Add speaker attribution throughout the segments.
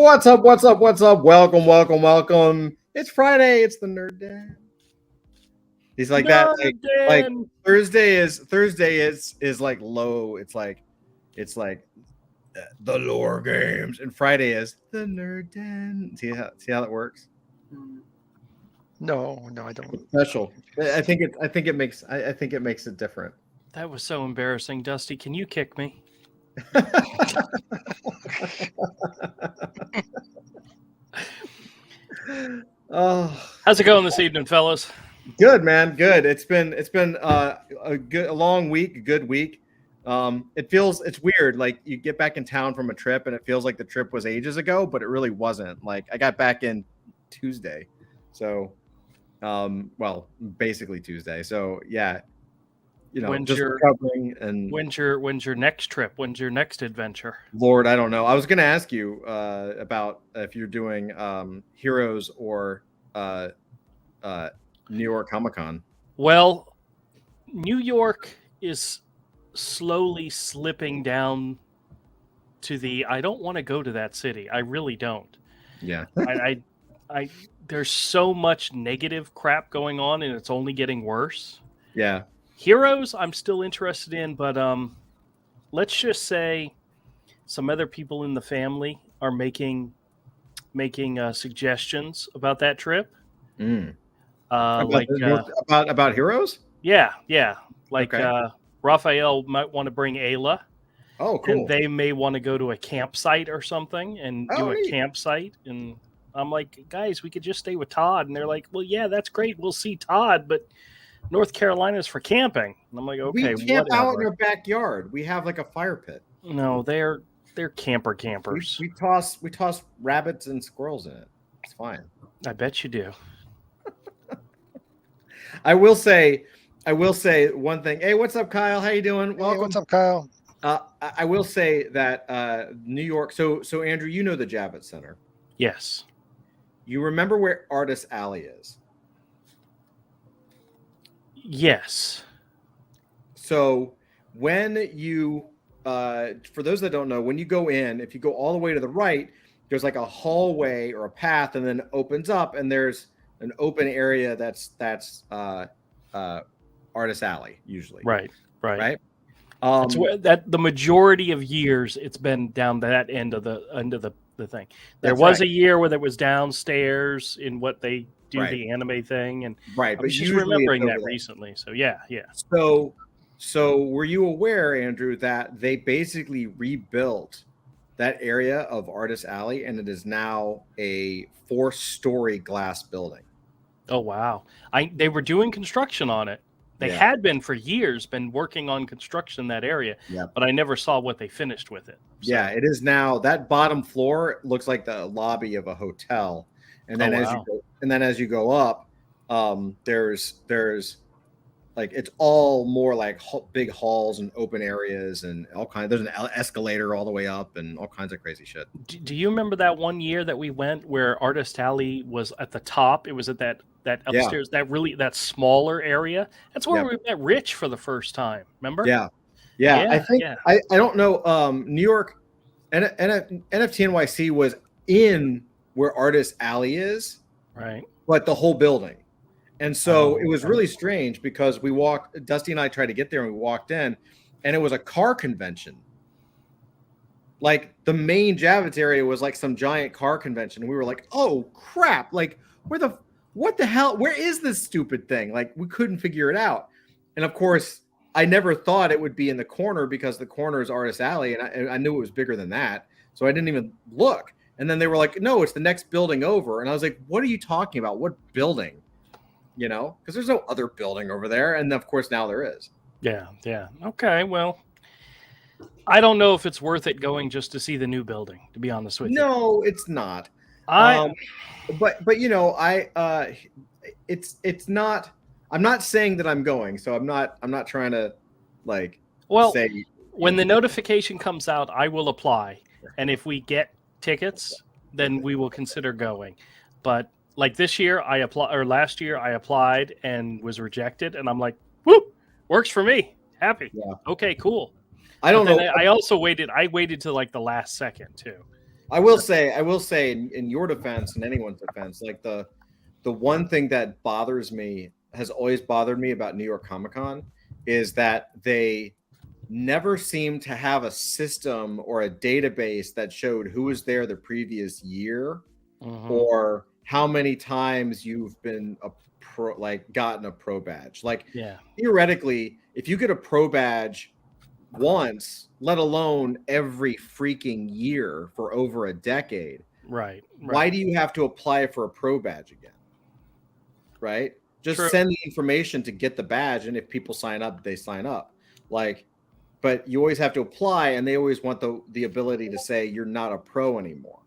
Speaker 1: What's up? What's up? What's up? Welcome, welcome, welcome. It's Friday. It's the Nerd Dan. He's like that. Like Thursday is like low. It's like the lore games, and Friday is the Nerd Den. See how that works?
Speaker 2: No, I don't.
Speaker 1: It's special. I think it makes it different.
Speaker 3: That was so embarrassing, Dusty. Can you kick me?
Speaker 1: Oh,
Speaker 3: how's it going this evening, fellas?
Speaker 1: Good, man. Good. It's been a long week, a good week. It's weird. Like you get back in town from a trip, and it feels like the trip was ages ago, but it really wasn't. Like I got back in Tuesday, so well, basically Tuesday. So yeah. Recovering. And
Speaker 3: when's your next trip? When's your next adventure?
Speaker 1: Lord, I don't know. I was going to ask you about if you're doing Heroes or New York Comic-Con.
Speaker 3: Well, New York is slowly slipping down to the I don't want to go to that city. I really don't.
Speaker 1: Yeah.
Speaker 3: I there's so much negative crap going on, and it's only getting worse.
Speaker 1: Yeah.
Speaker 3: Heroes, I'm still interested in, but let's just say some other people in the family are making suggestions about that trip.
Speaker 1: About Heroes?
Speaker 3: Yeah. Like okay. Raphael might want to bring Ayla.
Speaker 1: Oh, cool.
Speaker 3: And they may want to go to a campsite or something and do a campsite. And I'm like, guys, we could just stay with Todd. And they're like, well, yeah, that's great. We'll see Todd, but North Carolina's for camping. And I'm like, okay,
Speaker 1: we camp out in our backyard. We have like a fire pit.
Speaker 3: No, they're campers.
Speaker 1: We toss rabbits and squirrels in it. It's fine.
Speaker 3: I bet you do.
Speaker 1: I will say one thing. Hey, what's up, Kyle? How you doing?
Speaker 2: Welcome. Hey, what's up, Kyle?
Speaker 1: I will say that New York. So Andrew, you know the Javits Center.
Speaker 3: Yes.
Speaker 1: You remember where Artist Alley is?
Speaker 3: Yes.
Speaker 1: So when you, for those that don't know, when you go in, if you go all the way to the right, there's like a hallway or a path, and then it opens up, and there's an open area that's Artist Alley usually.
Speaker 3: Right.
Speaker 1: That's
Speaker 3: where, that the majority of years it's been down that end of the thing. There was a year where it was downstairs in what they do the anime thing, and
Speaker 1: right.
Speaker 3: But just remembering that recently. So yeah.
Speaker 1: So were you aware, Andrew, that they basically rebuilt that area of Artist Alley, and it is now a 4-story glass building?
Speaker 3: Oh wow! They were doing construction on it. They had been for years, been working on construction in that area, but I never saw what they finished with it. So.
Speaker 1: Yeah, it is now. That bottom floor looks like the lobby of a hotel. And then as you go up, there's like it's all more like big halls and open areas and all kinds. There's an escalator all the way up and all kinds of crazy shit.
Speaker 3: Do you remember that one year that we went where Artist Alley was at the top? It was at that upstairs, that smaller area. That's where we met Rich for the first time. Remember?
Speaker 1: Yeah. I think I don't know. New York and NFT NYC was in where Artist Alley is,
Speaker 3: right?
Speaker 1: But the whole building. And so it was really strange because Dusty and I tried to get there and we walked in, and it was a car convention. Like the main Javits area was like some giant car convention. And we were like, oh crap. Like what the hell? Where is this stupid thing? Like we couldn't figure it out. And of course, I never thought it would be in the corner because the corner is Artist Alley. And I knew it was bigger than that. So I didn't even look. And then they were like, no, it's the next building over. And I was like, what are you talking about? What building? You know, because there's no other building over there. And of course, now there is.
Speaker 3: Yeah. Okay, well, I don't know if it's worth it going just to see the new building, to be honest with you.
Speaker 1: No, it's not. But you know, it's not. I'm not saying that I'm going, so I'm not trying to like.
Speaker 3: Well,
Speaker 1: say,
Speaker 3: when the notification comes out, I will apply, and if we get tickets, then we will consider going. But like this year, last year I applied and was rejected, and I'm like, whoo, works for me. Happy. Yeah. Okay, cool.
Speaker 1: I don't know.
Speaker 3: I also waited. I waited till like the last second too.
Speaker 1: I will say in your defense and anyone's defense, like the one thing that has always bothered me about New York Comic Con is that they never seem to have a system or a database that showed who was there the previous year or how many times you've been gotten a pro badge. Like theoretically, if you get a pro badge once, let alone every freaking year for over a decade, why do you have to apply for a pro badge again? Right? Just send the information to get the badge, and if people sign up, they sign up. But you always have to apply, and they always want the ability to say you're not a pro anymore.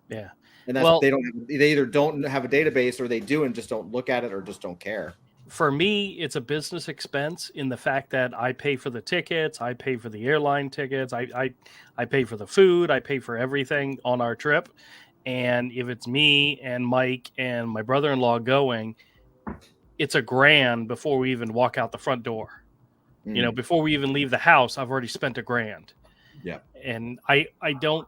Speaker 3: Yeah.
Speaker 1: And that's they either don't have a database or they do and just don't look at it or just don't care.
Speaker 3: For me, it's a business expense in the fact that I pay for the tickets, I pay for the airline tickets, I pay for the food, I pay for everything on our trip. And if it's me and Mike and my brother-in-law going, it's $1,000 before we even walk out the front door. You know, before we even leave the house, I've already spent $1,000.
Speaker 1: Yeah.
Speaker 3: And I don't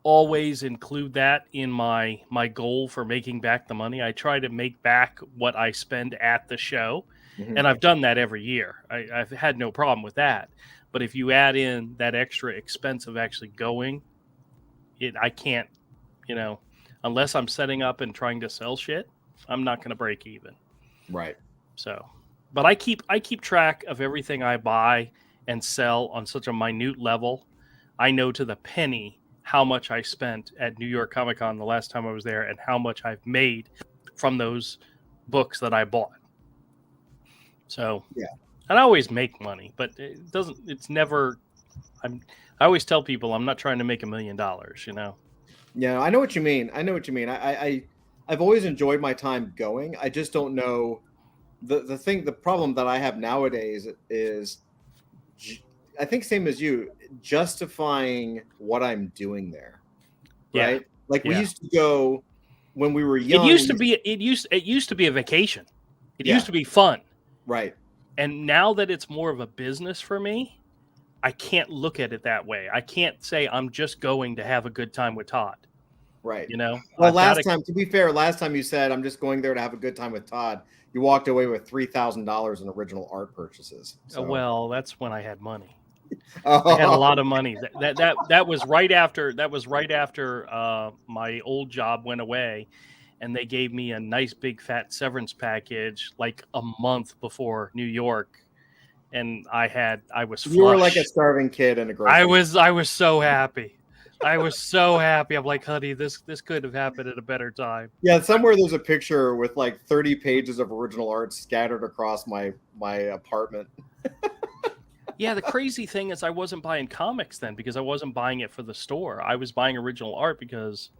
Speaker 3: always include that in my goal for making back the money. I try to make back what I spend at the show. And I've done that every year. I've had no problem with that. But if you add in that extra expense of actually going, I can't, unless I'm setting up and trying to sell shit, I'm not going to break even.
Speaker 1: Right.
Speaker 3: So, but I keep track of everything I buy and sell on such a minute level. I know to the penny how much I spent at New York Comic Con the last time I was there and how much I've made from those books that I bought. So, and I always make money, but it's never, I always tell people I'm not trying to make $1 million,
Speaker 1: Yeah, I know what you mean. I've always enjoyed my time going. I just don't know. The problem that I have nowadays is, I think same as you, justifying what I'm doing there, right? We used to go when we were young.
Speaker 3: It used to be a vacation. It used to be fun,
Speaker 1: right? And
Speaker 3: now that it's more of a business for me, I can't look at it that way. I can't say I'm just going to have a good time with Todd.
Speaker 1: Right.
Speaker 3: Well,
Speaker 1: to be fair, last time you said I'm just going there to have a good time with Todd, you walked away with $3,000 in original art purchases. So.
Speaker 3: Well, that's when I had money. I had a lot of money. That was right after my old job went away, and they gave me a nice big fat severance package like a month before New York, and I was flush.
Speaker 1: You were like a starving kid in a grocery store.
Speaker 3: I was so happy. I was so happy. I'm like, honey, this could have happened at a better time.
Speaker 1: Yeah, somewhere there's a picture with like 30 pages of original art scattered across my apartment.
Speaker 3: Yeah, the crazy thing is I wasn't buying comics then because I wasn't buying it for the store. I was buying original art because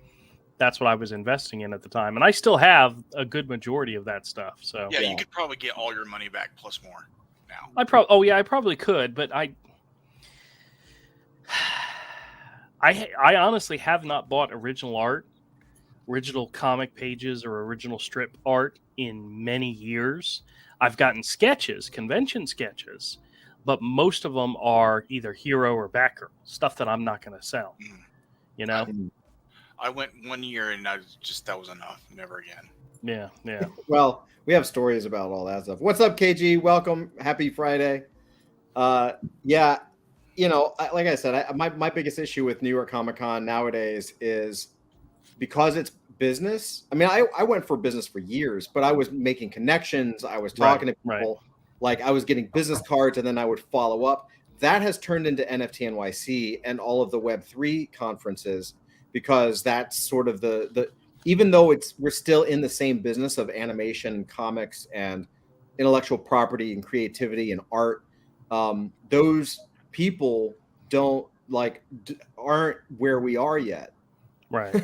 Speaker 3: that's what I was investing in at the time. And I still have a good majority of that stuff. So
Speaker 2: yeah. You could probably get all your money back plus more now.
Speaker 3: I probably could, but I honestly have not bought original comic pages or original strip art in many years. I've gotten convention sketches, but most of them are either hero or Batgirl, stuff that I'm not going to sell.
Speaker 2: I went 1 year and that was enough. Never again.
Speaker 3: Yeah.
Speaker 1: Well, we have stories about all that stuff. What's up, KG? Welcome. Happy Friday. Like I said, my biggest issue with New York Comic Con nowadays is because it's business. I mean, I went for business for years, but I was making connections. I was talking to people. Right. Like I was getting business cards and then I would follow up. That has turned into NFT NYC and all of the Web3 conferences because that's sort of the even though we're still in the same business of animation, comics, and intellectual property and creativity and art, those people aren't where we are yet.
Speaker 3: Right.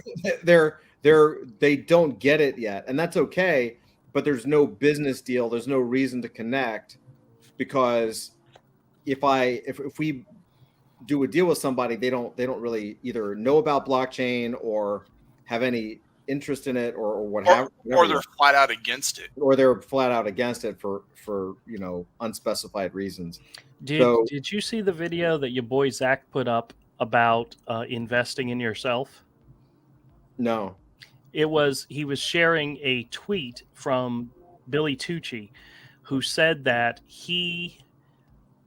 Speaker 1: They don't get it yet, and that's okay. But there's no business deal. There's no reason to connect because if we do a deal with somebody, they don't really either know about blockchain or have any interest in it or whatever.
Speaker 2: Or they're flat out against it.
Speaker 1: Or they're flat out against it for unspecified reasons.
Speaker 3: Did you see the video that your boy Zach put up about investing in yourself?
Speaker 1: No.
Speaker 3: He was sharing a tweet from Billy Tucci, who said that he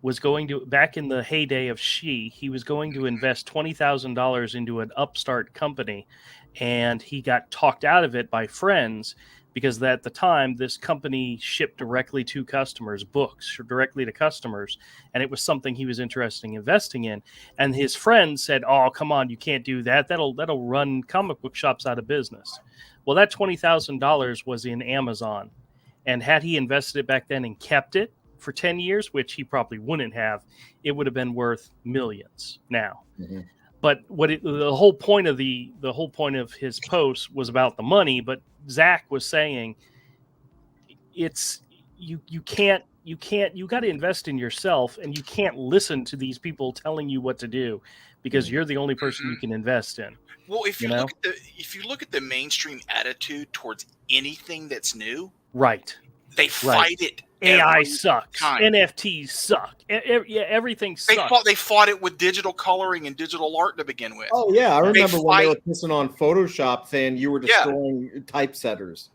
Speaker 3: was going to, back in the heyday of he was going to invest $20,000 into an upstart company, and he got talked out of it by friends because at the time this company shipped directly to customers, books directly to customers, and it was something he was interested in investing in. And his friends said, "Oh, come on, you can't do that. That'll run comic book shops out of business." Well, that $20,000 was in Amazon, and had he invested it back then and kept it for 10 years, which he probably wouldn't have, it would have been worth millions now.
Speaker 1: Mm-hmm.
Speaker 3: But the whole point of his post was about the money. But Zach was saying, it's you got to invest in yourself, and you can't listen to these people telling you what to do, because you're the only person you can invest in.
Speaker 2: Well, if you look at the mainstream attitude towards anything that's new,
Speaker 3: right,
Speaker 2: they fight it.
Speaker 3: AI sucks. Time. NFTs suck. Everything sucks.
Speaker 2: They fought it with digital coloring and digital art to begin with.
Speaker 1: Oh yeah, I remember when they were pissing on Photoshop, saying you were destroying typesetters.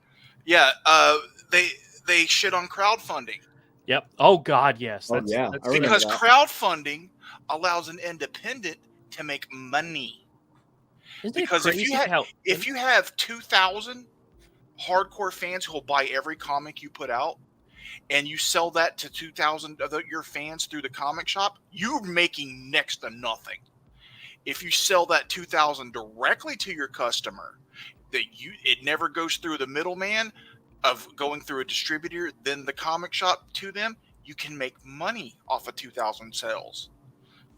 Speaker 2: Yeah, they shit on crowdfunding.
Speaker 3: Yep. Oh God, yes.
Speaker 2: That's because crowdfunding allows an independent to make money. Because if you have 2,000 hardcore fans who will buy every comic you put out, and you sell that to 2,000 of your fans through the comic shop, you're making next to nothing. If you sell that 2,000 directly to your customer, it never goes through the middleman of going through a distributor, then the comic shop to them, you can make money off of 2,000 sales.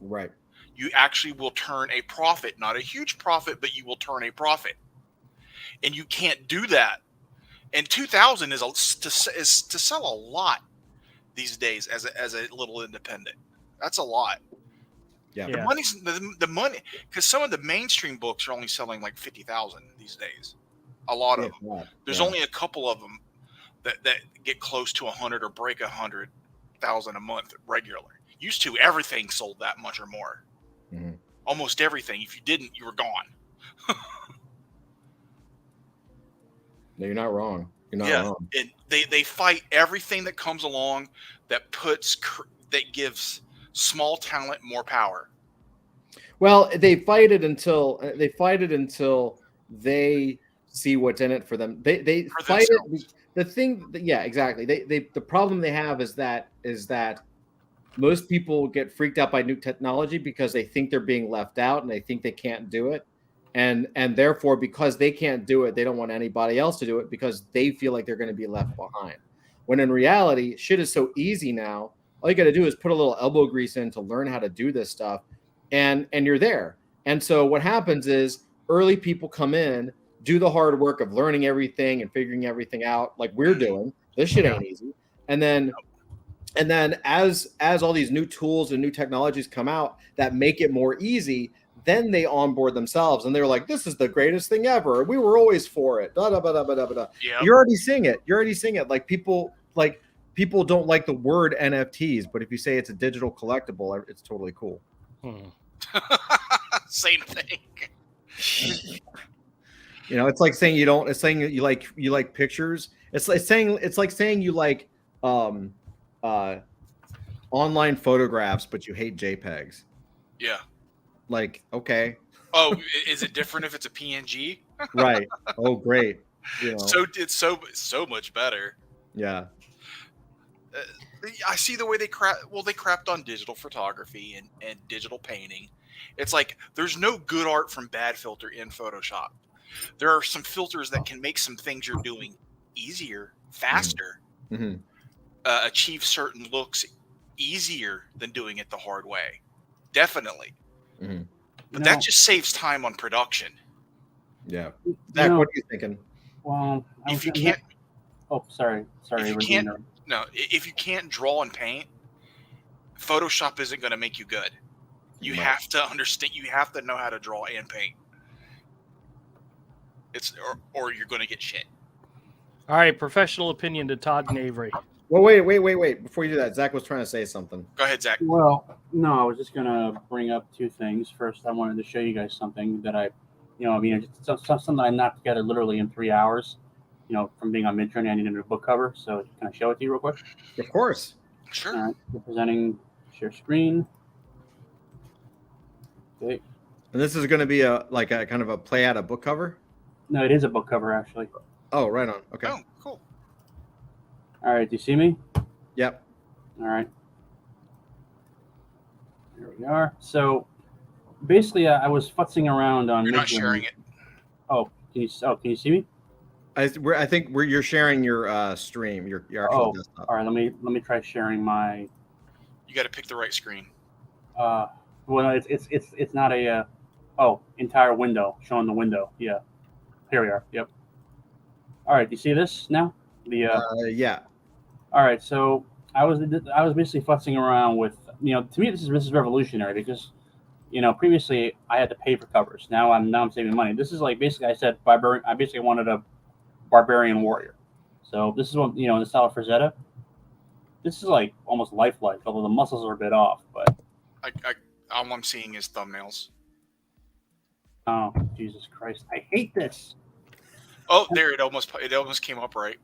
Speaker 1: Right.
Speaker 2: You actually will turn a profit, not a huge profit, but you will turn a profit. And you can't do that. And 2,000 is to sell a lot these days as a little independent. That's a lot.
Speaker 1: Yeah.
Speaker 2: The money, because some of the mainstream books are only selling like 50,000 these days. A lot of them. There's only a couple of them that get close to 100 or break 100,000 a month regularly. Used to, everything sold that much or more. Mm-hmm. Almost everything. If you didn't, you were gone.
Speaker 1: No, you're not wrong. You're not wrong.
Speaker 2: And they fight everything that comes along that gives small talent more power.
Speaker 1: Well, they fight it until they see what's in it for them. They fight it. The thing, exactly. The problem they have is that most people get freaked out by new technology because they think they're being left out and they think they can't do it. And therefore, because they can't do it, they don't want anybody else to do it because they feel like they're going to be left behind. When in reality, shit is so easy now. All you got to do is put a little elbow grease in to learn how to do this stuff, and you're there. And so what happens is early people come in, do the hard work of learning everything and figuring everything out like we're doing. This shit ain't easy. And then as all these new tools and new technologies come out that make it more easy, then they onboard themselves and they're like, this is the greatest thing ever. We were always for it. Blah, blah, blah, blah, blah, blah. Yep. You're already seeing it. Like people don't like the word NFTs, but if you say it's a digital collectible, it's totally cool.
Speaker 2: Same thing.
Speaker 1: It's like saying it's saying you like pictures. It's like saying you like online photographs, but you hate JPEGs.
Speaker 2: Yeah.
Speaker 1: Like, okay.
Speaker 2: Oh, is it different if it's a PNG?
Speaker 1: Right. Oh, great.
Speaker 2: So it's so much better.
Speaker 1: Yeah.
Speaker 2: I see the way they crapped on digital photography and digital painting. It's like there's no good art from bad filter in Photoshop. There are some filters that can make some things you're doing easier, faster, achieve certain looks easier than doing it the hard way. Definitely. Mm-hmm. But that just saves time on production.
Speaker 1: Yeah. Zach, what are you thinking?
Speaker 4: Well,
Speaker 2: if you can't...
Speaker 4: Oh, sorry.
Speaker 2: If you can't draw and paint, Photoshop isn't going to make you good. You have to understand. You have to know how to draw and paint. Or you're going to get shit.
Speaker 3: All right, professional opinion to Todd and Avery.
Speaker 1: Well, wait. Before you do that, Zach was trying to say something.
Speaker 2: Go ahead, Zach.
Speaker 4: Well, no, I was just gonna bring up two things. First, I wanted to show you guys something that just something I knocked together literally in 3 hours. From being on Midjourney, I needed a book cover, so can I show it to you real quick?
Speaker 1: Of course.
Speaker 2: Sure.
Speaker 4: All right, we're presenting share screen. Okay.
Speaker 1: And this is going to be a kind of a play out a book cover.
Speaker 4: No, it is a book cover actually.
Speaker 1: Oh, right on. Okay.
Speaker 2: Oh, cool.
Speaker 4: All right, do you see me?
Speaker 1: Yep.
Speaker 4: All right. There we are. So basically, I was futzing around on.
Speaker 2: You're not
Speaker 4: Midjourney.
Speaker 2: sharing it.
Speaker 4: Oh, can you see me?
Speaker 1: I think you're sharing your stream, your actual desktop.
Speaker 4: All right. Let me try sharing my.
Speaker 2: You got to pick the right screen.
Speaker 4: Well, it's not a. Entire window showing the window. Yeah. Here we are. Yep. All right. Do you see this now?
Speaker 1: Yeah.
Speaker 4: All right. So I was basically futzing around with to me this is revolutionary because previously I had to pay for covers. Now I'm saving money. This is like basically I said I basically wanted a barbarian warrior. So this is what in the style of Frazetta. This is like almost lifelike, although the muscles are a bit off. But
Speaker 2: all I'm seeing is thumbnails.
Speaker 4: oh Jesus Christ, I hate this.
Speaker 2: Oh, there it almost came up right.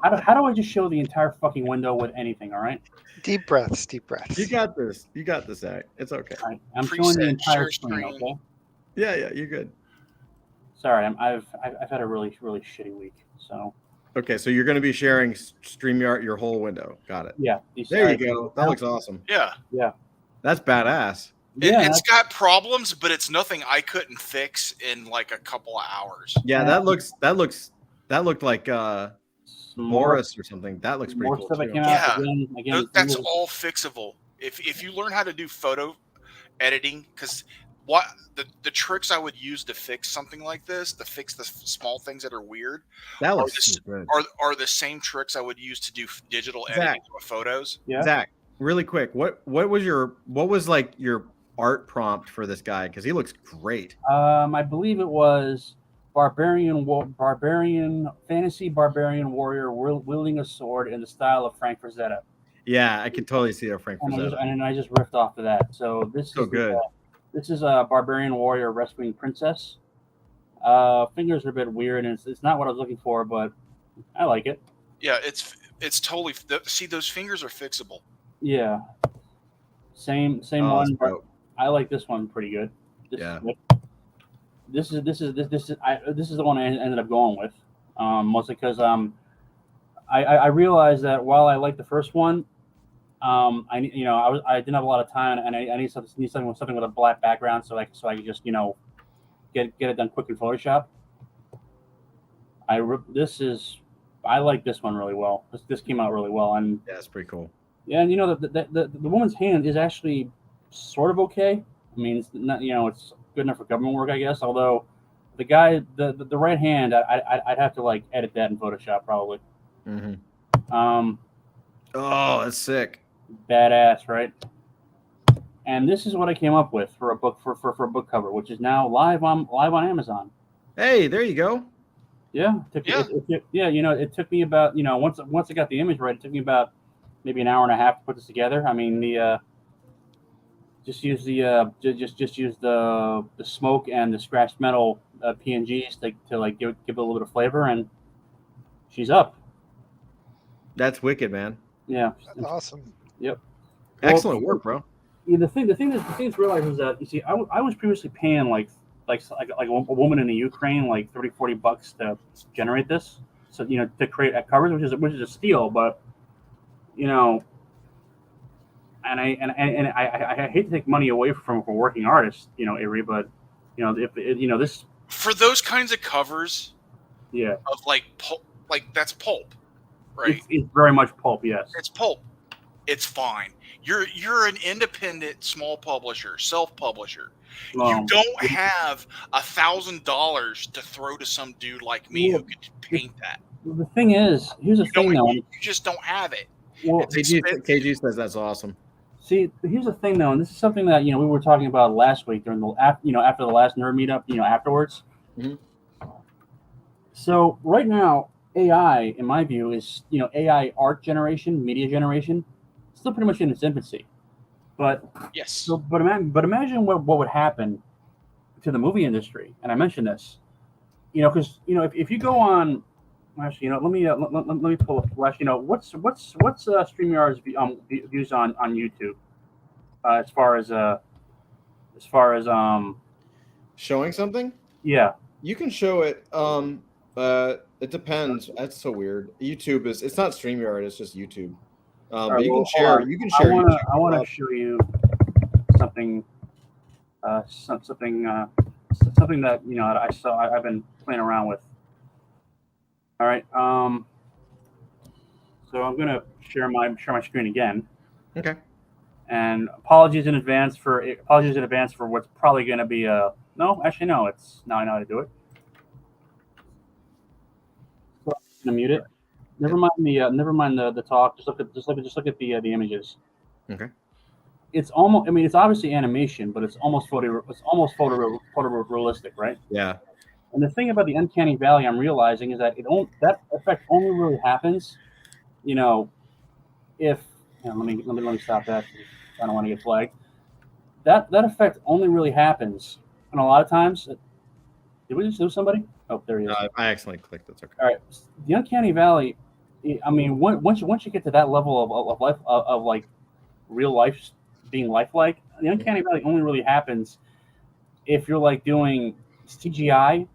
Speaker 4: How do I just show the entire fucking window with anything? All right.
Speaker 5: Deep breaths.
Speaker 1: You got this, Zach. It's okay.
Speaker 4: All right. I'm showing the entire
Speaker 2: share
Speaker 4: screen. Okay.
Speaker 1: Yeah, you're good.
Speaker 4: Sorry, I've had a really shitty week. So.
Speaker 1: Okay, so you're going to be sharing StreamYard your whole window. Got it.
Speaker 4: Yeah.
Speaker 1: There you go. That looks awesome.
Speaker 2: Yeah.
Speaker 4: Yeah.
Speaker 1: That's badass.
Speaker 2: It's got problems, but it's nothing I couldn't fix in like a couple of hours.
Speaker 1: Yeah, that looked like Morris or something. That looks pretty cool. Too.
Speaker 2: Yeah, again, that's all fixable. If you learn how to do photo editing, because what the tricks I would use to fix something like this, to fix the small things that are weird,
Speaker 1: that looks good.
Speaker 2: Are the same tricks I would use to do digital editing of photos.
Speaker 4: Yeah.
Speaker 1: Zach, really quick, what was like your art prompt for this guy? Because he looks great.
Speaker 4: I believe it was barbarian fantasy barbarian warrior wielding a sword in the style of Frank Frazetta.
Speaker 1: Yeah, I can totally see a Frank Frazetta.
Speaker 4: And I just riffed off of that. So this is good. This is a barbarian warrior rescuing princess. Fingers are a bit weird, and it's not what I was looking for, but I like it.
Speaker 2: Yeah, it's totally. See, those fingers are fixable.
Speaker 4: Yeah. Same one, but I like this one pretty good. This is the one I ended up going with, mostly because I realized that while I liked the first one, I didn't have a lot of time, and I need something with a black background so I could just get it done quick in Photoshop. I like this one really well. This came out really well, and
Speaker 1: yeah, it's pretty cool.
Speaker 4: Yeah, and the woman's hand is actually sort of okay. I mean, it's not it's good enough for government work, I guess. Although the guy, the right hand, I'd have to like edit that in Photoshop probably.
Speaker 1: Mm-hmm. Oh, that's sick.
Speaker 4: Badass, right? And this is what I came up with for a book for a book cover, which is now live on Amazon.
Speaker 1: Hey, there you go.
Speaker 4: Yeah, it took me about once I got the image right, it took me about maybe an hour and a half to put this together. I mean, just use the smoke and the scratched metal PNGs to like give it a little bit of flavor, and she's up.
Speaker 1: That's wicked, man.
Speaker 4: Yeah,
Speaker 5: that's awesome.
Speaker 4: Yep.
Speaker 1: Excellent work, bro.
Speaker 4: Yeah, the thing to realize is that I was previously paying like a woman in the Ukraine like $30-40 to generate this, so to create covers, which is a steal, but and I hate to take money away from working artists, Avery, but if this
Speaker 2: for those kinds of covers,
Speaker 4: yeah,
Speaker 2: of like pulp, like that's pulp, right?
Speaker 4: It's very much pulp, yes.
Speaker 2: It's pulp. It's fine. You're an independent small publisher, self-publisher. You don't have $1,000 to throw to some dude like me who could paint that.
Speaker 4: The thing is, here's the thing, though.
Speaker 2: You just don't have it.
Speaker 1: Well, KG says that's awesome.
Speaker 4: See, here's the thing, though, and this is something that we were talking about last week during the after the last nerd meetup, afterwards.
Speaker 1: Mm-hmm.
Speaker 4: So right now, AI, in my view, is AI art generation, media generation, still pretty much in its infancy. But
Speaker 2: yes,
Speaker 4: but imagine what would happen to the movie industry. And I mentioned this, because if you go on, actually, let me pull up Flash. What's StreamYard's views on YouTube as far as
Speaker 1: Showing something?
Speaker 4: yeah.
Speaker 1: You can show it. It depends. That's so weird. YouTube it's not StreamYard. It's just YouTube.
Speaker 4: All
Speaker 1: But
Speaker 4: right,
Speaker 1: you
Speaker 4: well,
Speaker 1: can share.
Speaker 4: hold on.
Speaker 1: You can share.
Speaker 4: I want to show you something. Something that I saw. I've been playing around with. All right. So I'm gonna share my screen again.
Speaker 1: Okay.
Speaker 4: And apologies in advance for what's probably gonna be no. Actually, no. It's now I know how to do it. So I'm gonna mute it. Never mind the talk. Just look at the images.
Speaker 1: Okay.
Speaker 4: It's almost. I mean, it's obviously animation, but it's almost photorealistic, right?
Speaker 1: Yeah.
Speaker 4: And the thing about the uncanny valley, I'm realizing, is that that effect only really happens, if let me stop that. I don't want to get flagged. That effect only really happens, and a lot of times. Did we just lose somebody? Oh, there he is.
Speaker 1: I accidentally clicked. That's okay.
Speaker 4: All right, the uncanny valley. I mean, once you get to that level of life of like real life being lifelike, the uncanny valley only really happens if you're like doing CGI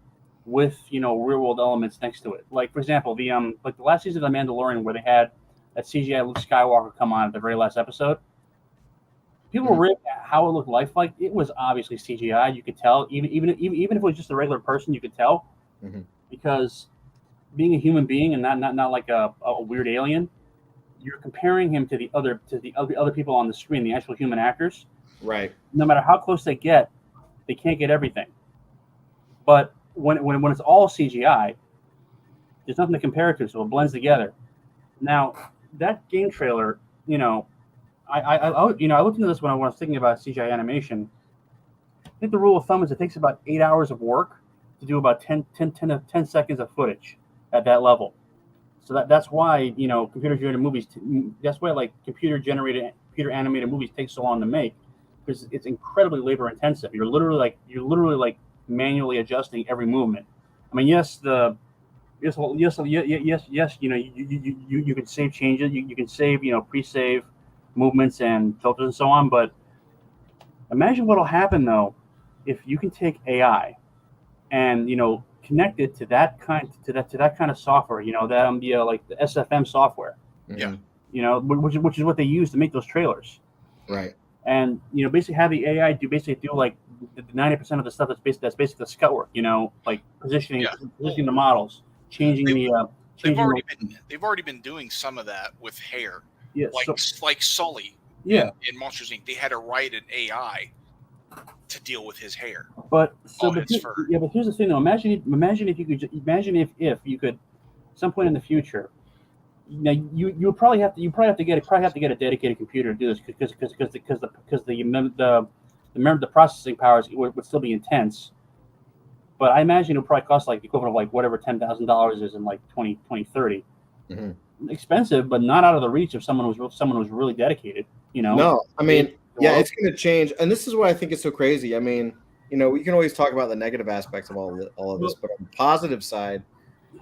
Speaker 4: with real world elements next to it. Like for example, the last season of The Mandalorian, where they had that CGI Luke Skywalker come on at the very last episode. People were raving at how it looked lifelike. It was obviously CGI. You could tell, even if it was just a regular person, you could tell, because being a human being and not like a weird alien, you're comparing him to the other people on the screen, the actual human actors.
Speaker 1: Right.
Speaker 4: No matter how close they get, they can't get everything. But when it's all CGI, there's nothing to compare it to, so it blends together. Now that game trailer, I looked into this when I was thinking about CGI animation. I think the rule of thumb is it takes about 8 hours of work to do about 10 seconds of footage at that level. So that's why computer generated movies. That's why computer animated movies take so long to make, because it's incredibly labor intensive. You're literally manually adjusting every movement. I mean, yes. You can save changes. You can save pre-save movements and filters and so on. But imagine what'll happen though if you can take AI and connect it to that kind of software. Like the SFM software.
Speaker 2: Yeah.
Speaker 4: Which is what they use to make those trailers.
Speaker 1: Right.
Speaker 4: And basically have the AI do like the 90% of the stuff that's basically the scut work. Like positioning the models, changing
Speaker 2: they've already been doing some of that with hair.
Speaker 4: Yeah,
Speaker 2: like Sully.
Speaker 4: Yeah.
Speaker 2: In Monsters Inc., they had to write an AI to deal with his hair.
Speaker 4: But here's the thing though. Imagine if you could, some point in the future. Now you probably have to get a dedicated computer to do this because the processing powers would still be intense. But I imagine it'll probably cost like the equivalent of like whatever $10,000 is in like 2030. Expensive, but not out of the reach of someone who's really dedicated.
Speaker 1: No, I mean, it's going to change, and this is why I think it's so crazy. I mean, we can always talk about the negative aspects of all of this, but on the positive side,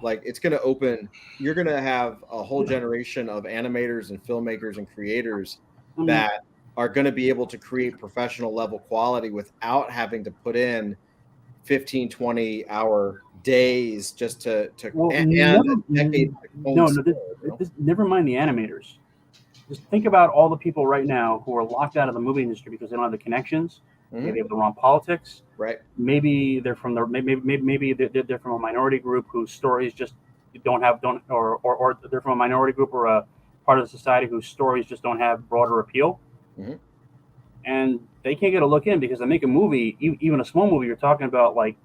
Speaker 1: like it's going to open. You're going to have a whole generation of animators and filmmakers and creators that are going to be able to create professional level quality without having to put in 15, 20 hour days just to
Speaker 4: never mind the animators. Just think about all the people right now who are locked out of the movie industry because they don't have the connections. Maybe they have the wrong politics.
Speaker 1: Right.
Speaker 4: Maybe they're from maybe they're from a minority group whose stories just or they're from a minority group or a part of the society whose stories just don't have broader appeal. And they can't get a look in because they make a movie, even a small movie. You're talking about like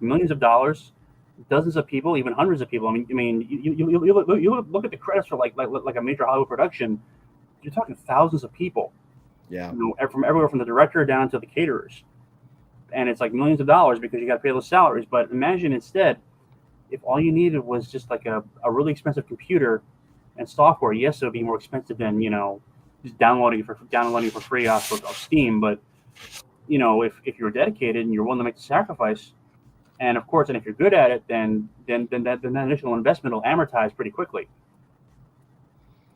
Speaker 4: millions of dollars, dozens of people, even hundreds of people. I mean, you look at the credits for like a major Hollywood production. You're talking thousands of people.
Speaker 1: Yeah.
Speaker 4: From everywhere from the director down to the caterers, and it's like millions of dollars because you got to pay those salaries. But imagine instead if all you needed was just like a really expensive computer and software, yes, it would be more expensive than just downloading for free off of Steam. But if you're dedicated and you're willing to make the sacrifice, and of course, and if you're good at it, then that initial investment will amortize pretty quickly.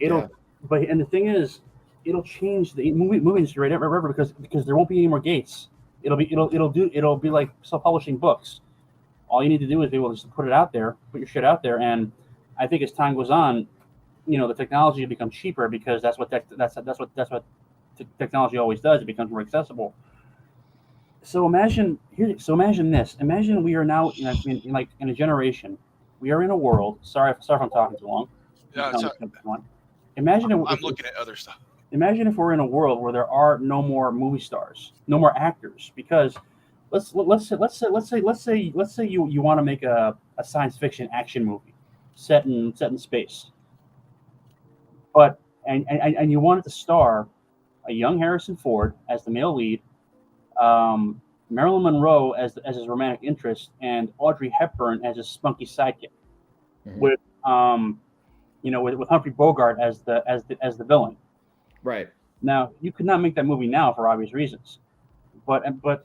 Speaker 4: And the thing is, it'll change the movie industry right forever because there won't be any more gates. It'll be like self-publishing books. All you need to do is be able to just put it out there, put your shit out there, and I think as time goes on, the technology will become cheaper because that's what technology always does. It becomes more accessible. So imagine this. Imagine we are now in a generation. We are in a world. Sorry if I'm talking too long. Imagine
Speaker 2: I'm looking at other stuff.
Speaker 4: Imagine if we're in a world where there are no more movie stars, no more actors, because let's say you want to make a science fiction action movie set in space, but and you want it to star a young Harrison Ford as the male lead, Marilyn Monroe as his romantic interest, and Audrey Hepburn as a spunky sidekick, with Humphrey Bogart as the villain.
Speaker 1: Right.
Speaker 4: Now, you could not make that movie now for obvious reasons, but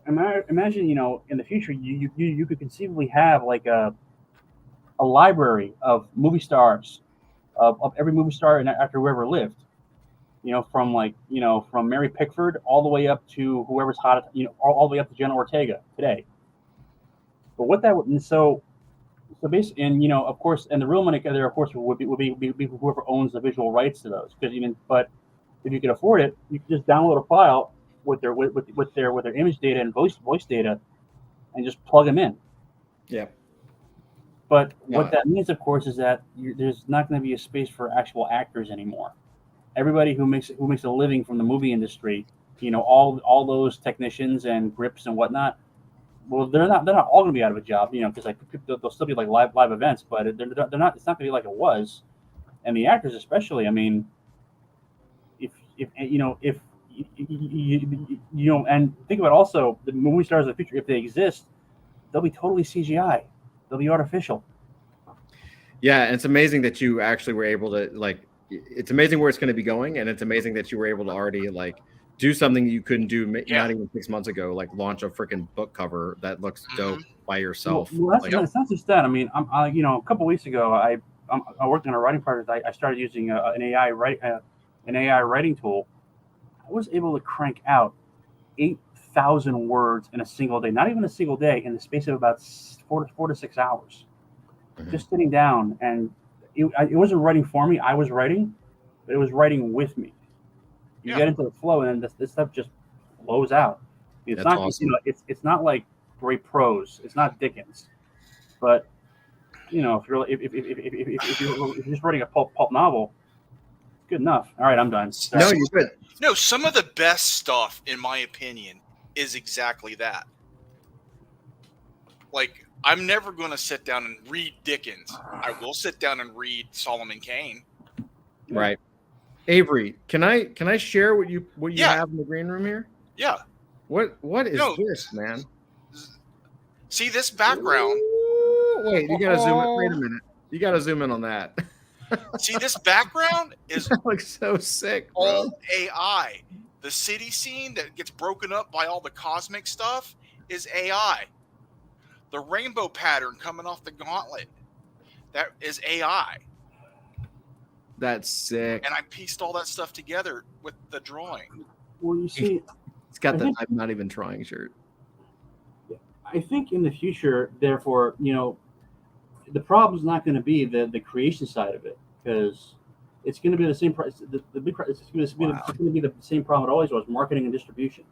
Speaker 4: imagine in the future you could conceivably have like a library of movie stars, of every movie star and actor who ever lived, from Mary Pickford all the way up to whoever's hot, all the way up to Jenna Ortega today. But what that would so basically, and of course, and the real money there, of course, would be whoever owns the visual rights to those. But if you can afford it, you can just download a file with their image data and voice data, and just plug them in.
Speaker 1: Yeah.
Speaker 4: But what that means, of course, is that there's not going to be a space for actual actors anymore. Everybody who makes a living from the movie industry, all those technicians and grips and whatnot, well, they're not all going to be out of a job, because they'll still be like live events, but they're not. It's not going to be like it was, and the actors especially. I mean, if and think about also the movie stars of the future. If they exist, they'll be totally CGI. They'll be artificial.
Speaker 1: Yeah, and it's amazing that you actually were able to it's amazing where it's going to be going, and it's amazing that you were able to already do something you couldn't do not even 6 months ago, like launch a freaking book cover that looks dope by yourself.
Speaker 4: Well, that's not just that. I mean, a couple weeks ago, I worked on a writing project. I started using an AI writing tool. I was able to crank out 8,000 words in a single day, not even a single day, in the space of about 4 to 6 hours. Just sitting down, and it wasn't writing for me. I was writing, but it was writing with me. You get into the flow, and then this stuff just flows out. It's
Speaker 1: That's
Speaker 4: not
Speaker 1: awesome.
Speaker 4: it's not like great prose. It's not Dickens, but if you're just writing a pulp novel, it's good enough. All right, I'm done. Sorry.
Speaker 1: No, you're good.
Speaker 2: No, some of the best stuff, in my opinion, is exactly that. Like, I'm never going to sit down and read Dickens. I will sit down and read Solomon Kane.
Speaker 1: Right. Avery, can I share what you have in the green room here?
Speaker 2: Yeah.
Speaker 1: What is this, man?
Speaker 2: See this background?
Speaker 1: Ooh, wait, you gotta zoom in. Wait a minute. You gotta zoom in on that.
Speaker 2: See this background is
Speaker 1: that looks so sick, bro.
Speaker 2: all AI. The city scene that gets broken up by all the cosmic stuff is AI. The rainbow pattern coming off the gauntlet, that is AI.
Speaker 1: That's sick.
Speaker 2: And I pieced all that stuff together with the drawing.
Speaker 4: Well, you see,
Speaker 1: it's got the I'm not even trying shirt.
Speaker 4: I think in the future, therefore, the problem is not going to be the creation side of it, because it's going to be the same price. The big price. It's going to be the same problem it always was: marketing and distribution.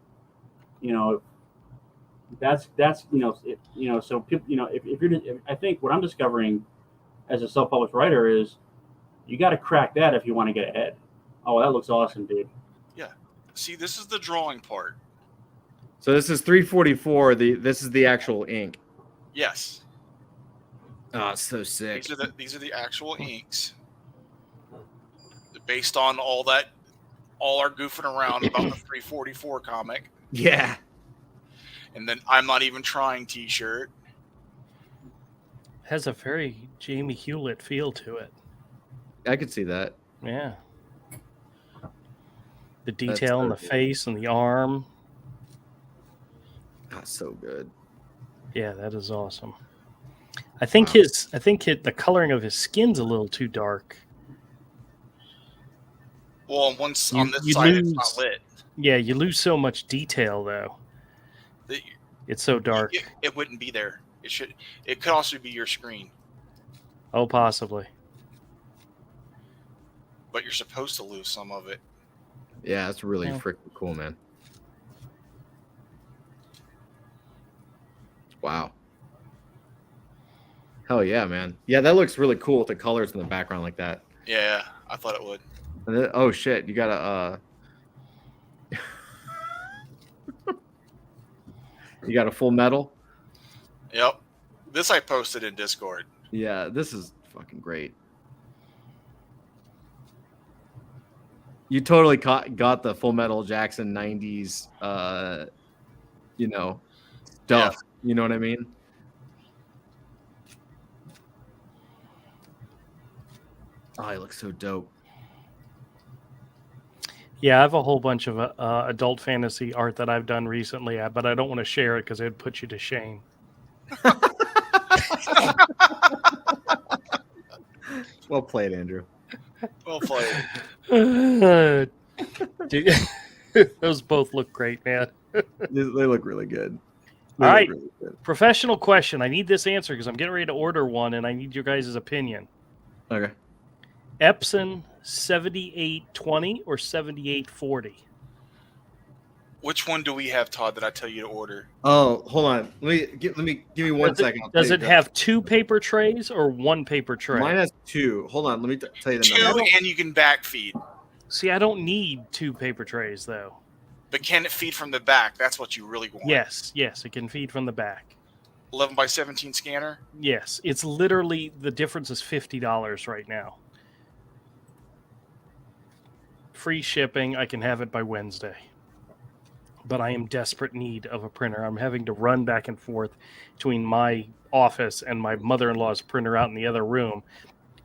Speaker 4: That's So people, I think what I'm discovering as a self-published writer is, you got to crack that if you want to get ahead. Oh, that looks awesome, dude.
Speaker 2: Yeah. See, this is the drawing part.
Speaker 1: So this is 344. This is the actual ink.
Speaker 2: Yes.
Speaker 1: Oh, it's so sick.
Speaker 2: These are the actual inks. Based on all our goofing around about the 344 comic.
Speaker 1: Yeah.
Speaker 2: And then I'm not even trying t-shirt.
Speaker 3: Has a very Jamie Hewlett feel to it.
Speaker 1: I could see that.
Speaker 3: Yeah. The detail on the face and the arm.
Speaker 1: That's so good.
Speaker 3: Yeah, that is awesome. I think the coloring of his skin's a little too dark.
Speaker 2: Well, on this side, it's not lit.
Speaker 3: Yeah, you lose so much detail though. It's so dark.
Speaker 2: It wouldn't be there. It could also be your screen.
Speaker 3: Oh, possibly.
Speaker 2: But you're supposed to lose some of it.
Speaker 1: Yeah, that's really freaking cool, man. Wow. Hell yeah, man. Yeah, that looks really cool with the colors in the background like that.
Speaker 2: Yeah, I thought it would.
Speaker 1: And then, oh shit, you gotta you got a full metal?
Speaker 2: Yep. This I posted in Discord.
Speaker 1: Yeah, this is fucking great. You totally got the Full Metal Jackson 90s stuff. Yeah. You know what I mean? Oh, he looks so dope.
Speaker 3: Yeah, I have a whole bunch of adult fantasy art that I've done recently, but I don't want to share it because it would put you to shame.
Speaker 1: Well played, Andrew.
Speaker 2: Well played.
Speaker 3: Dude, those both look great, man.
Speaker 1: They look really good.
Speaker 3: All right. Really good. Professional question. I need this answer because I'm getting ready to order one, and I need your guys' opinion.
Speaker 1: Okay.
Speaker 3: Epson 7820 or 7840?
Speaker 2: Which one do we have, Todd, that I tell you to order?
Speaker 1: Oh, hold on. Give me 1 second.
Speaker 3: Does it have 2 paper trays or 1 paper tray?
Speaker 1: Mine has 2. Hold on. Let me tell you the
Speaker 2: 2
Speaker 1: number.
Speaker 2: and you can backfeed.
Speaker 3: See, I don't need 2 paper trays, though.
Speaker 2: But can it feed from the back? That's what you really want.
Speaker 3: Yes, it can feed from the back.
Speaker 2: 11 by 17 scanner?
Speaker 3: Yes, it's literally, the difference is $50 right now. Free shipping. I can have it by Wednesday. But I am desperate need of a printer. I'm having to run back and forth between my office and my mother-in-law's printer out in the other room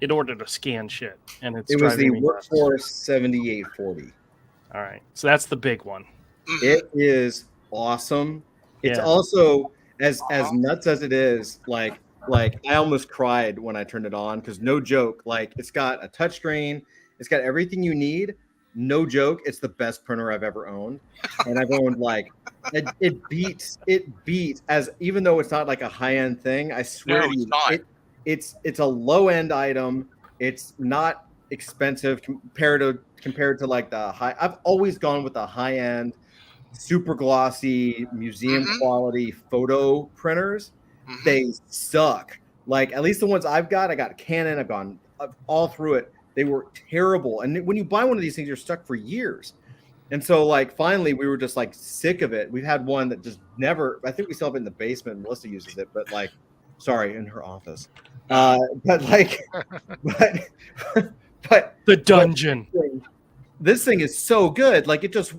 Speaker 3: in order to scan shit. And it
Speaker 1: was the Workforce 7840.
Speaker 3: All right. So that's the big one.
Speaker 1: It is awesome. It's also as nuts as it is, like I almost cried when I turned it on because no joke, like it's got a touchscreen, it's got everything you need. No joke, it's the best printer I've ever owned, and I've owned like it beats as even though it's not like a high end thing. I swear to you, it's a low end item. It's not expensive compared to like the high. I've always gone with the high end, super glossy museum quality photo printers. They suck. Like at least the ones I got Canon. I've gone all through it. They were terrible. And when you buy one of these things, you're stuck for years. And so like finally we were just like sick of it. We've had one that just never, I think we still have it in the basement. Melissa uses it, but like, sorry, in her office. But
Speaker 3: the dungeon.
Speaker 1: This thing is so good. Like it just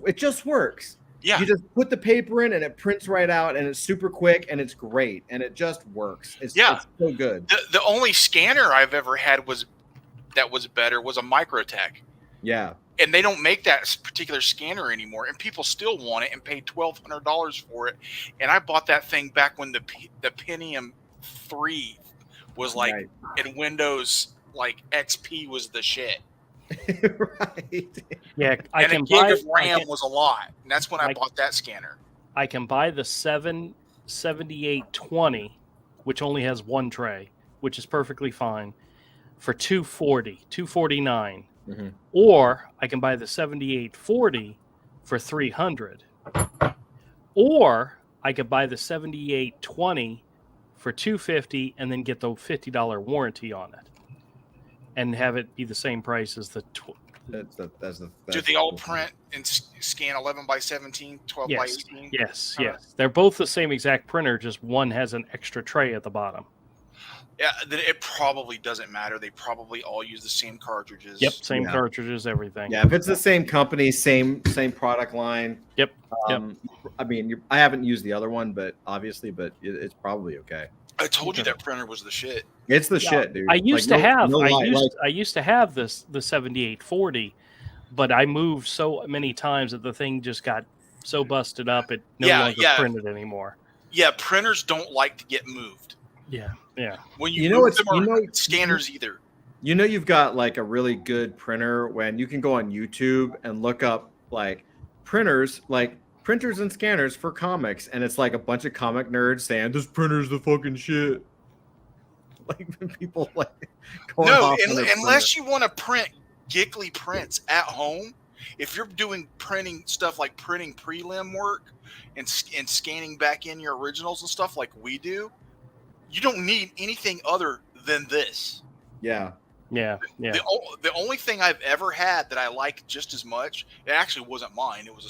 Speaker 1: works.
Speaker 2: Yeah.
Speaker 1: You just put the paper in and it prints right out and it's super quick and it's great. And it just works. It's so good.
Speaker 2: The only scanner I've ever had that was better was a Microtech.
Speaker 1: Yeah.
Speaker 2: And they don't make that particular scanner anymore, and people still want it and paid $1,200 for it. And I bought that thing back when the Pentium 3 was like in Windows, like XP was the shit.
Speaker 1: Right.
Speaker 3: Yeah,
Speaker 2: a gig of RAM was a lot, and that's when I bought that scanner.
Speaker 3: I can buy the 7820, which only has 1 tray, which is perfectly fine, for $249. Or I can buy the 7840 for $300. Or I could buy the 7820 for $250 and then get the $50 warranty on it, and have it be the same price as the.
Speaker 2: Do they all print and scan 11 by 17, 12 by 18?
Speaker 3: Yes. They're both the same exact printer, just one has an extra tray at the bottom.
Speaker 2: Yeah, it probably doesn't matter. They probably all use the same cartridges.
Speaker 3: Yep, same cartridges, everything.
Speaker 1: Yeah, if it's the same company, same product line.
Speaker 3: Yep.
Speaker 1: I mean, I haven't used the other one, but it's probably okay.
Speaker 2: I told you that printer was the shit.
Speaker 1: It's the shit, dude.
Speaker 3: I used to have the 7840, but I moved so many times that the thing just got so busted up it no longer printed anymore.
Speaker 2: Yeah, printers don't like to get moved.
Speaker 3: Yeah.
Speaker 2: When you move them or scanners either.
Speaker 1: You know, you've got like a really good printer when you can go on YouTube and look up like printers and scanners for comics, and it's like a bunch of comic nerds saying this printer's the fucking shit. Like people like going off
Speaker 2: unless you want to print giggly prints at home. If you're doing printing stuff like printing prelim work and scanning back in your originals and stuff like we do, you don't need anything other than this.
Speaker 1: Yeah.
Speaker 2: The only thing I've ever had that I like just as much, it actually wasn't mine. It was a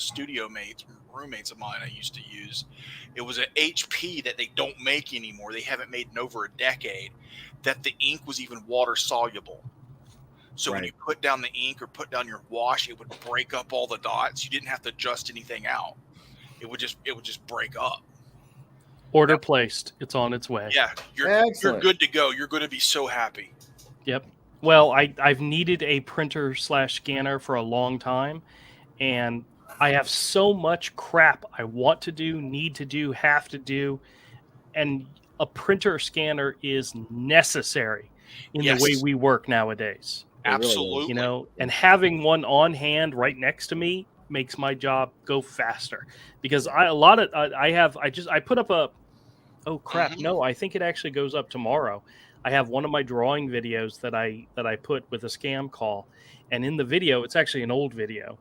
Speaker 2: roommates of mine I used to use. It was an HP that they don't make anymore. They haven't made in over a decade. That the ink was even water soluble. So when you put down the ink or put down your wash, it would break up all the dots. You didn't have to adjust anything out. It would just break up.
Speaker 3: Order placed. It's on its way.
Speaker 2: Yeah, you're good to go. You're going to be so happy.
Speaker 3: Yep. Well, I've needed a printer/scanner for a long time, and I have so much crap I want to do, need to do, have to do, and a printer scanner is necessary in the way we work nowadays.
Speaker 2: Absolutely.
Speaker 3: You know, and having one on hand right next to me makes my job go faster because I put up a, oh crap, no, I think it actually goes up tomorrow. I have one of my drawing videos that I put with a scam call, and in the video, it's actually an old video.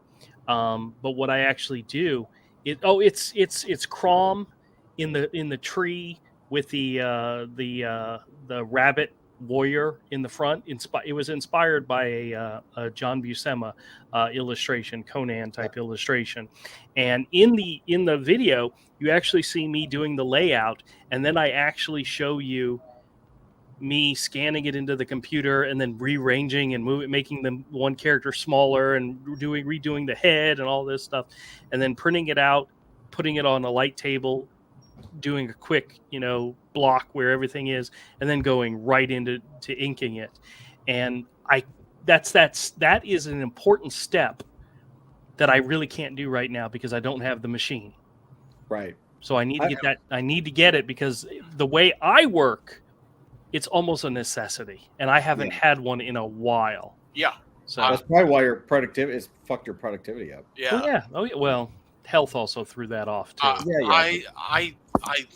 Speaker 3: But what I actually do, it's Crom in the tree with the rabbit warrior in the front. It was inspired by a John Buscema illustration, Conan type illustration, and in the video, you actually see me doing the layout, and then I actually show you me scanning it into the computer and then rearranging and making them one character smaller and redoing the head and all this stuff, and then printing it out, putting it on a light table, doing a quick block where everything is, and then going right into inking it. And that is an important step that I really can't do right now because I don't have the machine.
Speaker 1: Right.
Speaker 3: So I need to get that. I need to get it because the way I work, it's almost a necessity, and I haven't had one in a while.
Speaker 2: Yeah.
Speaker 1: So that's probably why your productivity is fucked your productivity up.
Speaker 2: Yeah.
Speaker 3: Oh yeah. Well, health also threw that off too.
Speaker 2: I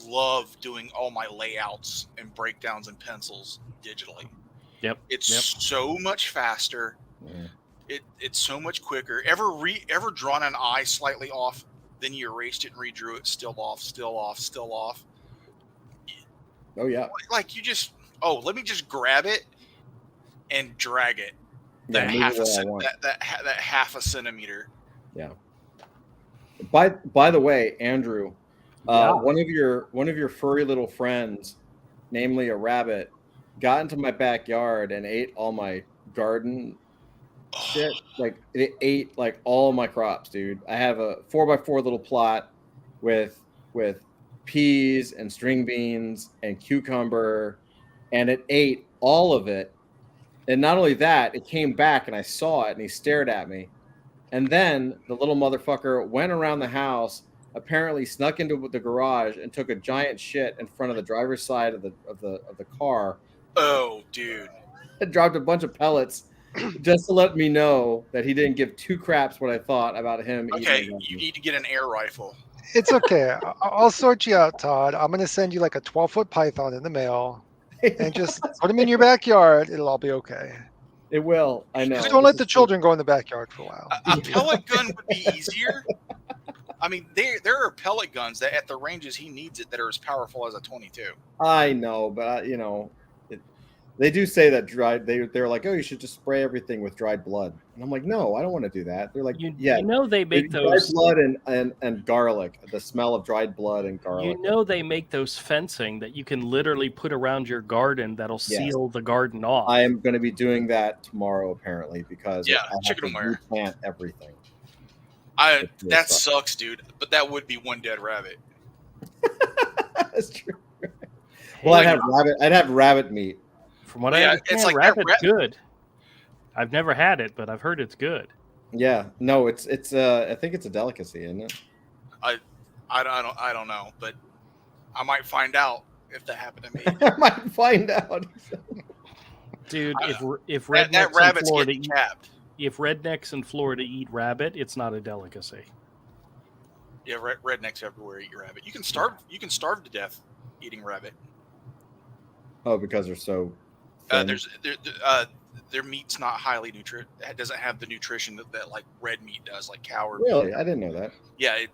Speaker 2: love doing all my layouts and breakdowns and pencils digitally.
Speaker 3: Yep.
Speaker 2: It's so much faster. Yeah. It's so much quicker. Ever drawn an eye slightly off, then you erased it and redrew it, still off.
Speaker 1: Oh yeah.
Speaker 2: Like you just let me just grab it and drag it. That half a centimeter.
Speaker 1: Yeah. By the way, Andrew, one of your furry little friends, namely a rabbit, got into my backyard and ate all my garden shit. Like it ate like all my crops, dude. I have a 4x4 little plot with peas and string beans and cucumber, and it ate all of it. And not only that, it came back and I saw it and he stared at me. And then the little motherfucker went around the house, apparently snuck into the garage and took a giant shit in front of the driver's side of the car.
Speaker 2: Oh, dude.
Speaker 1: And dropped a bunch of pellets just to let me know that he didn't give two craps what I thought about him.
Speaker 2: Okay, you need to get an air rifle.
Speaker 5: It's okay. I'll sort you out, Todd. I'm going to send you like a 12-foot python in the mail and just put him in your backyard. It'll all be okay.
Speaker 1: It will. I know.
Speaker 5: Just don't let the children go in the backyard for a while.
Speaker 2: A pellet gun would be easier. I mean, there are pellet guns that at the ranges he needs it that are as powerful as a 22.
Speaker 1: I know, but they do say that they're like, oh, you should just spray everything with dried blood. And I'm like, no, I don't want to do that. They're like,
Speaker 3: they make those
Speaker 1: dried blood and garlic, the smell of dried blood and garlic.
Speaker 3: They make those fencing that you can literally put around your garden that'll seal the garden off.
Speaker 1: I am going to be doing that tomorrow, apparently, because I
Speaker 2: chicken
Speaker 1: have to replant everything.
Speaker 2: That sucks, dude. But that would be one dead rabbit.
Speaker 1: That's true. Well, I'd have rabbit meat.
Speaker 3: From what I understand,
Speaker 2: it's like
Speaker 3: rabbit's good. I've never had it, but I've heard it's good.
Speaker 1: Yeah, no, it's I think it's a delicacy, isn't it?
Speaker 2: I don't know, but I might find out if that happened to me.
Speaker 1: I might find out.
Speaker 3: Dude, if rednecks in Florida eat rabbit, it's not a delicacy.
Speaker 2: Yeah, rednecks everywhere eat rabbit. You can starve to death eating rabbit.
Speaker 1: Oh, because they're so.
Speaker 2: Their meat's not highly nutrient. It doesn't have the nutrition that like red meat does, like cow or
Speaker 1: really.
Speaker 2: beef.
Speaker 1: I didn't know that.
Speaker 2: Yeah, it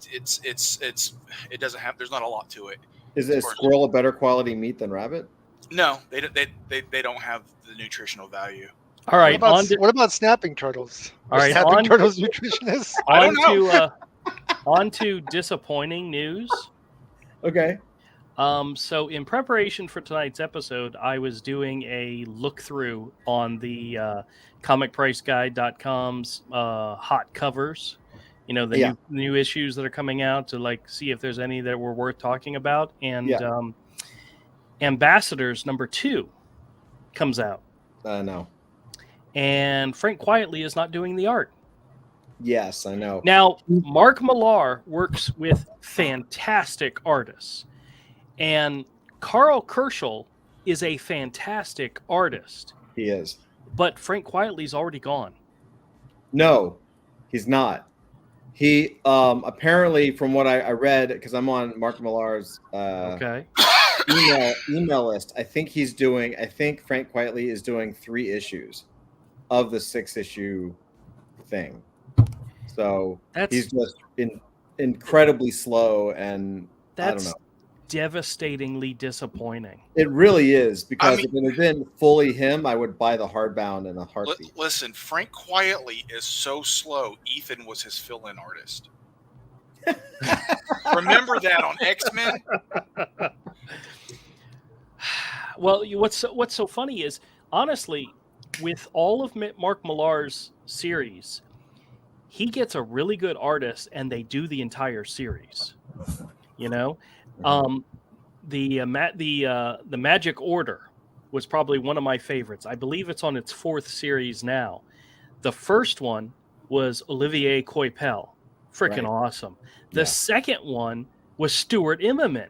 Speaker 2: doesn't have. There's not a lot to it.
Speaker 1: Is a squirrel a better quality meat than rabbit?
Speaker 2: No, they don't have the nutritional value.
Speaker 3: All right.
Speaker 5: What about snapping turtles?
Speaker 3: All right.
Speaker 5: Snapping turtles nutritionists?
Speaker 3: On to disappointing news.
Speaker 1: Okay.
Speaker 3: So in preparation for tonight's episode, I was doing a look through on the comicpriceguide.com's hot covers. You know, the new issues that are coming out to like see if there's any that were worth talking about. And Ambassadors #2 comes out.
Speaker 1: No.
Speaker 3: And Frank Quietly is not doing the art.
Speaker 1: Yes, I know.
Speaker 3: Now, Mark Millar works with fantastic artists. And Carl Kerschel is a fantastic artist.
Speaker 1: He is.
Speaker 3: But Frank Quietly's already gone.
Speaker 1: No, he's not. He apparently, from what I read, because I'm on Mark Millar's email list, I think Frank Quietly is doing 3 issues of the 6-issue thing. So he's just been incredibly slow, and I don't know.
Speaker 3: Devastatingly disappointing.
Speaker 1: It really is, because if it had been fully him, I would buy the hardbound in a heartbeat.
Speaker 2: Listen, Frank Quietly is so slow. Ethan was his fill-in artist. Remember that on X-Men?
Speaker 3: Well, what's so funny is, honestly, with all of Mark Millar's series, he gets a really good artist, and they do the entire series. You know, the Magic Order was probably one of my favorites. I believe it's on its 4th series now. The first one was Olivier Coipel, freaking awesome. The second one was Stuart Immonen.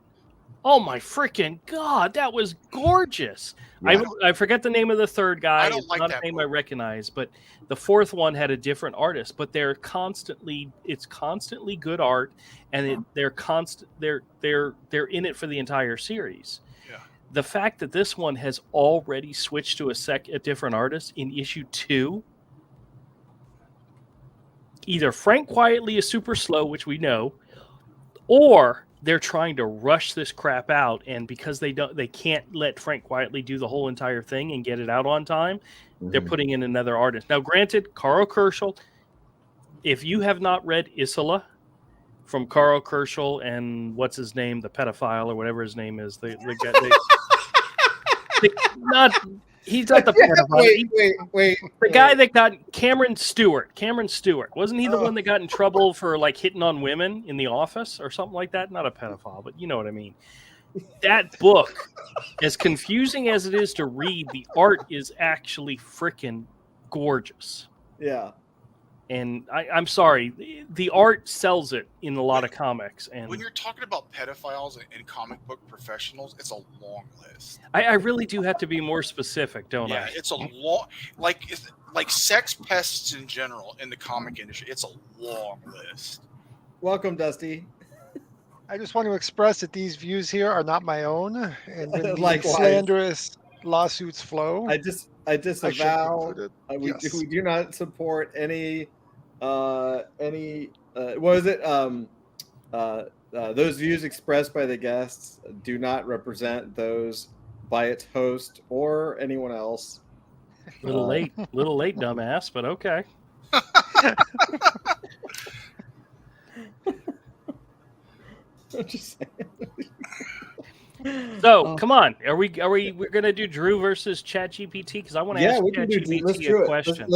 Speaker 3: Oh my freaking God, that was gorgeous. Yeah. I forget the name of the third guy. It's not a name I recognize, but the 4th one had a different artist, but it's constantly good art, and they're in it for the entire series. Yeah. The fact that this one has already switched to a different artist in issue 2, either Frank Quietly is super slow, which we know, or they're trying to rush this crap out, and because they can't let Frank Quietly do the whole entire thing and get it out on time, they're putting in another artist. Now, granted, Carl Kerschel, if you have not read Isola from Carl Kerschel and what's his name, the pedophile or whatever his name is, he's not the pedophile.
Speaker 1: Wait.
Speaker 3: The guy that got Cameron Stewart. Wasn't he the one that got in trouble for like hitting on women in The Office or something like that? Not a pedophile, but you know what I mean. That book, as confusing as it is to read, the art is actually freaking gorgeous.
Speaker 1: Yeah.
Speaker 3: And I'm sorry, the art sells it in a lot of comics. And
Speaker 2: when you're talking about pedophiles and comic book professionals, it's a long list.
Speaker 3: I really do have to be more specific, don't I?
Speaker 2: Yeah, it's a long, like sex pests in general in the comic industry. It's a long list.
Speaker 1: Welcome, Dusty.
Speaker 5: I just want to express that these views here are not my own, and when the slanderous lawsuits flow,
Speaker 1: I disavow. We do not support any. What was it? Those views expressed by the guests do not represent those by its host or anyone else.
Speaker 3: Little late, dumbass, but okay.
Speaker 1: I'm just saying.
Speaker 3: So come on, we're gonna do Drew versus ChatGPT? Because I want to ask ChatGPT a question.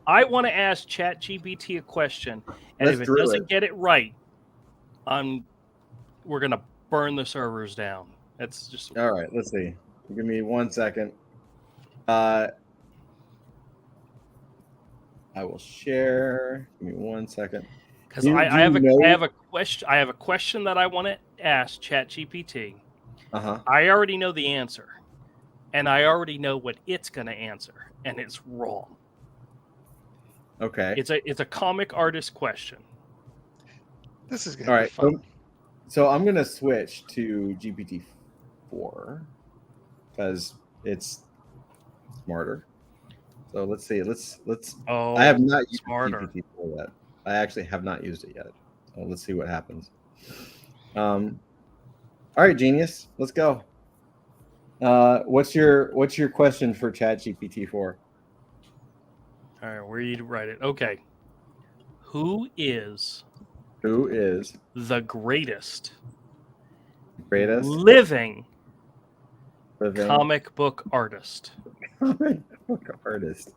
Speaker 3: I want to ask ChatGPT a question, and if it doesn't get it right, we're gonna burn the servers down. That's just
Speaker 1: all right. Let's see. Give me 1 second. I will share. Give me 1 second.
Speaker 3: Because I have a question. I have a question that I want to ask ChatGPT. I already know the answer, and I already know what it's going to answer, and it's wrong.
Speaker 1: Okay.
Speaker 3: It's a comic artist question.
Speaker 5: This is going to be fun.
Speaker 1: So I'm going to switch to GPT-4 because it's smarter. So let's see. Let's.
Speaker 3: Oh,
Speaker 1: I have not used
Speaker 3: smarter.
Speaker 1: GPT-4 yet. I actually have not used it yet. So let's see what happens. All right, genius. Let's go. What's your question for ChatGPT-4?
Speaker 3: All right, where you write it? Okay. Who is
Speaker 1: the
Speaker 3: greatest
Speaker 1: living
Speaker 3: comic book artist?
Speaker 1: Comic book artist.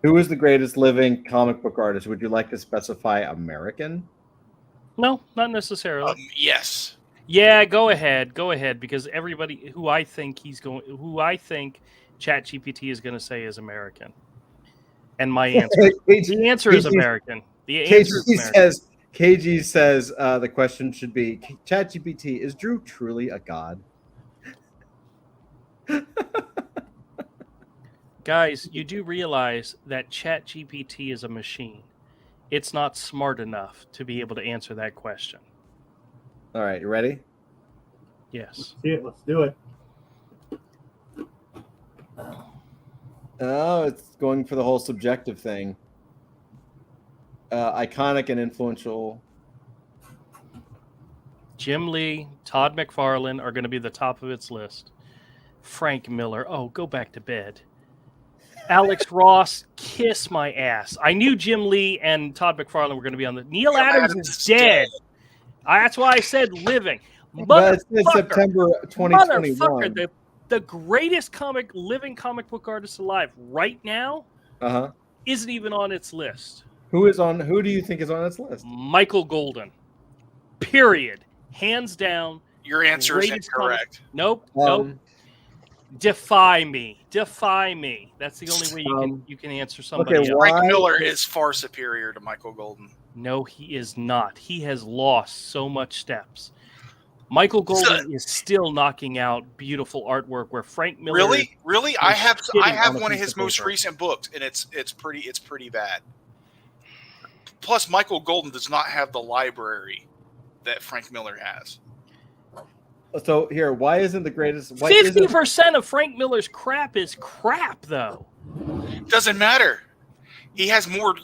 Speaker 1: Who is the greatest living comic book artist? Would you like to specify American?
Speaker 3: No, not necessarily.
Speaker 2: Yes.
Speaker 3: Yeah, go ahead, because everybody who I think ChatGPT is going to say is American, and my answer, the answer is American. The answer is American.
Speaker 1: KG says the question should be: ChatGPT, is Drew truly a god?
Speaker 3: Guys, you do realize that ChatGPT is a machine. It's not smart enough to be able to answer that question.
Speaker 1: All right, you ready?
Speaker 3: Yes.
Speaker 4: Let's do it.
Speaker 1: Oh, it's going for the whole subjective thing. Iconic and influential.
Speaker 3: Jim Lee, Todd McFarlane are going to be the top of its list. Frank Miller, oh, go back to bed. Alex Ross, kiss my ass. I knew Jim Lee and Todd McFarlane were going to be on the. Neil Adams is dead. That's why I said living.
Speaker 1: But it's in September 2021.
Speaker 3: Motherfucker, the greatest living comic book artist alive right now isn't even on its list.
Speaker 1: Who do you think is on its list?
Speaker 3: Michael Golden. Period. Hands down.
Speaker 2: Your answer is incorrect.
Speaker 3: Nope. Defy me. That's the only way you can answer somebody else.
Speaker 2: Frank Miller is far superior to Michael Golden.
Speaker 3: No, he is not. He has lost so much steps. Michael Golden is still knocking out beautiful artwork where Frank Miller
Speaker 2: Really? I have one of his most recent books, and it's pretty bad. Plus, Michael Golden does not have the library that Frank Miller has.
Speaker 1: So here, why isn't the greatest?
Speaker 3: 50% of Frank Miller's crap is crap, though.
Speaker 2: Doesn't matter. He has more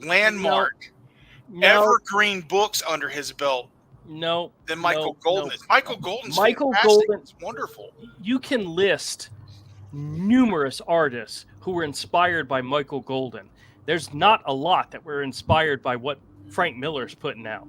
Speaker 2: landmark, evergreen books under his belt. Than Michael Golden is. Michael Golden is wonderful.
Speaker 3: You can list numerous artists who were inspired by Michael Golden. There's not a lot that were inspired by what Frank Miller's putting out.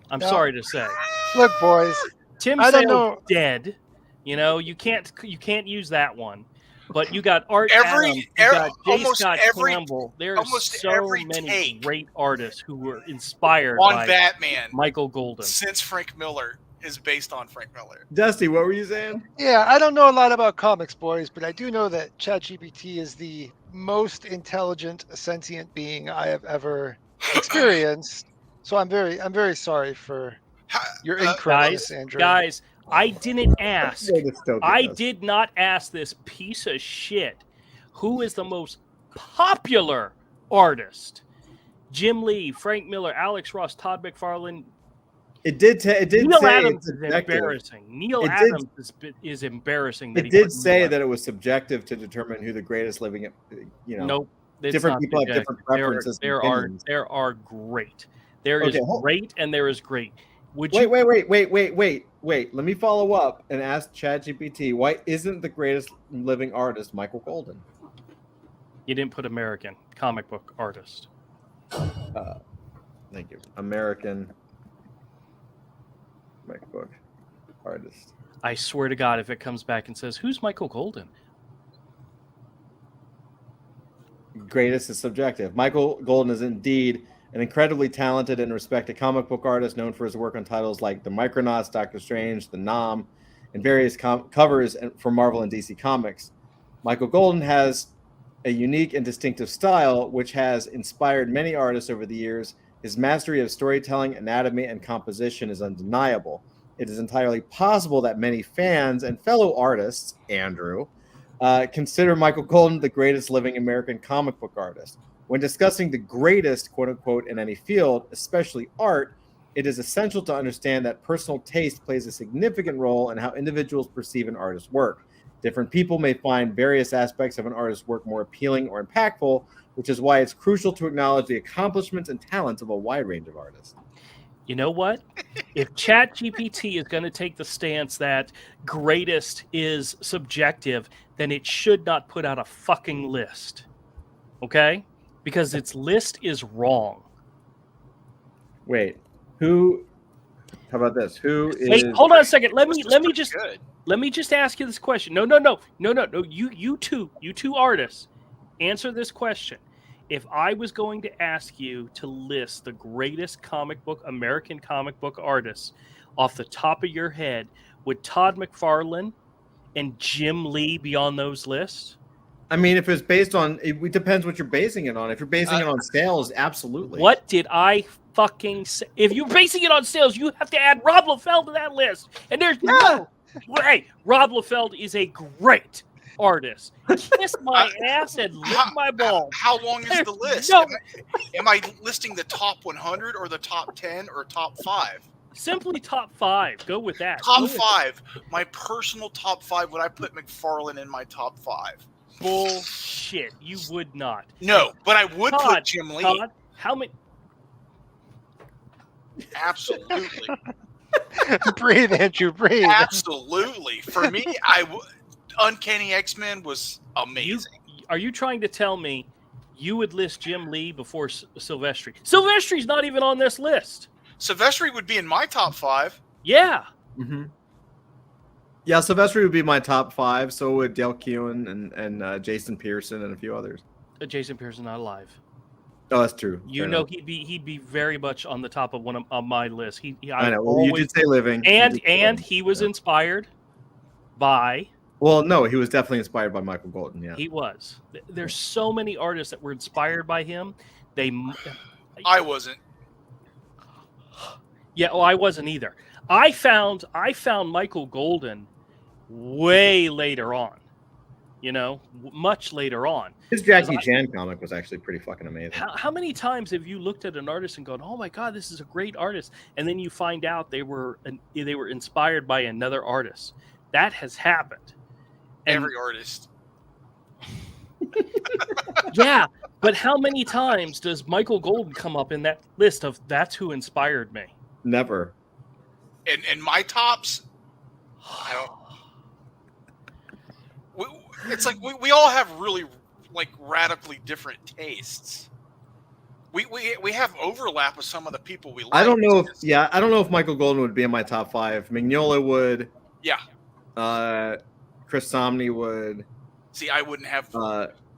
Speaker 3: I'm sorry to say.
Speaker 5: Look, boys.
Speaker 3: Tim Sale's dead. You can't use that one. But you got Art Adams, you got J. Scott Campbell. There's so many great artists who were inspired by
Speaker 2: Batman,
Speaker 3: Michael Golden.
Speaker 2: Since Frank Miller is based on Frank Miller.
Speaker 1: Dusty, what were you saying?
Speaker 5: Yeah, I don't know a lot about comics, boys, but I do know that ChatGPT is the most intelligent, sentient being I have ever experienced. So I'm very sorry for your incorrectness, Andrew.
Speaker 3: Guys, I didn't ask. I did not ask this piece of shit who is the most popular artist. Jim Lee, Frank Miller, Alex Ross, Todd McFarlane.
Speaker 1: Neil
Speaker 3: Adams is embarrassing. Neil Adams is embarrassing.
Speaker 1: It did say that it was subjective to determine who the greatest living.
Speaker 3: Nope.
Speaker 1: Different people have different preferences.
Speaker 3: There are great. There is great and there is great.
Speaker 1: Wait. Let me follow up and ask ChatGPT, why isn't the greatest living artist Michael Golden?
Speaker 3: You didn't put American comic book artist.
Speaker 1: Thank you. American comic book artist.
Speaker 3: I swear to God, if it comes back and says, who's Michael Golden?
Speaker 1: Greatest is subjective. Michael Golden is indeed an incredibly talented and respected comic book artist known for his work on titles like The Micronauts, Doctor Strange, The Nom, and various covers for Marvel and DC Comics. Michael Golden has a unique and distinctive style, which has inspired many artists over the years. His mastery of storytelling, anatomy, and composition is undeniable. It is entirely possible that many fans and fellow artists, Andrew, consider Michael Golden the greatest living American comic book artist. When discussing the greatest, quote unquote, in any field, especially art, it is essential to understand that personal taste plays a significant role in how individuals perceive an artist's work. Different people may find various aspects of an artist's work more appealing or impactful, which is why it's crucial to acknowledge the accomplishments and talents of a wide range of artists.
Speaker 3: You know what? If ChatGPT is going to take the stance that greatest is subjective, then it should not put out a fucking list. Okay? Because its list is wrong.
Speaker 1: Wait, how about this?
Speaker 3: Wait, hold on a second. Let me just ask you this question. No. You two artists, answer this question. If I was going to ask you to list the greatest American comic book artists off the top of your head, would Todd McFarlane and Jim Lee be on those lists?
Speaker 1: I mean, if it's based on, it depends what you're basing it on. If you're basing it on sales, absolutely.
Speaker 3: What did I fucking say? If you're basing it on sales, you have to add Rob Liefeld to that list. And there's no way. Rob Liefeld is a great artist. Kiss my ass and lick my balls.
Speaker 2: How long is the list?
Speaker 3: No.
Speaker 2: Am I listing the top 100 or the top 10 or top 5?
Speaker 3: Simply top 5. Go with that.
Speaker 2: Top 5. My personal top 5. Would I put McFarlane in my top 5?
Speaker 3: Bullshit. You would not.
Speaker 2: No, but I would put Jim Lee.
Speaker 3: Todd, how many?
Speaker 2: Absolutely.
Speaker 5: Breathe, Andrew. Breathe.
Speaker 2: Absolutely. For me, Uncanny X-Men was amazing.
Speaker 3: Are you trying to tell me you would list Jim Lee before Silvestri? Silvestri's not even on this list.
Speaker 2: Silvestri would be in my top 5.
Speaker 3: Yeah.
Speaker 1: Mm-hmm. Yeah, Silvestri would be my top 5. So would Dale Keown and Jason Pearson and a few others.
Speaker 3: Jason Pearson not alive.
Speaker 1: Oh, that's true.
Speaker 3: You know, he'd be very much on the top of one of my list.
Speaker 1: I know. Well, you did say living,
Speaker 3: and he was inspired by.
Speaker 1: Well, no, he was definitely inspired by Michael Golden. Yeah,
Speaker 3: he was. There's so many artists that were inspired by him.
Speaker 2: I wasn't.
Speaker 3: Yeah, well, I wasn't either. I found Michael Golden way later on. You know, much later on.
Speaker 1: His Jackie Chan comic was actually pretty fucking amazing.
Speaker 3: How many times have you looked at an artist and gone, "Oh my God, this is a great artist," and then you find out they were inspired by another artist? That has happened.
Speaker 2: Every artist.
Speaker 3: Yeah, but how many times does Michael Golden come up in that list of that's who inspired me?
Speaker 1: Never.
Speaker 2: And my tops, I don't. It's like we all have really like radically different tastes. We have overlap with some of the people we like.
Speaker 1: I don't know if Michael Golden would be in my top 5. Mignola would.
Speaker 2: Yeah.
Speaker 1: Chris Somney would.
Speaker 2: See, I wouldn't have.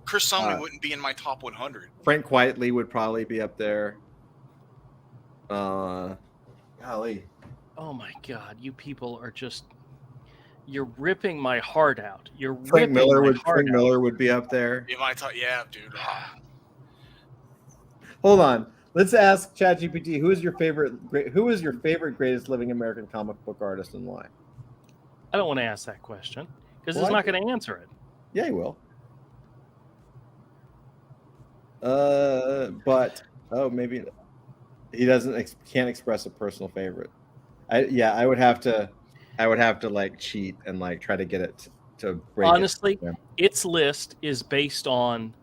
Speaker 2: Chris Somney wouldn't be in my top 100.
Speaker 1: Frank Quietly would probably be up there. Golly.
Speaker 3: Oh my God, you people are just. You're ripping my heart out.
Speaker 1: Frank Miller would be up there.
Speaker 2: In my top, yeah, dude.
Speaker 1: Hold on. Let's ask ChatGPT. Who is your favorite greatest living American comic book artist and why?
Speaker 3: I don't want to ask that question because it's not going to answer it.
Speaker 1: Yeah, he will. But maybe he can't express a personal favorite. I would have to like cheat and like try to get it to break.
Speaker 3: Honestly, its list is based on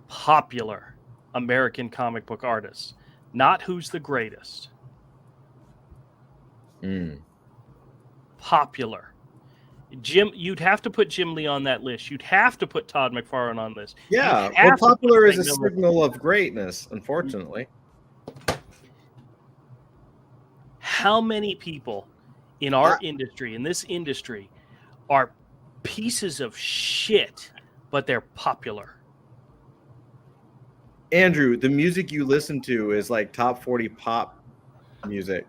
Speaker 3: popular American comic book artists, not who's the greatest. Popular. You'd have to put Jim Lee on that list. You'd have to put Todd McFarlane on this.
Speaker 1: Yeah, well, popular is a signal of greatness, unfortunately.
Speaker 3: How many people in our industry, in this industry, are pieces of shit, but they're popular?
Speaker 1: Andrew, the music you listen to is like top 40 pop music.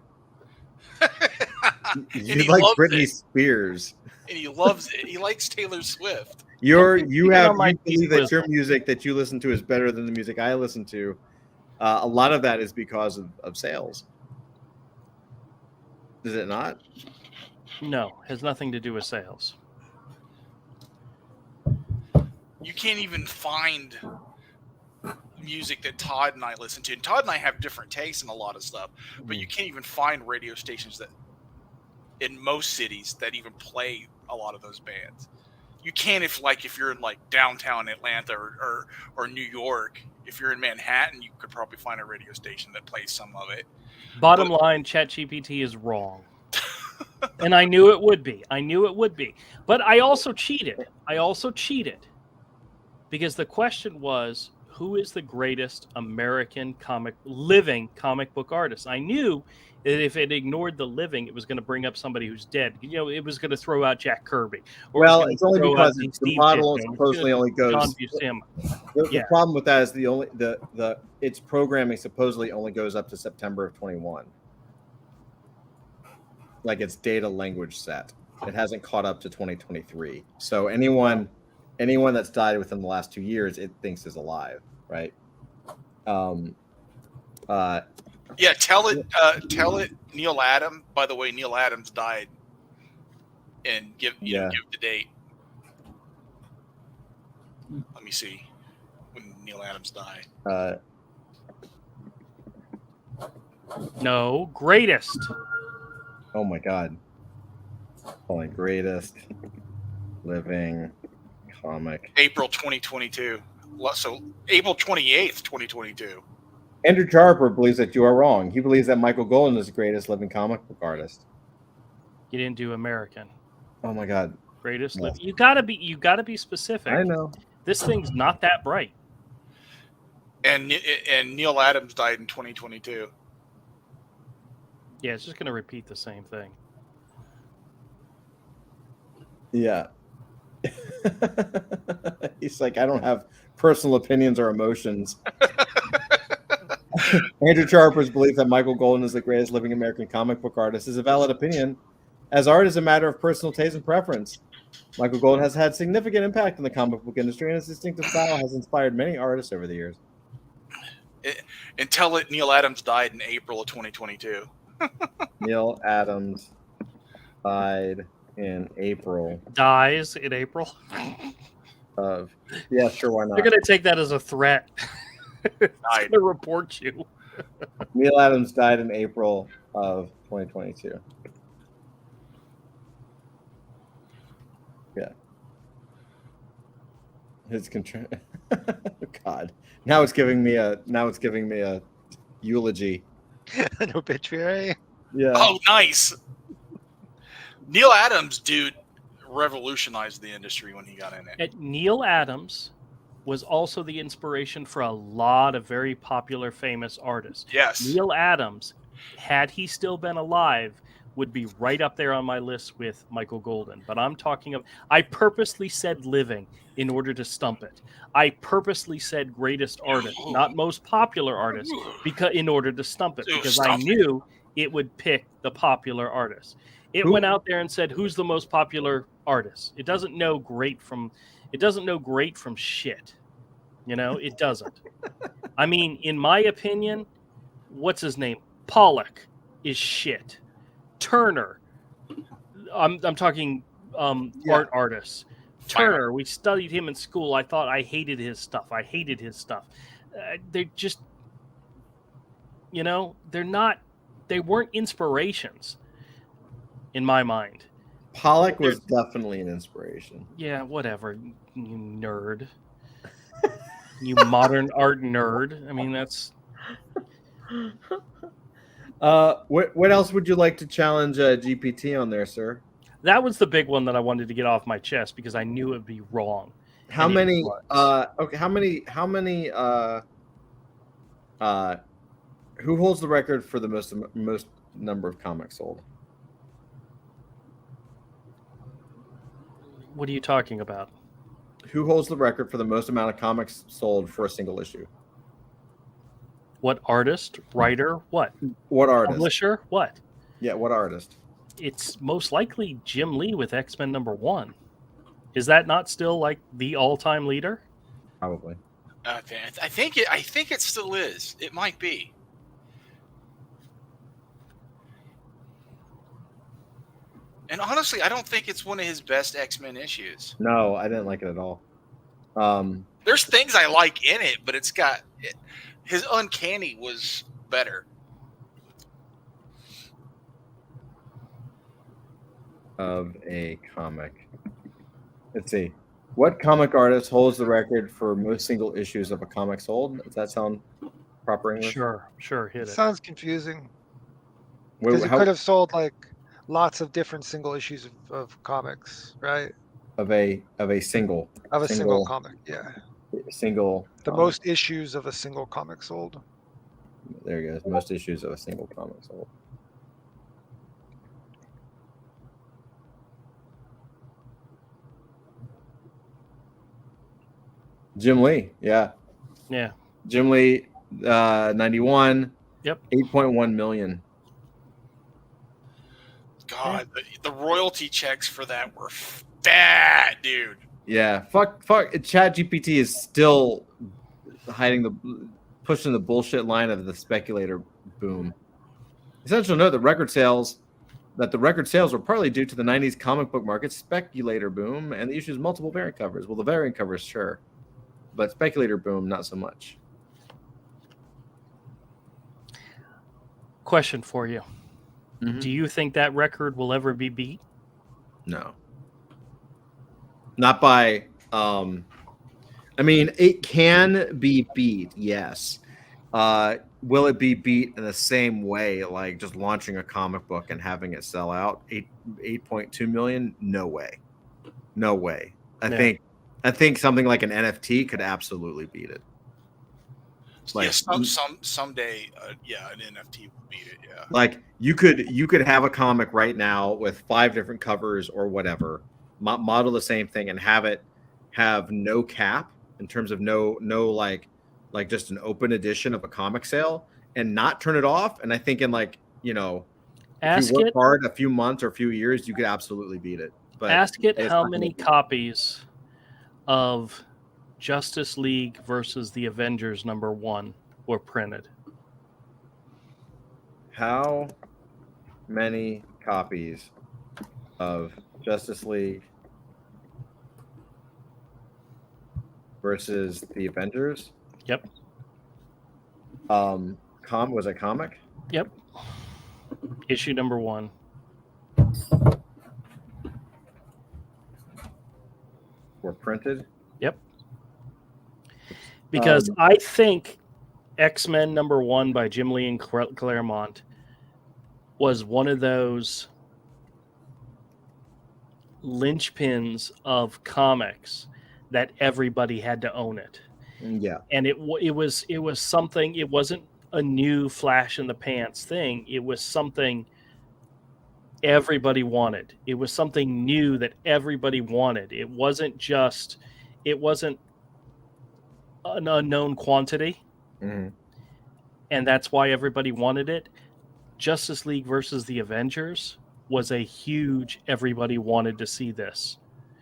Speaker 1: You like Britney Spears.
Speaker 2: And he loves it. He likes Taylor Swift.
Speaker 1: You believe that your music that you listen to is better than the music I listen to. A lot of that is because of sales. Is it not?
Speaker 3: No, has nothing to do with sales.
Speaker 2: You can't even find music that Todd and I listen to. And Todd and I have different tastes in a lot of stuff, but you can't even find radio stations that in most cities that even play a lot of those bands. You can if you're in like downtown Atlanta or New York. If you're in Manhattan, you could probably find a radio station that plays some of it.
Speaker 3: Bottom line, ChatGPT is wrong. And I knew it would be. But I also cheated. Because the question was, who is the greatest American living comic book artist? I knew that if it ignored the living, it was going to bring up somebody who's dead. It was going to throw out Jack Kirby.
Speaker 1: It's only because the model supposedly only goes. The problem with that is its programming supposedly only goes up to September of 21. Like its data language set, it hasn't caught up to 2023. So anyone that's died within the last 2 years, it thinks is alive, right?
Speaker 2: Yeah, tell it Neil Adams. By the way, Neil Adams died, and give the date. Let me see when Neil Adams died.
Speaker 3: No, greatest.
Speaker 1: Oh my God! Only greatest living comic.
Speaker 2: April 2022. So April 28th, 2022.
Speaker 1: Andrew Charper believes that you are wrong. He believes that Michael Golden is the greatest living comic book artist.
Speaker 3: You didn't do American.
Speaker 1: Oh my God!
Speaker 3: Greatest living. You gotta be specific.
Speaker 1: I know.
Speaker 3: This thing's not that bright.
Speaker 2: And Neil Adams died in 2022.
Speaker 3: Yeah, it's just gonna repeat the same thing.
Speaker 1: Yeah. He's like, I don't have personal opinions or emotions. Andrew Charper's belief that Michael Golden is the greatest living American comic book artist is a valid opinion, as art is a matter of personal taste and preference. Michael Golden has had significant impact on the comic book industry, and his distinctive style has inspired many artists over the years.
Speaker 2: Until Neil Adams died in April of 2022.
Speaker 1: Neil Adams died in April.
Speaker 3: Dies in April?
Speaker 1: Yeah, sure, why not?
Speaker 3: They're going to take that as a threat. It's going to report you.
Speaker 1: Neil Adams died in April of 2022. Yeah. His God. Now it's giving me a eulogy.
Speaker 5: An obituary.
Speaker 1: Yeah.
Speaker 2: Oh, nice. Neil Adams, dude, revolutionized the industry when he got in it.
Speaker 3: Neil Adams was also the inspiration for a lot of very popular, famous artists.
Speaker 2: Yes.
Speaker 3: Neil Adams, had he still been alive, would be right up there on my list with Michael Golden. But I purposely said living in order to stump it. I purposely said greatest artist, not most popular artist, in order to stump it, because I knew it would pick the popular artist. It went out there and said, "Who's the most popular artist?" It doesn't know great from shit. It doesn't. I mean, in my opinion, what's his name? Pollock is shit. Turner, I'm talking art artists. Turner, we studied him in school. I thought I hated his stuff. They're just, they weren't inspirations in my mind.
Speaker 1: Pollock was definitely an inspiration.
Speaker 3: Yeah, whatever, you nerd. You modern art nerd. I mean, that's...
Speaker 1: What else would you like to challenge GPT on there, sir?
Speaker 3: That was the big one that I wanted to get off my chest because I knew it would be wrong.
Speaker 1: How many? Who holds the record for the most number of comics sold?
Speaker 3: What are you talking about?
Speaker 1: Who holds the record for the most amount of comics sold for a single issue?
Speaker 3: What artist, writer, what?
Speaker 1: What artist?
Speaker 3: Publisher, what?
Speaker 1: Yeah, what artist?
Speaker 3: It's most likely Jim Lee with X-Men #1. Is that not still like the all-time leader?
Speaker 1: Probably.
Speaker 2: I think it still is. It might be. And honestly, I don't think it's one of his best X-Men issues.
Speaker 1: No, I didn't like it at all.
Speaker 2: There's things I like in it, but his Uncanny was better.
Speaker 1: Of a comic. Let's see. What comic artist holds the record for most single issues of a comic sold? Does that sound proper English?
Speaker 3: Sure, hit it.
Speaker 5: Sounds confusing. Because it could have sold like lots of different single issues of comics, right?
Speaker 1: Of a single.
Speaker 5: Of a single comic, yeah.
Speaker 1: Single.
Speaker 5: The most issues of a single comic sold.
Speaker 1: There you go. Most issues of a single comic sold. Jim Lee, yeah. Jim Lee, 91.
Speaker 3: Yep.
Speaker 1: 8.1 million.
Speaker 2: God, the royalty checks for that were fat, dude.
Speaker 1: Yeah, fuck. ChatGPT is still pushing the bullshit line of the speculator boom. Essential note: the record sales were partly due to the '90s comic book market speculator boom and the issue's multiple variant covers. Well, the variant covers, sure, but speculator boom, not so much.
Speaker 3: Question for you:
Speaker 1: Mm-hmm.
Speaker 3: Do you think that record will ever be beat?
Speaker 1: No. Not by. I mean, it can be beat, yes. Will it be beat in the same way, like just launching a comic book and having it sell out? 8.2 million? No way. I think something like an NFT could absolutely beat it.
Speaker 2: Like, someday, an NFT will beat it. Yeah.
Speaker 1: Like you could have a comic right now with 5 different covers or whatever, model the same thing, and have no cap in terms of no like just an open edition of a comic sale and not turn it off. And I think in if you work hard a few months or a few years, you could absolutely beat it. But
Speaker 3: ask it how many copies of Justice League versus the Avengers #1 were printed.
Speaker 1: How many copies of Justice League versus the Avengers?
Speaker 3: Yep.
Speaker 1: Was it comic?
Speaker 3: Yep. Issue #1.
Speaker 1: Were printed?
Speaker 3: Yep. Because I think X-Men #1 by Jim Lee and Claremont was one of those linchpins of comics that everybody had to own it.
Speaker 1: Yeah.
Speaker 3: And it was something. It wasn't a new flash in the pants thing. It was something everybody wanted. It was something new that everybody wanted. It wasn't an unknown quantity.
Speaker 1: Mm-hmm.
Speaker 3: And that's why everybody wanted it. Justice League versus the Avengers was a huge, everybody wanted to see this.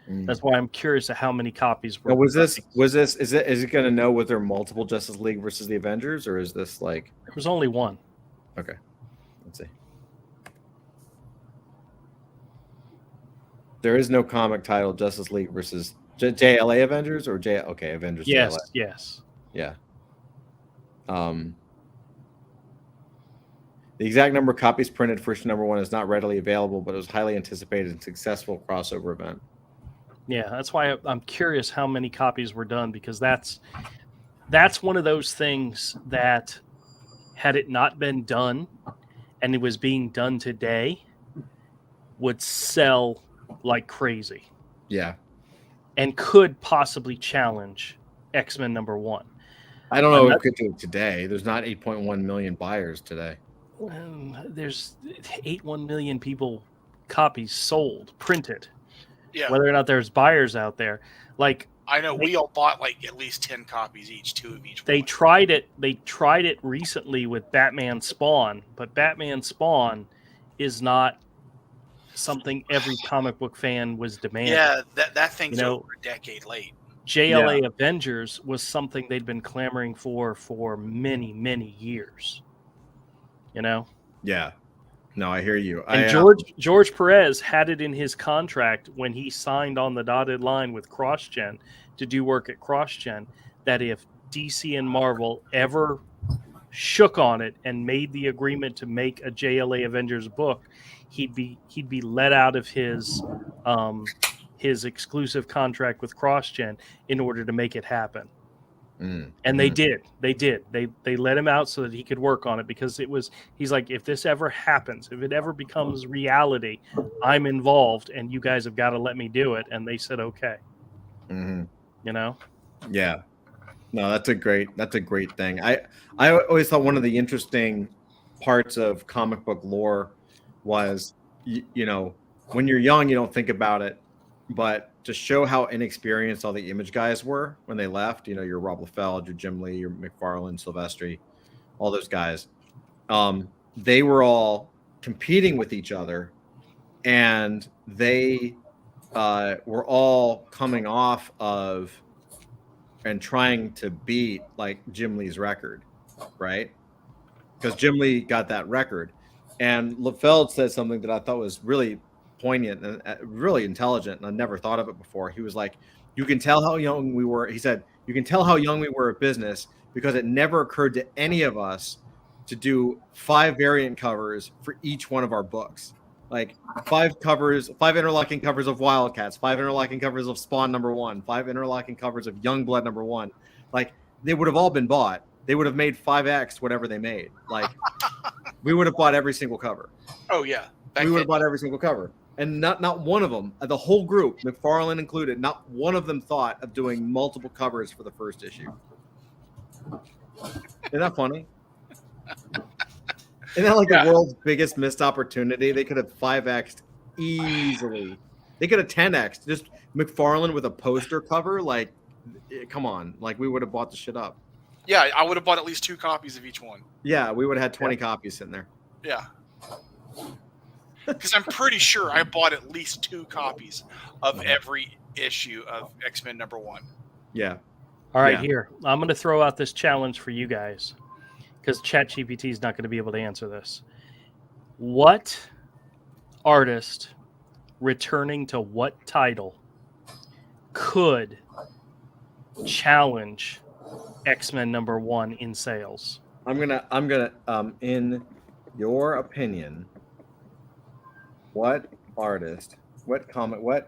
Speaker 3: That's why I'm curious of how many copies were.
Speaker 1: Now, is it going to know was there multiple Justice League versus the Avengers, or is this like
Speaker 3: there was only one?
Speaker 1: Okay, let's see. There is no comic titled Justice League versus JLA Avengers or Avengers.
Speaker 3: Yes,
Speaker 1: JLA.
Speaker 3: yes,
Speaker 1: yeah. The exact number of copies printed for issue #1 is not readily available, but it was highly anticipated and successful crossover event.
Speaker 3: Yeah, that's why I'm curious how many copies were done, because that's one of those things that, had it not been done and it was being done today, would sell like crazy.
Speaker 1: Yeah.
Speaker 3: And could possibly challenge X-Men #1.
Speaker 1: I don't know if it could do it today. There's not 8.1 million buyers today.
Speaker 3: There's 8.1 million copies sold, printed.
Speaker 2: Yeah.
Speaker 3: Whether or not there's buyers out there, like
Speaker 2: I know we all bought like at least 10 copies each, 2 of each.
Speaker 3: They tried it recently with Batman Spawn, but Batman Spawn is not something every comic book fan was demanding.
Speaker 2: Yeah, that thing's over a decade late.
Speaker 3: JLA Avengers was something they'd been clamoring for many, many years.
Speaker 1: Yeah. No, I hear you.
Speaker 3: And George Perez had it in his contract when he signed on the dotted line with CrossGen to do work at CrossGen that if DC and Marvel ever shook on it and made the agreement to make a JLA Avengers book, he'd be let out of his exclusive contract with CrossGen in order to make it happen. And they did. They let him out so that he could work on it because he's like, if this ever happens, if it ever becomes reality, I'm involved and you guys have got to let me do it. And they said, okay.
Speaker 1: Yeah. No, that's a great thing. I always thought one of the interesting parts of comic book lore was, when you're young, you don't think about it, but to show how inexperienced all the Image guys were when they left, your Rob Liefeld, your Jim Lee, your McFarlane, Silvestri, all those guys, they were all competing with each other, and they were all coming off of and trying to beat like Jim Lee's record, right? Because Jim Lee got that record, and Liefeld said something that I thought was really poignant and really intelligent, and I never thought of it before. He was like, you can tell how young we were. He said, you can tell how young we were at business because it never occurred to any of us to do 5 variant covers for each one of our books. Like 5 interlocking covers of Wildcats, 5 interlocking covers of Spawn #1, 5 interlocking covers of Youngblood #1. Like they would have all been bought. They would have made 5x whatever they made. Like we would have bought every single cover.
Speaker 2: Oh yeah.
Speaker 1: We would have bought every single cover. And not one of them, the whole group, McFarlane included, not one of them thought of doing multiple covers for the first issue. Isn't that funny? Isn't that like the world's biggest missed opportunity? They could have 5x'd easily. They could have 10x'd. Just McFarlane with a poster cover. Like, come on. Like, we would have bought the shit up.
Speaker 2: Yeah, I would have bought at least 2 copies of each one.
Speaker 1: Yeah, we would have had 20 copies sitting there.
Speaker 2: Yeah. Because I'm pretty sure I bought at least 2 copies of every issue of X-Men #1.
Speaker 1: Yeah.
Speaker 3: All right, here. I'm going to throw out this challenge for you guys because ChatGPT is not going to be able to answer this. What artist returning to what title could challenge X-Men #1 in sales?
Speaker 1: I'm gonna in your opinion, what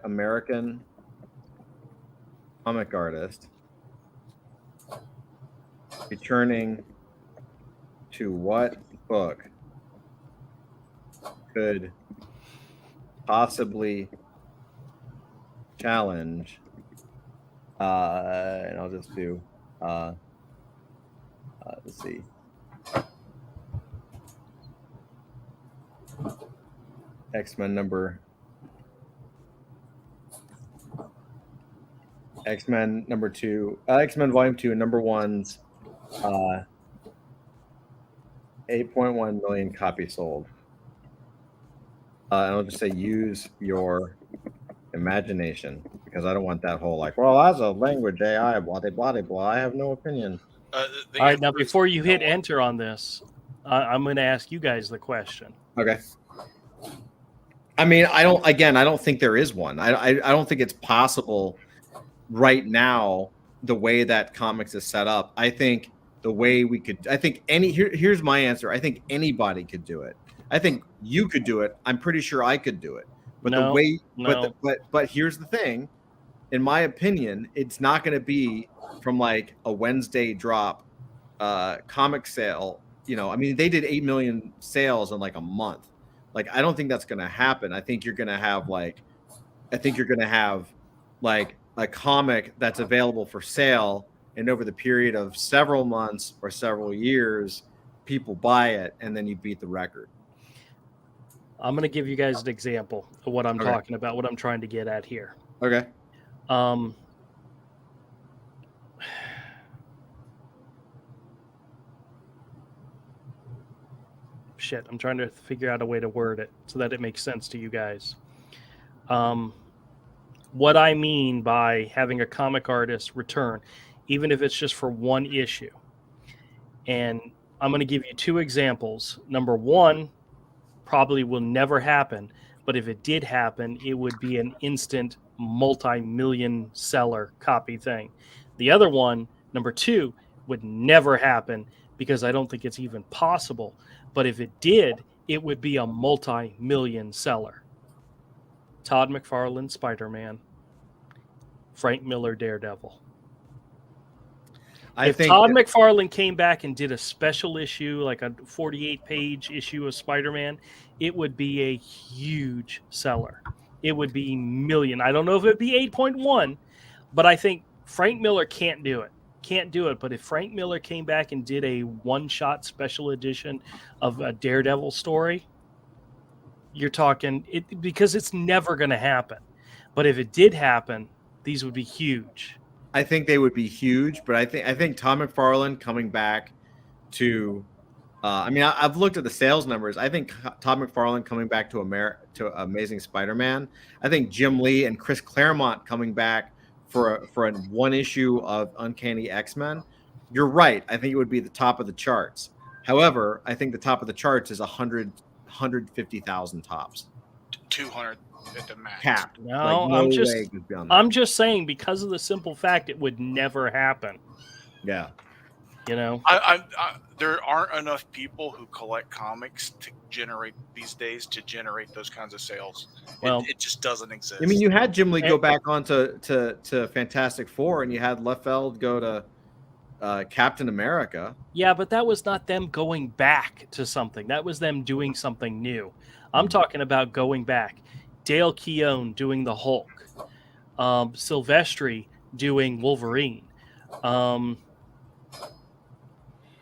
Speaker 1: American comic artist returning to what book could possibly challenge and I'll just do let's see. X-Men #2 X-Men Volume 2 #1's 8.1 million copies sold. And I'll just say use your imagination because I don't want that whole like, well, that's a language AI, blah blah blah. I have no opinion.
Speaker 3: All right, now before you hit enter on this, I'm going to ask you guys the question.
Speaker 1: Okay. I mean, I don't think there is one. I don't think it's possible right now the way that comics is set up. I think the way we could, here's my answer. I think anybody could do it. I think you could do it. I'm pretty sure I could do it. But but here's the thing. In my opinion, it's not going to be from like a Wednesday drop comic sale. I mean, they did 8 million sales in like a month. Like, I don't think that's going to happen. I think you're going to have like a comic that's available for sale, and over the period of several months or several years, people buy it, and then you beat the record.
Speaker 3: I'm going to give you guys an example of what I'm talking about, what I'm trying to get at here.
Speaker 1: Okay.
Speaker 3: shit. I'm trying to figure out a way to word it so that it makes sense to you guys. What I mean by having a comic artist return, even if it's just for one issue. And I'm going to give you 2 examples. Number 1 probably will never happen, but if it did happen, it would be an instant multi-million seller copy thing. The other one, number 2, would never happen because I don't think it's even possible. But if it did, it would be a multi-million seller. Todd McFarlane, Spider-Man. Frank Miller, Daredevil. If Todd McFarlane came back and did a special issue, like a 48-page issue of Spider-Man, it would be a huge seller. It would be million. I don't know if it would be 8.1, but I think Frank Miller can't do it. But if Frank Miller came back and did a one-shot special edition of a Daredevil story, you're talking it, because it's never going to happen. But if it did happen, these would be huge.
Speaker 1: I think they would be huge, but I think Todd McFarlane coming back to, I've looked at the sales numbers. I think Todd McFarlane coming back to Amazing Spider-Man. I think Jim Lee and Chris Claremont coming back for a one issue of Uncanny X-Men. You're right. I think it would be the top of the charts. However, I think the top of the charts is 150,000 tops.
Speaker 2: 200 at the max.
Speaker 1: Capped.
Speaker 3: No, I'm just saying, because of the simple fact it would never happen.
Speaker 1: Yeah.
Speaker 3: You know,
Speaker 2: there aren't enough people who collect comics to generate these days to generate those kinds of sales.
Speaker 3: Well,
Speaker 2: it just doesn't exist.
Speaker 1: I mean, you had Jim Lee go back on to Fantastic Four, and you had Liefeld go to Captain America.
Speaker 3: Yeah, but that was not them going back to something. That was them doing something new. I'm talking about going back. Dale Keown doing the Hulk. Silvestri doing Wolverine.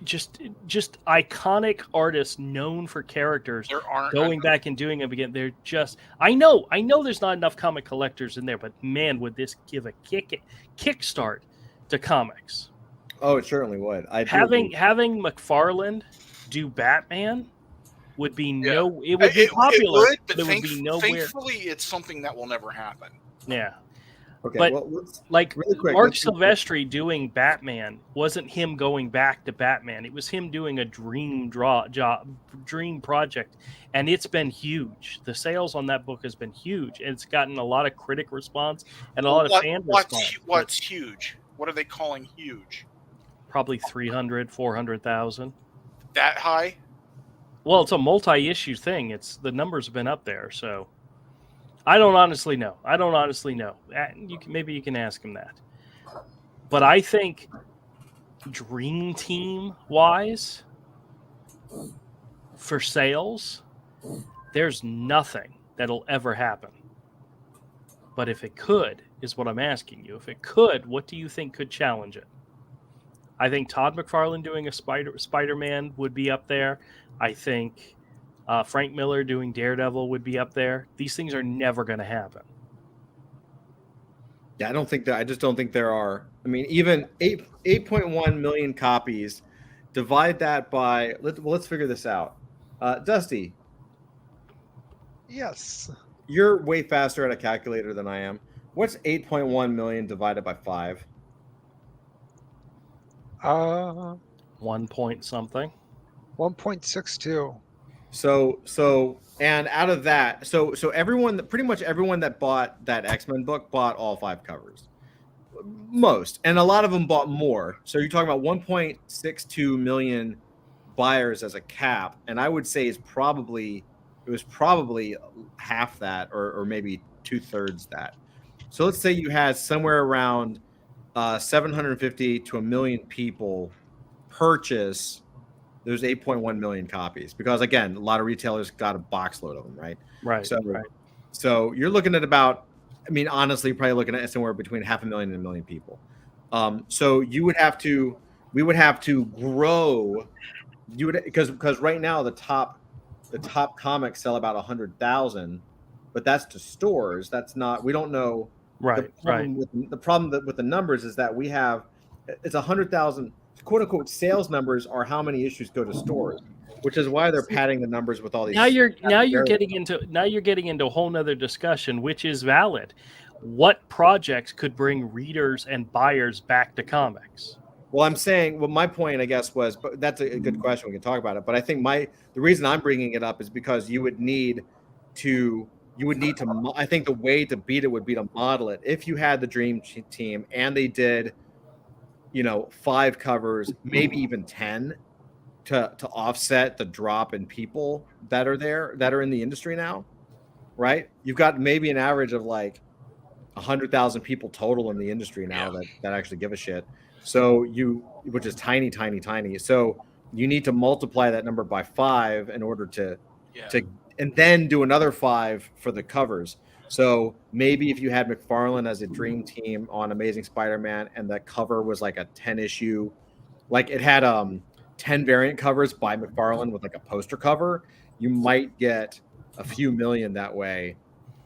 Speaker 3: Just iconic artists known for characters going back and doing them again. They're just, I know there's not enough comic collectors in there, but man, would this give a kickstart to comics.
Speaker 1: Oh, it certainly would.
Speaker 3: Having McFarlane do Batman would be it would be popular, but it would be nowhere.
Speaker 2: Thankfully, it's something that will never happen.
Speaker 3: Yeah.
Speaker 1: Okay,
Speaker 3: but
Speaker 1: well,
Speaker 3: like really quick, Mark Silvestri doing Batman wasn't him going back to Batman. It was him doing a dream project, and it's been huge. The sales on that book has been huge, and it's gotten a lot of critic response and a lot of fan response.
Speaker 2: What's huge? What are they calling huge?
Speaker 3: Probably 300, 400,000.
Speaker 2: That high?
Speaker 3: Well, it's a multi-issue thing. The numbers have been up there, so I don't honestly know. Maybe you can ask him that. But I think Dream Team wise for sales, there's nothing that'll ever happen. But if it could, is what I'm asking you. If it could, what do you think could challenge it? I think Todd McFarlane doing a Spider-Man would be up there. I think Frank Miller doing Daredevil would be up there. These things are never going to happen.
Speaker 1: Yeah, I just don't think there are. I mean, even 8.1 million copies, divide that by, let's figure this out. Dusty.
Speaker 5: Yes.
Speaker 1: You're way faster at a calculator than I am. What's 8.1 million divided by 5?
Speaker 3: 1 point something.
Speaker 5: 1.62.
Speaker 1: So and out of that, so pretty much everyone that bought that X-Men book bought all 5 covers. Most, and a lot of them bought more. So you're talking about 1.62 million buyers as a cap, and I would say it was probably half that, or maybe 2/3 that. So let's say you had somewhere around 750 to 1 million people purchase those 8.1 million copies, because again, a lot of retailers got a box load of them, right?
Speaker 3: Right.
Speaker 1: So you're looking at about, I mean, honestly, probably looking at somewhere between 500,000 and 1 million people. So we would have to grow. Because right now the top comics sell about 100,000, but that's to stores. That's not. We don't know.
Speaker 3: Right.
Speaker 1: The problem with the numbers is that it's 100,000 quote unquote sales numbers are how many issues go to stores, which is why they're padding the numbers with all these.
Speaker 3: Now you're getting into a whole nother discussion, which is valid. What projects could bring readers and buyers back to comics?
Speaker 1: Well, I'm saying, my point, I guess, was, but that's a good question. We can talk about it. But I think the reason I'm bringing it up is because you would need to. I think the way to beat it would be to model it. If you had the Dream Team and they did, 5 covers, maybe even 10, to offset the drop in people that are in the industry now, right? You've got maybe an average of like 100,000 people total in the industry now that actually give a shit. So which is tiny. So you need to multiply that number by 5 in order to and then do another 5 for the covers. So maybe if you had McFarlane as a Dream Team on Amazing Spider-Man and that cover was like a 10 issue, like it had 10 variant covers by McFarlane with like a poster cover, you might get a few million that way.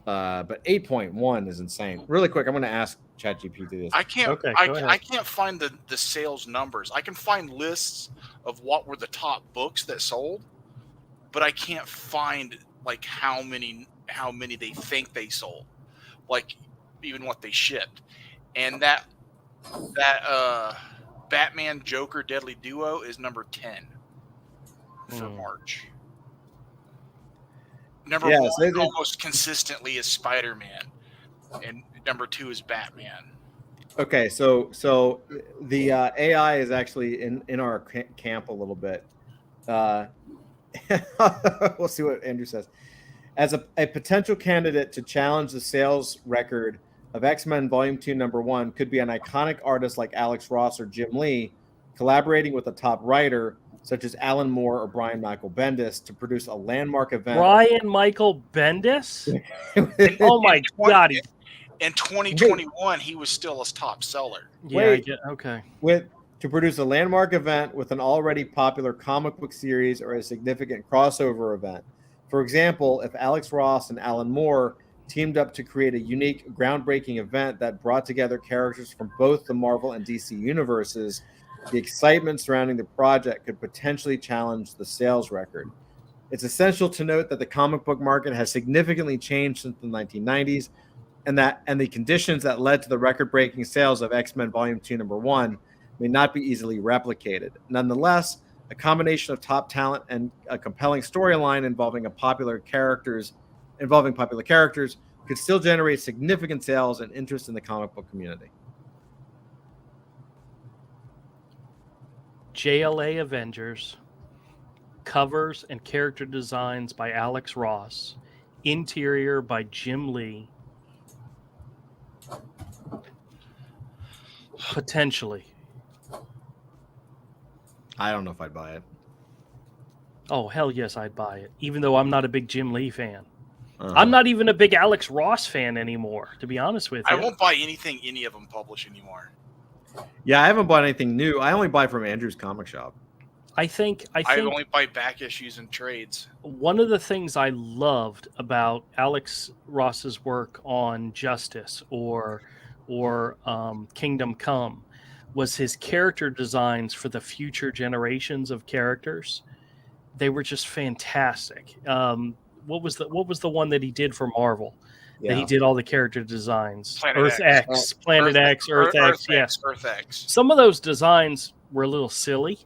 Speaker 1: But 8.1 is insane. Really quick, I'm going to ask ChatGPT this.
Speaker 2: I can't.
Speaker 3: Okay,
Speaker 2: I can't find the sales numbers. I can find lists of what were the top books that sold, but I can't find like how many they think they sold, like even what they shipped. And that Batman Joker Deadly Duo is number 10 for March. Number 1 almost consistently is Spider-Man, and number 2 is Batman.
Speaker 1: Okay, so the AI is actually in our camp a little bit. We'll see what Andrew says. As a potential candidate to challenge the sales record of X-Men Volume 2, Number 1 could be an iconic artist like Alex Ross or Jim Lee, collaborating with a top writer such as Alan Moore or Brian Michael Bendis to produce a landmark event.
Speaker 3: Brian Michael Bendis? Oh my God.
Speaker 2: In 2021, he was still a top seller.
Speaker 3: Yeah, okay.
Speaker 1: To produce a landmark event with an already popular comic book series or a significant crossover event. For example, if Alex Ross and Alan Moore teamed up to create a unique, groundbreaking event that brought together characters from both the Marvel and DC universes, the excitement surrounding the project could potentially challenge the sales record. It's essential to note that the comic book market has significantly changed since the 1990s, and the conditions that led to the record-breaking sales of X-Men Volume 2, Number 1 may not be easily replicated. Nonetheless, a combination of top talent and a compelling storyline involving popular characters could still generate significant sales and interest in the comic book community.
Speaker 3: JLA Avengers, covers and character designs by Alex Ross, interior by Jim Lee. Potentially.
Speaker 1: I don't know if I'd buy it.
Speaker 3: Oh, hell yes, I'd buy it. Even though I'm not a big Jim Lee fan. I'm not even a big Alex Ross fan anymore, to be honest with you.
Speaker 2: I won't buy anything any of them publish anymore.
Speaker 1: Yeah, I haven't bought anything new. I only buy from Andrew's comic shop.
Speaker 3: I think
Speaker 2: I only buy back issues and trades.
Speaker 3: One of the things I loved about Alex Ross's work on Justice or Kingdom Come was his character designs for the future generations of characters. They were just fantastic. What was the one that he did for Marvel? Yeah. That he did all the character designs. Planet X. Some of those designs were a little silly,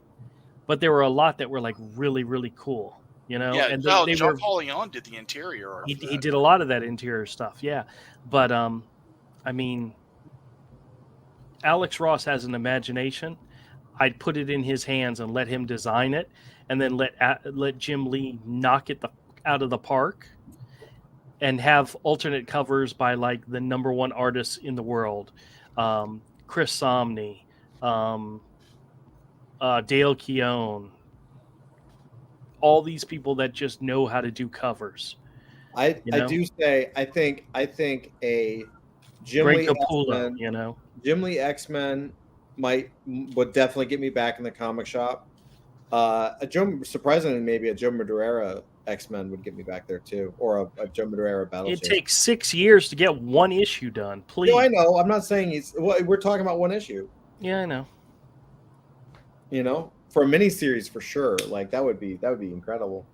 Speaker 3: but there were a lot that were like really, really cool. You know,
Speaker 2: yeah. And Joe Paulion did the interior art.
Speaker 3: He did a lot of that interior stuff. Yeah, but I mean, Alex Ross has an imagination. I'd put it in his hands and let him design it, and then let Jim Lee knock it out of the park, and have alternate covers by like the number 1 artists in the world, Chris Samnee, Dale Keown, all these people that just know how to do covers.
Speaker 1: I do say I think a Jim Lee X-Men, Jim Lee X-Men would definitely get me back in the comic shop. Surprisingly, maybe a Joe Madureira X-Men would get me back there too, or a Joe Madureira Battle.
Speaker 3: It takes 6 years to get one issue done. Please.
Speaker 1: No, I know. I'm not saying we're talking about one issue.
Speaker 3: Yeah, I know.
Speaker 1: You know, for a miniseries for sure. Like that would be incredible.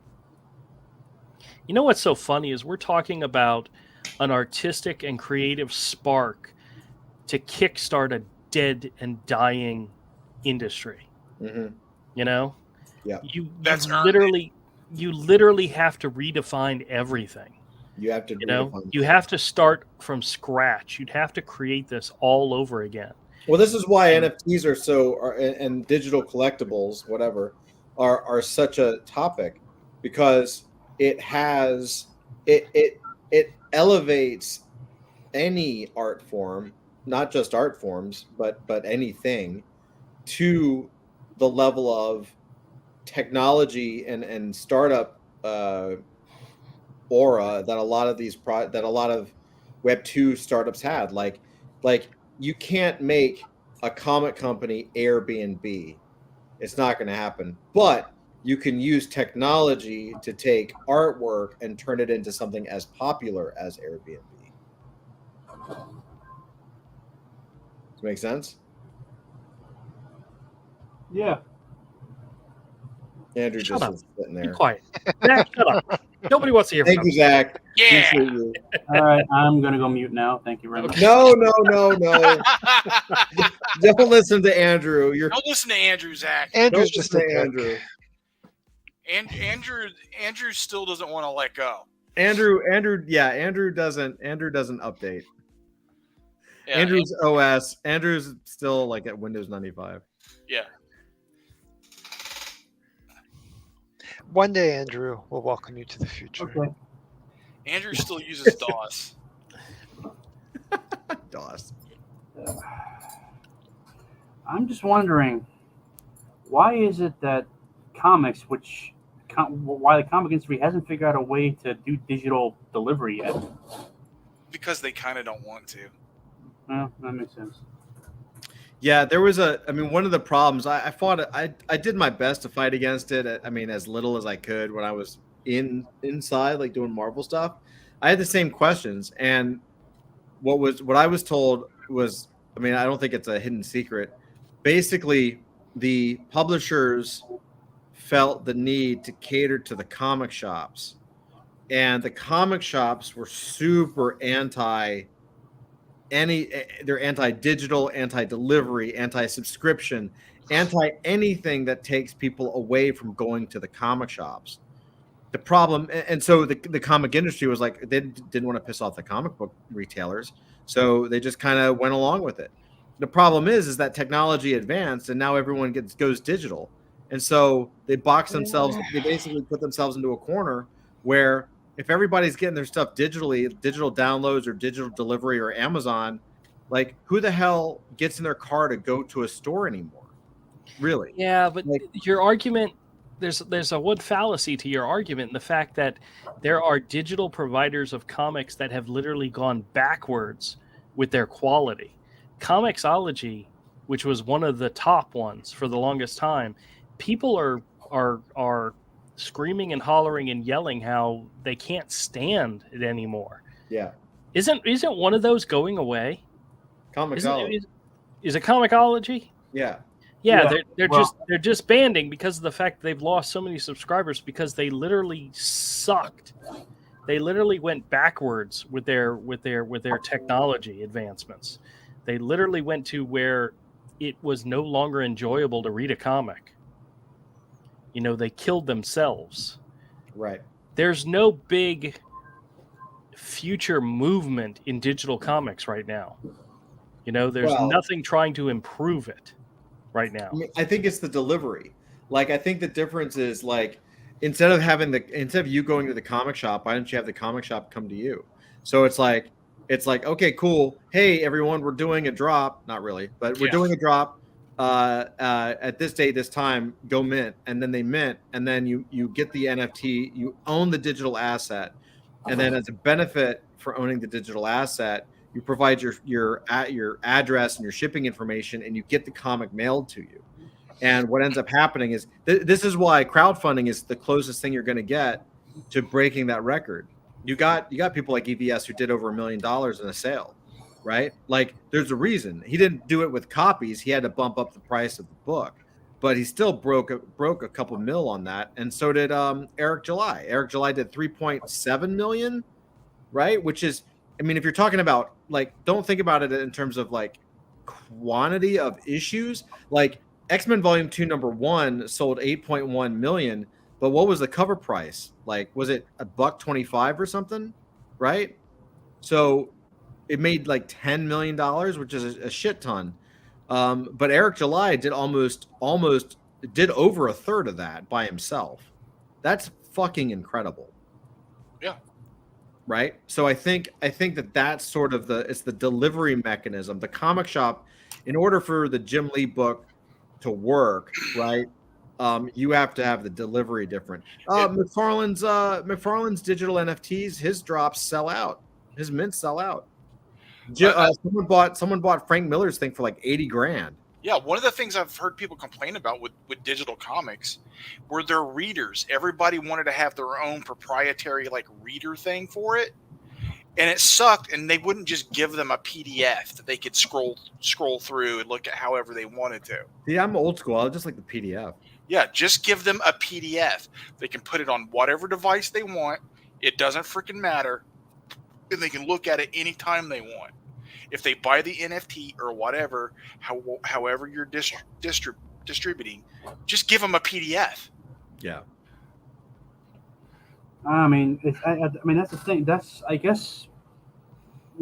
Speaker 3: You know what's so funny is we're talking about an artistic and creative spark to kickstart a dead and dying industry.
Speaker 1: Mm-hmm.
Speaker 3: You know,
Speaker 1: Yeah,
Speaker 3: you
Speaker 2: That's
Speaker 3: literally have to redefine everything.
Speaker 1: you have to.
Speaker 3: You know, you have to start from scratch. You'd have to create this all over again.
Speaker 1: Well, this is why NFTs are so, and digital collectibles, whatever, are such a topic, because it elevates any art form, not just art forms, but anything, to the level of technology and startup aura that a lot of Web 2 startups had. Like you can't make a comic company Airbnb. It's not going to happen. But you can use technology to take artwork and turn it into something as popular as Airbnb. Does it make sense?
Speaker 4: Yeah.
Speaker 1: Andrew
Speaker 3: Shut
Speaker 1: just
Speaker 3: up.
Speaker 1: was sitting
Speaker 3: Be
Speaker 1: there.
Speaker 3: quiet. Zach, shut up. Nobody wants to hear
Speaker 1: Thank
Speaker 3: from
Speaker 1: you, Zach.
Speaker 2: Yeah.
Speaker 1: Appreciate you.
Speaker 4: All right, I'm gonna go mute now. Thank you very much.
Speaker 1: No. Don't listen to Andrew.
Speaker 2: Don't listen to Andrew, Zach.
Speaker 5: Andrew's
Speaker 1: Don't
Speaker 5: just a
Speaker 1: listen to
Speaker 5: dick.
Speaker 2: Andrew still doesn't want to let go.
Speaker 1: Andrew doesn't update.
Speaker 2: Yeah,
Speaker 1: Andrew's OS. Andrew's still like at Windows 95.
Speaker 2: Yeah.
Speaker 5: One day, Andrew will welcome you to the future.
Speaker 4: Okay.
Speaker 2: Andrew still uses DOS.
Speaker 1: DOS.
Speaker 4: I'm just wondering, why is it that why the comic industry hasn't figured out a way to do digital delivery yet?
Speaker 2: Because they kind of don't want to.
Speaker 4: Well, that makes sense.
Speaker 1: Yeah, there was one of the problems I did my best to fight against it. I mean, as little as I could when I was inside, like doing Marvel stuff. I had the same questions, and what I was told was, I mean, I don't think it's a hidden secret. Basically, the publishers felt the need to cater to the comic shops, and the comic shops were super they're anti-digital, anti-delivery, anti-subscription, anti-anything that takes people away from going to the comic shops. The problem, and so the comic industry was like, they didn't want to piss off the comic book retailers, so they just kind of went along with it. The problem is that technology advanced, and now everyone goes digital, and so they basically put themselves into a corner where, if everybody's getting their stuff digitally, digital downloads or digital delivery or Amazon, like, who the hell gets in their car to go to a store anymore? Really?
Speaker 3: Yeah, but your argument, there's a wood fallacy to your argument in the fact that there are digital providers of comics that have literally gone backwards with their quality. Comixology, which was one of the top ones for the longest time, people are screaming and hollering and yelling how they can't stand it anymore.
Speaker 1: Yeah.
Speaker 3: Isn't one of those going away?
Speaker 1: Comixology.
Speaker 3: Is it Comixology?
Speaker 1: Yeah.
Speaker 3: Yeah, they're just banding because of the fact that they've lost so many subscribers because they literally sucked. They literally went backwards with their technology advancements. They literally went to where it was no longer enjoyable to read a comic. You know, they killed themselves.
Speaker 1: Right.
Speaker 3: There's no big future movement in digital comics right now. You know, there's nothing trying to improve it right now.
Speaker 1: I mean, I think it's the delivery. Like, I think the difference is, like, instead of you going to the comic shop, why don't you have the comic shop come to you? So it's like, okay, cool. Hey, everyone, we're doing a drop. Not really, but we're doing a drop at this date, this time. Go mint, and then they mint, and then you get the NFT. You own the digital asset, and then as a benefit for owning the digital asset, you provide your address and your shipping information, and you get the comic mailed to you. And what ends up happening is this is why crowdfunding is the closest thing you're going to get to breaking that record. You got people like EVS who did over $1 million in a sale, right? Like, there's a reason. He didn't do it with copies. He had to bump up the price of the book. but he still broke a couple mil on that, and so did Eric July. Eric July did 3.7 million, right? Which is, I mean, if you're talking about like, don't think about it in terms of like quantity of issues. Like X-Men Volume 2 #1 sold 8.1 million, but what was the cover price? Like, was it $1.25 or something, right? So it made like $10 million, which is a shit ton. But Eric July did almost did over a third of that by himself. That's fucking incredible.
Speaker 2: Yeah.
Speaker 1: Right. So I think that's sort of it's the delivery mechanism. The comic shop, in order for the Jim Lee book to work, right? You have to have the delivery different. McFarlane's digital NFTs, his drops sell out. His mints sell out. Someone bought Frank Miller's thing for like 80 grand.
Speaker 2: Yeah, one of the things I've heard people complain about with digital comics were their readers. Everybody wanted to have their own proprietary like reader thing for it, and it sucked. And they wouldn't just give them a PDF that they could scroll through and look at however they wanted to.
Speaker 1: Yeah, I'm old school. I just like the PDF.
Speaker 2: Yeah, just give them a PDF. They can put it on whatever device they want. It doesn't freaking matter. And they can look at it anytime they want. If they buy the NFT or whatever, however you're distributing, just give them a PDF.
Speaker 1: Yeah.
Speaker 4: I mean, that's the thing. That's, I guess.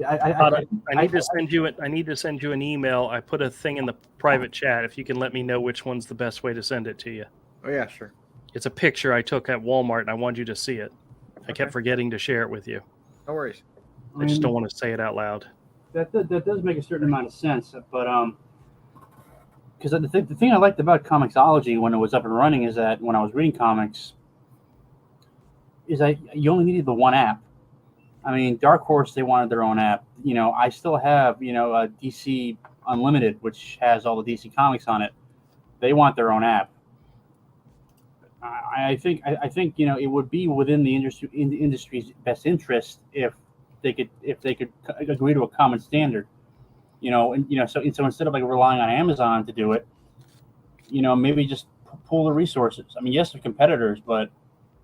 Speaker 3: I need to send you an email. I put a thing in the private chat. If you can let me know which one's the best way to send it to you.
Speaker 1: Oh yeah, sure.
Speaker 3: It's a picture I took at Walmart, and I want you to see it. I kept forgetting to share it with you.
Speaker 1: No worries.
Speaker 3: I just don't want to say it out loud.
Speaker 4: That does make a certain amount of sense, but because the thing I liked about Comixology when it was up and running is that when I was reading comics, is that you only needed the one app. I mean, Dark Horse, they wanted their own app. You know, I still have DC Unlimited, which has all the DC comics on it. They want their own app. I think it would be within the industry's best interest if they could agree to a common standard, so instead of like relying on Amazon to do it, maybe just pool the resources. I mean, yes, they're competitors, but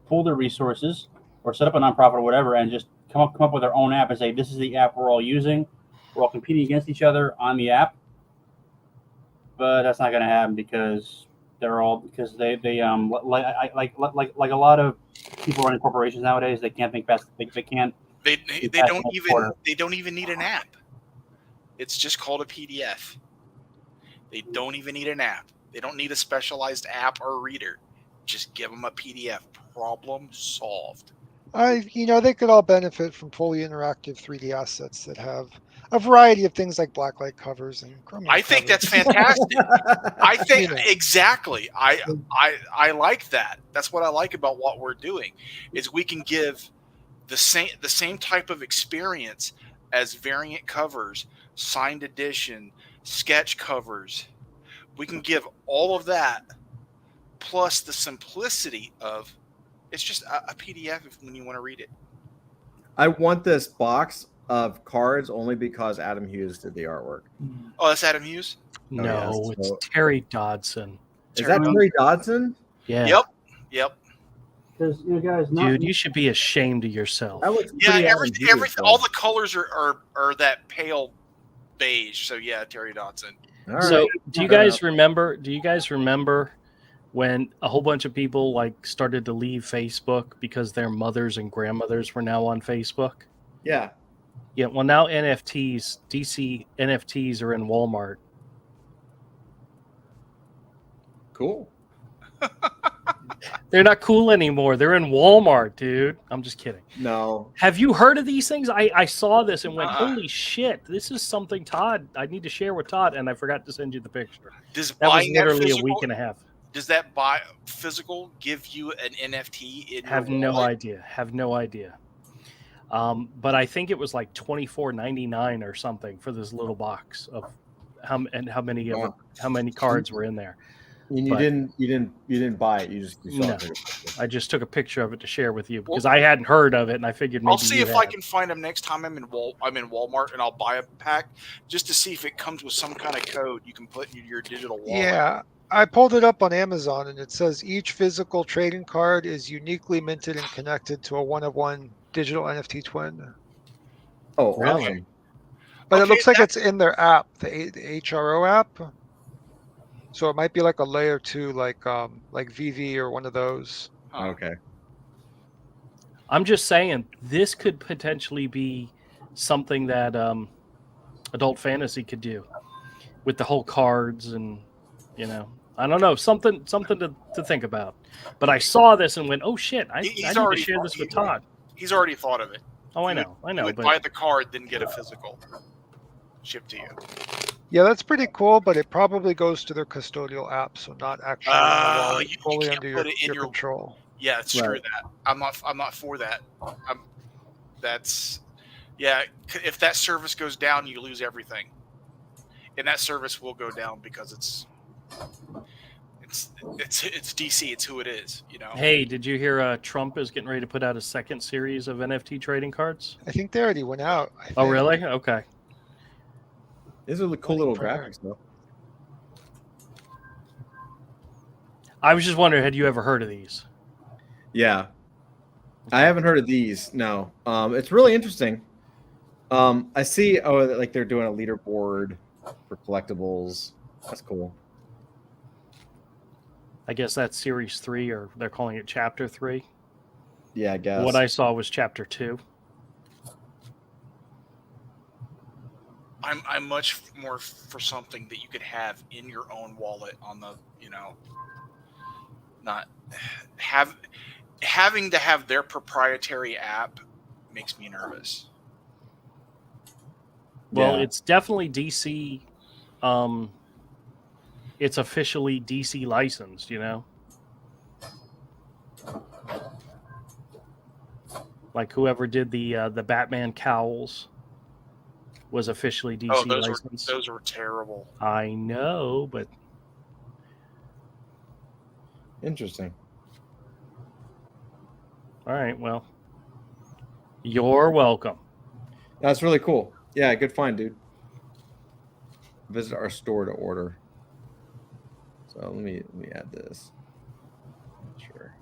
Speaker 4: pool their resources or set up a nonprofit or whatever, and just come up with their own app and say, this is the app we're all using. We're all competing against each other on the app, but that's not going to happen because they like a lot of people running corporations nowadays. They can't think fast. They can't.
Speaker 2: They don't even need an app. It's just called a PDF. They don't even need an app. They don't need a specialized app or reader. Just give them a PDF. Problem solved.
Speaker 5: They could all benefit from fully interactive 3D assets that have a variety of things like blacklight covers and chromium
Speaker 2: I think
Speaker 5: covers.
Speaker 2: that's fantastic. I think exactly. I like that. That's what I like about what we're doing is we can give the same type of experience as variant covers, signed edition, sketch covers. We can give all of that plus the simplicity of it's just a PDF when you want to read it.
Speaker 1: I want this box of cards only because Adam Hughes did the artwork.
Speaker 2: Oh, that's Adam Hughes?
Speaker 3: No, it's Terry Dodson.
Speaker 1: Is that Terry Dodson?
Speaker 3: Yeah.
Speaker 2: Yep.
Speaker 4: Because guys,
Speaker 3: dude, you should be ashamed of yourself.
Speaker 2: Everything, all the colors are that pale beige. So yeah, Terry Dodson.
Speaker 1: All
Speaker 3: so
Speaker 1: right.
Speaker 3: do you guys remember when a whole bunch of people like started to leave Facebook because their mothers and grandmothers were now on Facebook?
Speaker 1: Yeah.
Speaker 3: Yeah. Well, now DC NFTs are in Walmart.
Speaker 1: Cool.
Speaker 3: They're not cool anymore. They're in Walmart, dude. I'm just kidding.
Speaker 1: No.
Speaker 3: Have you heard of these things? I saw this and went, holy shit, this is something I need to share with Todd, and I forgot to send you the picture. That was literally a week and a half.
Speaker 2: Does that buy physical give you an NFT in
Speaker 3: Have no idea. But I think it was like $24.99 or something for this little box of how many cards were in there.
Speaker 1: And you didn't buy it. You saw it.
Speaker 3: I just took a picture of it to share with you because I hadn't heard of it, and I figured maybe
Speaker 2: I'll see if I can find them next time I'm in Walmart, and I'll buy a pack just to see if it comes with some kind of code you can put in your digital wallet.
Speaker 5: Yeah, I pulled it up on Amazon, and it says each physical trading card is uniquely minted and connected to a one-of-one digital NFT twin.
Speaker 1: Oh,
Speaker 3: Really?
Speaker 1: awesome.
Speaker 5: But it
Speaker 2: Okay,
Speaker 5: looks like it's in their app, the HRO app. So it might be like a layer 2, like VV or one of those.
Speaker 2: huh.
Speaker 1: Okay.
Speaker 3: I'm just saying this could potentially be something that adult fantasy could do with the whole cards and I don't know, something to think about. But I saw this and went, oh shit, I need to share this with Todd.
Speaker 2: He's already thought of it.
Speaker 3: Oh, I
Speaker 2: He
Speaker 3: know,
Speaker 2: would
Speaker 3: but
Speaker 2: buy the card, then get a physical shipped to you.
Speaker 5: Yeah, that's pretty cool, but it probably goes to their custodial app, so not actually in the wallet,
Speaker 2: You
Speaker 5: fully
Speaker 2: can't
Speaker 5: under
Speaker 2: put it in
Speaker 5: your control.
Speaker 2: Yeah, screw
Speaker 1: Right.
Speaker 2: that. I'm not for that. If that service goes down, you lose everything, and that service will go down because it's DC. It's who it is.
Speaker 3: hey, did you hear Trump is getting ready to put out a second series of NFT trading cards?
Speaker 5: I think they already went out.
Speaker 3: Oh, really? Okay.
Speaker 1: These are the cool little graphics, though.
Speaker 3: I was just wondering, had you ever heard of these?
Speaker 1: Yeah. I haven't heard of these. No. It's really interesting. I see. Oh, like they're doing a leaderboard for collectibles. That's cool.
Speaker 3: I guess that's series 3, or they're calling it chapter 3.
Speaker 1: Yeah, I guess.
Speaker 3: What I saw was chapter 2.
Speaker 2: I'm much more for something that you could have in your own wallet on the not having to have their proprietary app makes me nervous.
Speaker 3: Well,
Speaker 1: Yeah.
Speaker 3: it's definitely DC. It's officially DC licensed, Like whoever did the Batman cowls was officially DC licensed.
Speaker 2: Those were terrible.
Speaker 3: I know, but
Speaker 1: Interesting.
Speaker 3: all right. Well, you're welcome.
Speaker 1: That's really cool. Yeah, good find, dude. Visit our store to order. So let me add this. Sure.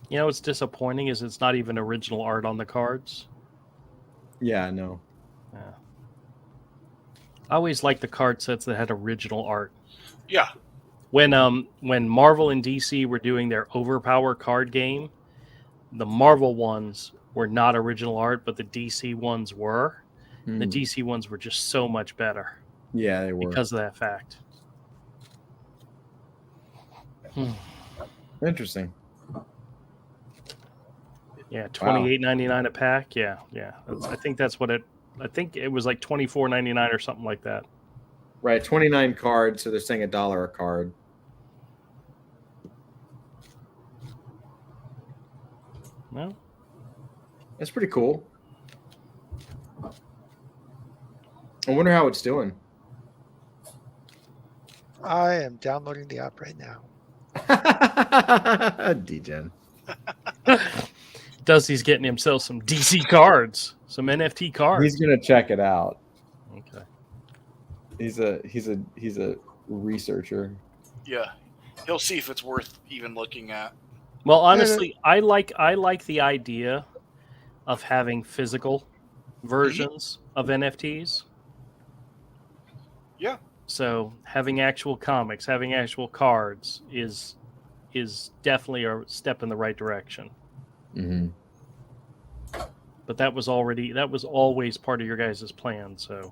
Speaker 3: What's disappointing is it's not even original art on the cards.
Speaker 1: Yeah, I know.
Speaker 3: Yeah. I always liked the card sets that had original art.
Speaker 2: Yeah.
Speaker 3: When Marvel and DC were doing their Overpower card game, the Marvel ones were not original art, but the DC ones were. The DC ones were just so much better.
Speaker 1: Yeah, they were.
Speaker 3: Because of that fact.
Speaker 1: Interesting.
Speaker 3: Yeah, $28.99 a pack. Yeah. I think that's what it. I think it was like $24.99 or something like that.
Speaker 1: Right, 29 cards, so they're saying $1 a card.
Speaker 3: Well,
Speaker 1: that's pretty cool. I wonder how it's doing.
Speaker 5: I am downloading the app right now.
Speaker 1: Degen.
Speaker 3: Dusty's getting himself some DC cards, some NFT cards.
Speaker 1: He's gonna check it out.
Speaker 3: Okay.
Speaker 1: He's a researcher.
Speaker 2: Yeah, he'll see if it's worth even looking at.
Speaker 3: Well, honestly, I like the idea of having physical versions of NFTs.
Speaker 2: Yeah.
Speaker 3: So having actual comics, having actual cards is definitely a step in the right direction.
Speaker 1: Mm-hmm.
Speaker 3: But that was always part of your guys' plan. So.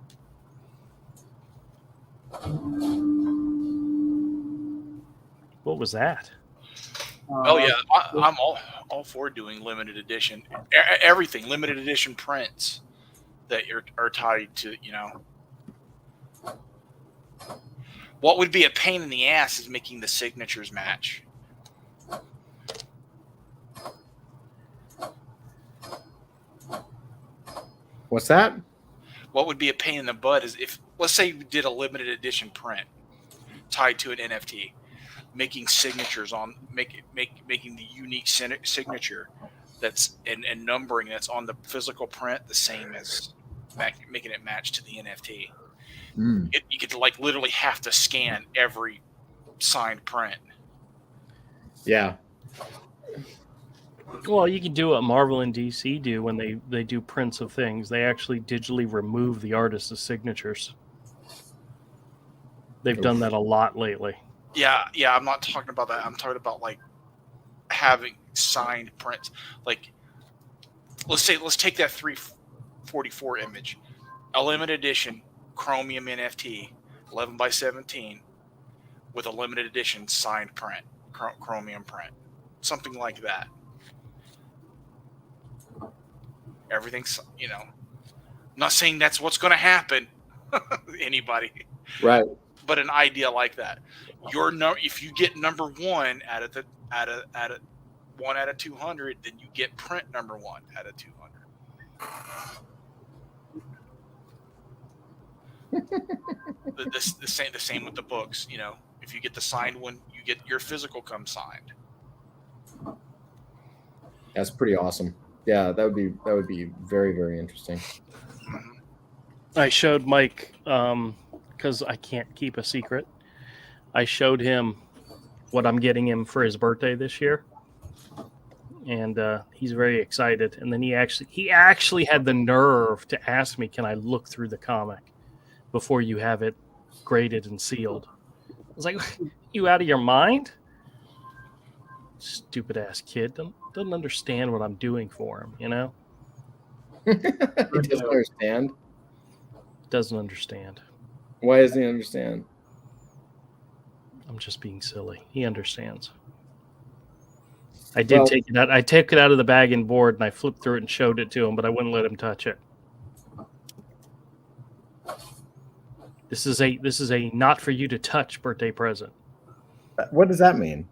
Speaker 3: What was that?
Speaker 2: Oh yeah, I'm all for doing limited edition, everything limited edition prints that are tied to What would be a pain in the ass is making the signatures match.
Speaker 1: What's that?
Speaker 2: What would be a pain in the butt is if, let's say, you did a limited edition print tied to an NFT, making signatures on making the unique signature that's and numbering that's on the physical print the same as making it match to the NFT. You get to like literally have to scan every signed print.
Speaker 1: Yeah.
Speaker 3: Well, you can do what Marvel and DC do when they do prints of things. They actually digitally remove the artist's signatures. They've done that a lot lately.
Speaker 2: Yeah. I'm not talking about that. I'm talking about like having signed prints. Like, let's take that 344 image, a limited edition Chromium NFT, 11 by 17, with a limited edition signed print, Chromium print, something like that. Everything's, I'm not saying that's what's going to happen, anybody,
Speaker 1: Right?
Speaker 2: but an idea like that. If you get number one out of 1 out of 200, then you get print number 1 out of 200. the same with the books. If you get the signed one, you get your physical comes signed.
Speaker 1: That's pretty awesome. Yeah, that would be very, very interesting.
Speaker 3: I showed Mike because I can't keep a secret. I showed him what I'm getting him for his birthday this year, and he's very excited. And then he actually had the nerve to ask me, "Can I look through the comic before you have it graded and sealed?" I was like, "You out of your mind? Stupid ass kid doesn't understand what I'm doing for him,
Speaker 1: He doesn't understand.
Speaker 3: Doesn't understand.
Speaker 1: Why doesn't he understand?
Speaker 3: I'm just being silly. He understands. I did take it out. I took it out of the bag and board, and I flipped through it and showed it to him, but I wouldn't let him touch it. This is a not for you to touch birthday present.
Speaker 1: What does that mean?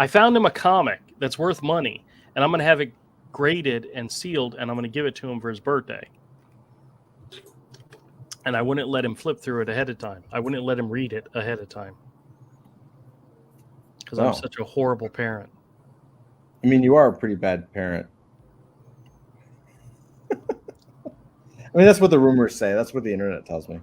Speaker 3: I found him a comic that's worth money, and I'm going to have it graded and sealed, and I'm going to give it to him for his birthday. And I wouldn't let him flip through it ahead of time. I wouldn't let him read it ahead of time. Because I'm such a horrible parent.
Speaker 1: I mean, you are a pretty bad parent. I mean, that's what the rumors say. That's what the internet tells me.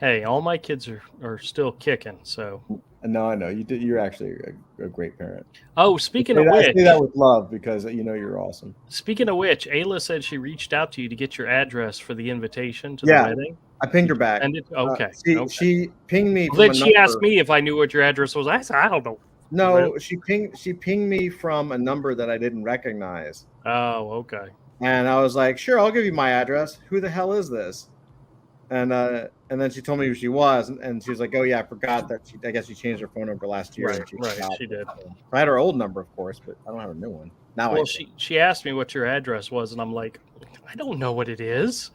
Speaker 3: Hey, all my kids are still kicking, so...
Speaker 1: No, I know. You're actually a great parent.
Speaker 3: Oh, speaking of which...
Speaker 1: I say that with love because you're awesome.
Speaker 3: Speaking of which, Ayla said she reached out to you to get your address for the invitation to the wedding.
Speaker 1: I pinged her back.
Speaker 3: Okay.
Speaker 1: She pinged me.
Speaker 3: Well, then she asked me if I knew what your address was. I said, I don't know.
Speaker 1: No, she pinged me from a number that I didn't recognize.
Speaker 3: Oh, okay.
Speaker 1: And I was like, sure, I'll give you my address. Who the hell is this? And then she told me who she was, and she was like, "Oh yeah, I forgot that I guess she changed her phone number last year."
Speaker 3: Right, she did.
Speaker 1: I had her old number, of course, but I don't have a new one now.
Speaker 3: Well, she asked me what your address was, and I'm like, I don't know what it is.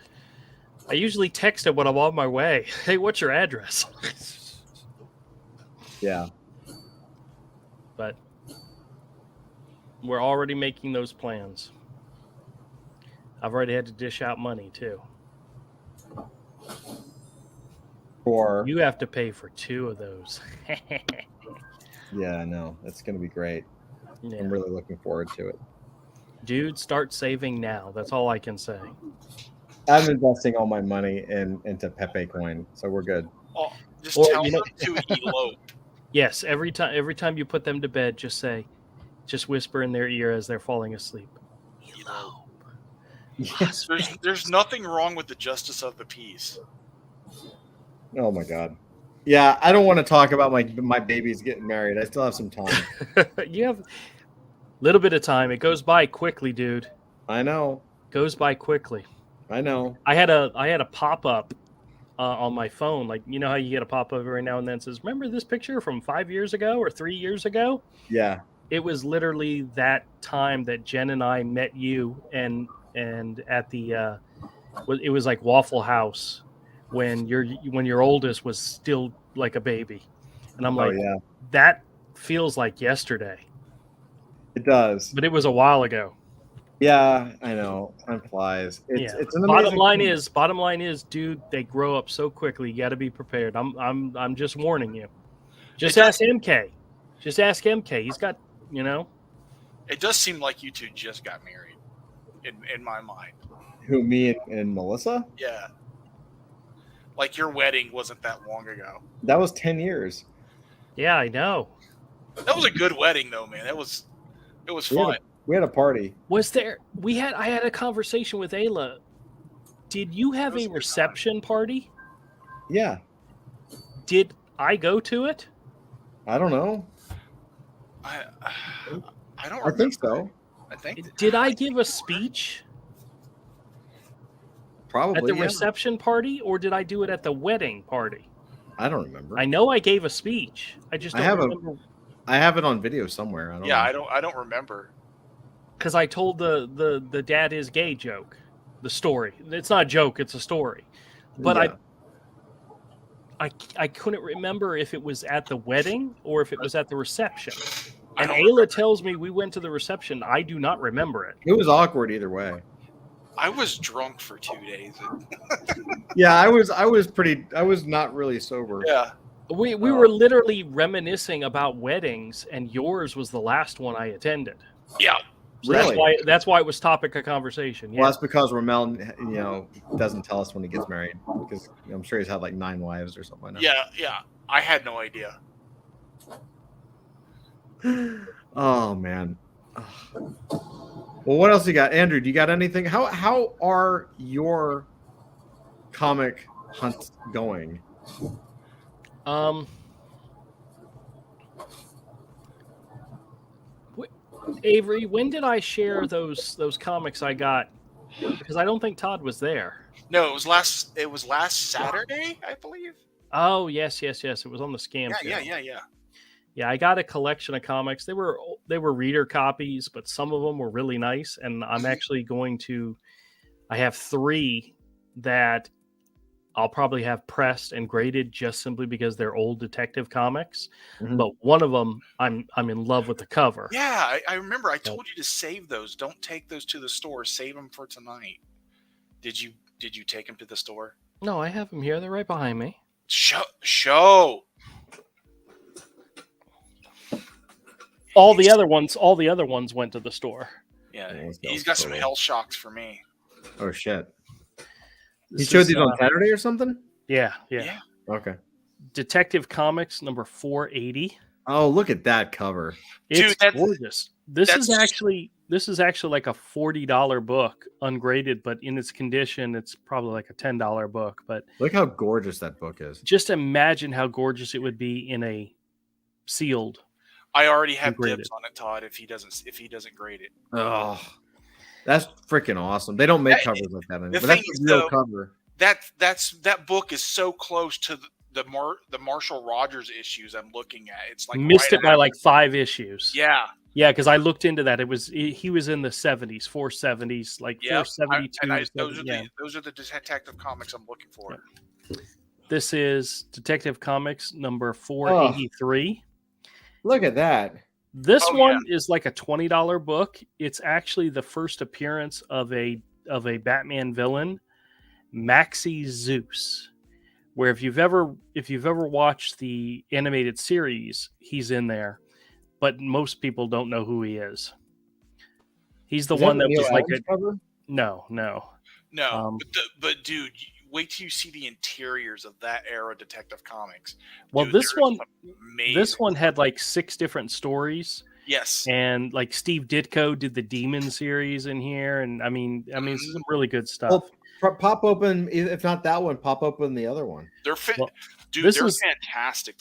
Speaker 3: I usually text it when I'm on my way. Hey, what's your address?
Speaker 1: Yeah.
Speaker 3: But we're already making those plans. I've already had to dish out money too. You have to pay for 2 of those.
Speaker 1: Yeah, I know. That's going to be great. Yeah. I'm really looking forward to it.
Speaker 3: Dude, start saving now. That's all I can say.
Speaker 1: I'm investing all my money into Pepe coin, so we're good.
Speaker 2: Oh, just tell them to elope.
Speaker 3: Yes, every time you put them to bed, just whisper in their ear as they're falling asleep. Elope.
Speaker 1: Yes.
Speaker 2: There's nothing wrong with the justice of the peace.
Speaker 1: Oh my God. Yeah, I don't want to talk about my babies getting married. I still have some time.
Speaker 3: You have a little bit of time. It goes by quickly, dude.
Speaker 1: I know.
Speaker 3: Goes by quickly.
Speaker 1: I know.
Speaker 3: I had a pop-up on my phone. Like, you know how you get a pop-up every now and then that says, remember this picture from 5 years ago or 3 years ago?
Speaker 1: Yeah.
Speaker 3: It was literally that time that Jen and I met you and at the it was like Waffle House when your oldest was still like a baby. And I'm like,
Speaker 1: yeah.
Speaker 3: That feels like yesterday.
Speaker 1: It does.
Speaker 3: But it was a while ago.
Speaker 1: Yeah, I know. Time flies. It's an
Speaker 3: bottom line is, dude, they grow up so quickly. You got to be prepared. I'm just warning you. Just ask MK. He's got,
Speaker 2: It does seem like you two just got married, in my mind.
Speaker 1: Who, me and Melissa?
Speaker 2: Yeah. Like your wedding wasn't that long ago.
Speaker 1: That was 10 years.
Speaker 3: Yeah, I know.
Speaker 2: That was a good wedding, though, man. It was fun.
Speaker 1: We had a party.
Speaker 3: I had a conversation with Ayla. Did you have a reception party?
Speaker 1: Yeah.
Speaker 3: Did I go to it?
Speaker 1: I don't know.
Speaker 2: I don't remember.
Speaker 1: I think so.
Speaker 2: I think.
Speaker 3: Did I give a speech
Speaker 1: Probably
Speaker 3: at the reception party, or did I do it at the wedding party?
Speaker 1: I don't remember.
Speaker 3: I know I gave a speech. I just don't remember.
Speaker 1: I have it on video somewhere. I
Speaker 2: don't remember.
Speaker 3: Because I told the dad is gay joke, the story. It's not a joke; it's a story. But
Speaker 1: Yeah.
Speaker 3: I couldn't remember if it was at the wedding or if it was at the reception.
Speaker 2: I
Speaker 3: And
Speaker 2: don't
Speaker 3: Ayla
Speaker 2: remember.
Speaker 3: tells me we went to the reception. I do not remember it.
Speaker 1: It was awkward either way.
Speaker 2: I was drunk for 2 days.
Speaker 1: Yeah, I was not really sober.
Speaker 2: Yeah.
Speaker 3: We were literally reminiscing about weddings, and yours was the last one I attended.
Speaker 2: Yeah.
Speaker 3: So
Speaker 1: Really?
Speaker 3: that's why it was topic of conversation. Yeah.
Speaker 1: Well, that's because Ramel, doesn't tell us when he gets married, because I'm sure he's had like 9 wives or something like that.
Speaker 2: Yeah. I had no idea.
Speaker 1: Oh man. Well, what else you got, Andrew? Do you got anything? How are your comic hunts going?
Speaker 3: Avery, when did I share those comics I got? Because I don't think Todd was there.
Speaker 2: No, it was last Saturday, I believe.
Speaker 3: Oh, yes. It was on the scam.
Speaker 2: Yeah.
Speaker 3: Yeah, I got a collection of comics. They were reader copies, but some of them were really nice. And I'm actually I have 3 that I'll probably have pressed and graded just simply because they're old detective comics.
Speaker 1: Mhm.
Speaker 3: But one of them, I'm in love with the cover.
Speaker 2: Yeah, I remember. I told you to save those. Don't take those to the store. Save them for tonight. Did you take them to the store?
Speaker 3: No, I have them here. They're right behind me.
Speaker 2: Show.
Speaker 3: All the other ones went to the store.
Speaker 2: Yeah, he's got some hell shocks for me.
Speaker 1: Oh shit! He showed these on Saturday or something.
Speaker 3: Yeah.
Speaker 1: Okay.
Speaker 3: Detective Comics number 480.
Speaker 1: Oh, look at that cover.
Speaker 3: It's
Speaker 2: Dude,
Speaker 3: gorgeous. This is actually like a $40 book, ungraded, but in its condition, it's probably like a $10 book. But
Speaker 1: Look how gorgeous that book is.
Speaker 3: just imagine how gorgeous it would be in a sealed.
Speaker 2: I already have
Speaker 3: Ungraded.
Speaker 2: dibs on it, Todd. If he doesn't grade it.
Speaker 1: Oh, that's freaking awesome. They don't make covers like that anymore.
Speaker 2: The
Speaker 1: But that's
Speaker 2: thing is,
Speaker 1: a real
Speaker 2: though,
Speaker 1: cover.
Speaker 2: That book is so close to the Marshall Rogers issues I'm looking at. It's like
Speaker 3: Missed
Speaker 2: right
Speaker 3: it by like 5 issues.
Speaker 2: Yeah,
Speaker 3: because I looked into that. He was in the 70s, 470s, like 472.
Speaker 2: Those are the detective comics I'm looking for.
Speaker 3: Yeah. This is Detective Comics number 483.
Speaker 1: Look at that.
Speaker 3: This one is like a $20 book. It's actually the first appearance of a Batman villain, Maxie Zeus. Where if you've ever watched the animated series, he's in there, but most people don't know who he is. He's the one that was like a
Speaker 1: cover.
Speaker 2: No. But dude, wait till you see the interiors of that era Detective Comics.
Speaker 3: Well,
Speaker 2: Dude,
Speaker 3: this one had like 6 different stories.
Speaker 2: Yes.
Speaker 3: And like Steve Ditko did the Demon series in here, and I mean, this is some really good stuff.
Speaker 1: Well, pop open, if not that one, pop open the other one.
Speaker 2: They're
Speaker 3: they're
Speaker 2: fantastic.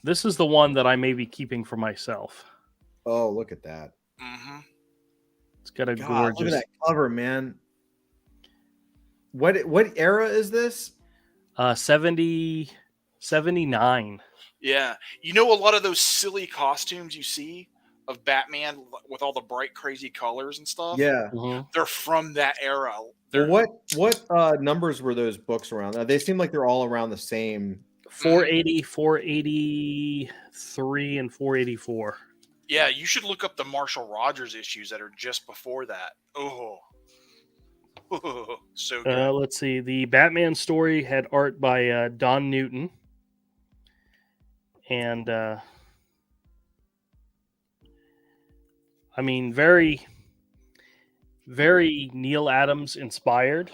Speaker 3: This is the one that I may be keeping for myself.
Speaker 1: Oh, look at that.
Speaker 2: Mm-hmm.
Speaker 3: It's got a gorgeous.
Speaker 1: Look at that cover, man. What era is this?
Speaker 3: 79.
Speaker 2: Yeah. You know, a lot of those silly costumes you see of Batman with all the bright, crazy colors and stuff?
Speaker 1: Yeah.
Speaker 3: Mm-hmm.
Speaker 2: They're from that era.
Speaker 1: Well, what numbers were those books around? They seem like they're all around the same.
Speaker 3: 480, 483, and 484.
Speaker 2: Yeah, you should look up the Marshall Rogers issues that are just before that. Oh, so good.
Speaker 3: Let's see. The Batman story had art by Don Newton. And, I mean, very... Very Neil Adams inspired